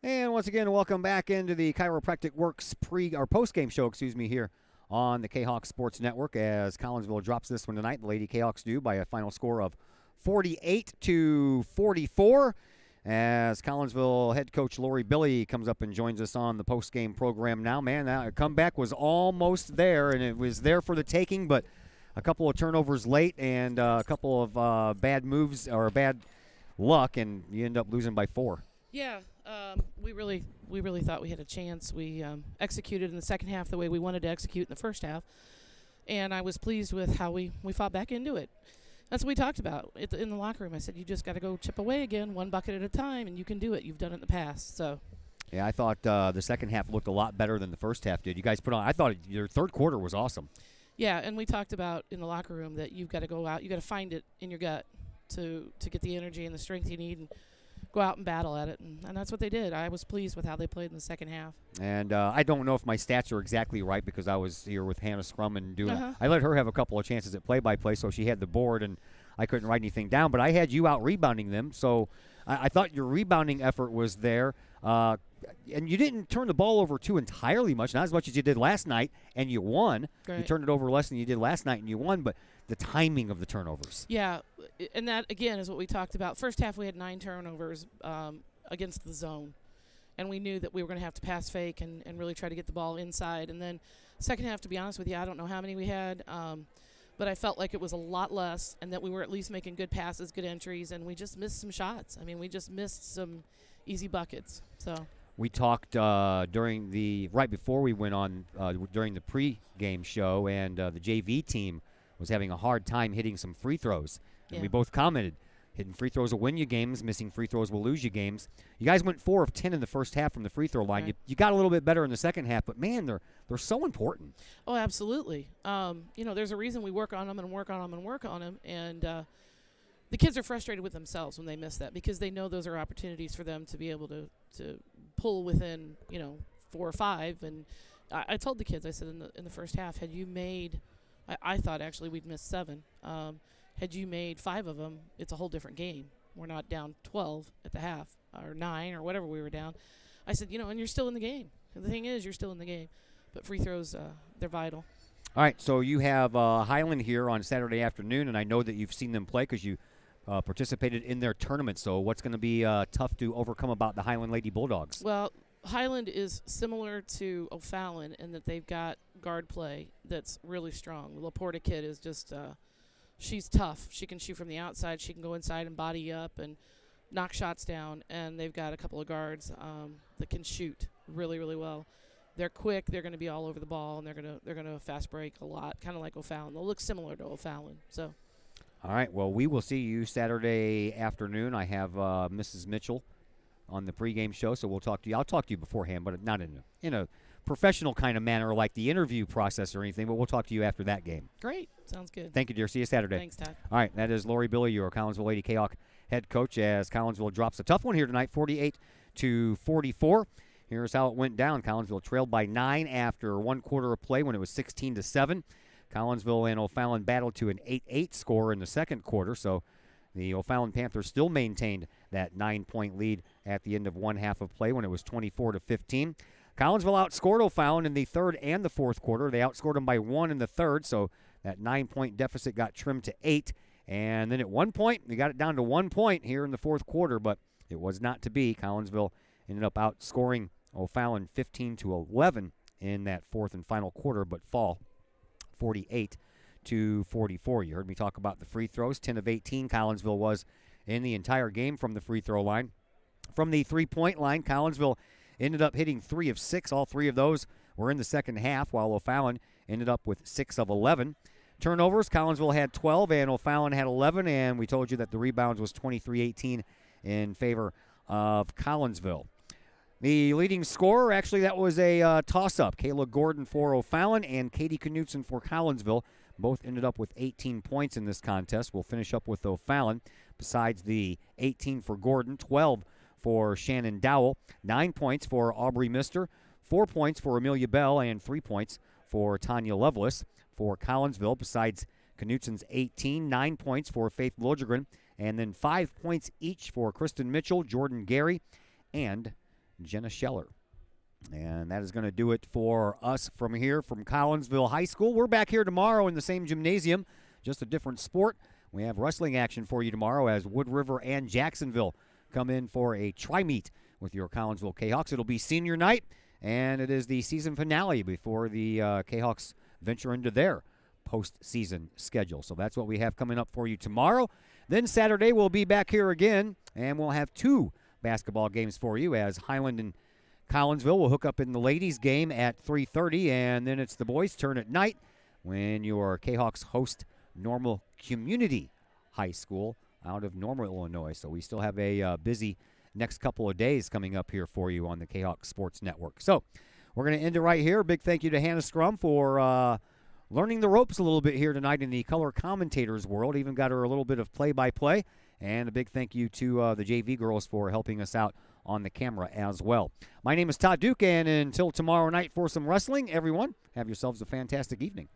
And once again, welcome back into the Chiropractic Works post-game show, here on the Kahok Sports Network as Collinsville drops this one tonight. The Lady Kahoks do by a final score of 48-44 as Collinsville head coach Lori Billie comes up and joins us on the post-game program now. Man, that comeback was almost there, and it was there for the taking, but a couple of turnovers late and a couple of bad moves or bad luck, and you end up losing by 4. Yeah, we really thought we had a chance. We executed in the second half the way we wanted to execute in the first half, and I was pleased with how we fought back into it. That's what we talked about in the locker room. I said, you just got to go chip away again, one bucket at a time, and you can do it. You've done it in the past. So. Yeah, I thought the second half looked a lot better than the first half did. You guys put on. I thought your third quarter was awesome. Yeah, and we talked about in the locker room that you've got to go out. You got to find it in your gut to get the energy and the strength you need and go out and battle at it, and that's what they did. I was pleased with how they played in the second half. And I don't know if my stats are exactly right because I was here with Hannah Scrum and I let her have a couple of chances at play-by-play, so she had the board, and I couldn't write anything down. But I had you out rebounding them, so I thought your rebounding effort was there. And you didn't turn the ball over too entirely much, not as much as you did last night, and you won. Great. You turned it over less than you did last night, and you won, but the timing of the turnovers. Yeah, and that, again, is what we talked about. First half, we had 9 turnovers against the zone, and we knew that we were going to have to pass fake and really try to get the ball inside. And then second half, to be honest with you, I don't know how many we had, but I felt like it was a lot less and that we were at least making good passes, good entries, and we just missed some shots. I mean, we just missed some easy buckets. So we talked right before we went on during the pre-game show, and the JV team was having a hard time hitting some free throws. And we both commented, hitting free throws will win you games, missing free throws will lose you games. You guys went 4 of 10 in the first half from the free throw line. Right. You got a little bit better in the second half, but, man, they're so important. Oh, absolutely. There's a reason we work on them and work on them and work on them, and the kids are frustrated with themselves when they miss that because they know those are opportunities for them to be able to pull within, 4 or 5. And I told the kids, I said in the first half, had you made – I thought actually we'd missed 7. Had you made 5 of them, it's a whole different game. We're not down 12 at the half or 9 or whatever we were down. I said, and you're still in the game. And the thing is, you're still in the game. But free throws, they're vital. All right, so you have Highland here on Saturday afternoon, and I know that you've seen them play because you participated in their tournament. So what's going to be tough to overcome about the Highland Lady Bulldogs? Well, Highland is similar to O'Fallon in that they've got guard play that's really strong. The Laporta kid is just she's tough. She can shoot from the outside. She can go inside and body up and knock shots down. And they've got a couple of guards that can shoot really, really well. They're quick. They're going to be all over the ball, and they're gonna fast break a lot, kind of like O'Fallon. They'll look similar to O'Fallon. So. All right. Well, we will see you Saturday afternoon. I have Mrs. Mitchell on the pregame show, so we'll talk to you. I'll talk to you beforehand, but not in a professional kind of manner like the interview process or anything, but we'll talk to you after that game. Great. Sounds good. Thank you, dear. See you Saturday. Thanks, Todd. All right, that is Lori Billie, your Collinsville Lady Kahok head coach, as Collinsville drops a tough one here tonight, 48-44. Here's how it went down. Collinsville trailed by 9 after 1 quarter of play when it was 16-7. Collinsville and O'Fallon battled to an 8-8 score in the second quarter, so the O'Fallon Panthers still maintained that 9-point lead at the end of one half of play when it was 24-15. Collinsville outscored O'Fallon in the third and the fourth quarter. They outscored them by 1 in the third, so that 9-point deficit got trimmed to 8. And then at one point, they got it down to 1 point here in the fourth quarter, but it was not to be. Collinsville ended up outscoring O'Fallon 15-11 in that fourth and final quarter, but fall 48-44. You heard me talk about the free throws. 10 of 18 Collinsville was in the entire game from the free throw line. From the three-point line, Collinsville ended up hitting 3 of 6. All 3 of those were in the second half, while O'Fallon ended up with 6 of 11. Turnovers, Collinsville had 12 and O'Fallon had 11, and we told you that the rebounds was 23-18 in favor of Collinsville. The leading scorer, actually, that was a toss-up. Kayla Gordon for O'Fallon and Katie Knutson for Collinsville. Both ended up with 18 points in this contest. We'll finish up with O'Fallon. Besides the 18 for Gordon, 12 for Shannon Dowell, 9 points for Aubrey Mister, 4 points for Amelia Bell, and 3 points for Tanya Lovelace. For Collinsville, besides Knutson's 18, 9 points for Faith Lodgren, and then 5 points each for Kristen Mitchell, Jordan Gary, and Jenna Scheller. And that is going to do it for us from here from Collinsville High School. We're back here tomorrow in the same gymnasium, just a different sport. We have wrestling action for you tomorrow as Wood River and Jacksonville come in for a tri-meet with your Collinsville Kahawks. It'll be senior night, and it is the season finale before the Kahawks venture into their postseason schedule. So that's what we have coming up for you tomorrow. Then Saturday we'll be back here again, and we'll have 2 basketball games for you as Highland and Collinsville will hook up in the ladies' game at 3:30, and then it's the boys' turn at night when your Kahawks host Normal Community High School out of Normal, Illinois. So we still have a busy next couple of days coming up here for you on the Kahawk Sports Network. So we're going to end it right here. Big thank you to Hannah Scrum for learning the ropes a little bit here tonight in the color commentators world. Even got her a little bit of play-by-play. And a big thank you to the JV girls for helping us out on the camera as well. My name is Todd Duke, and until tomorrow night for some wrestling, everyone, have yourselves a fantastic evening.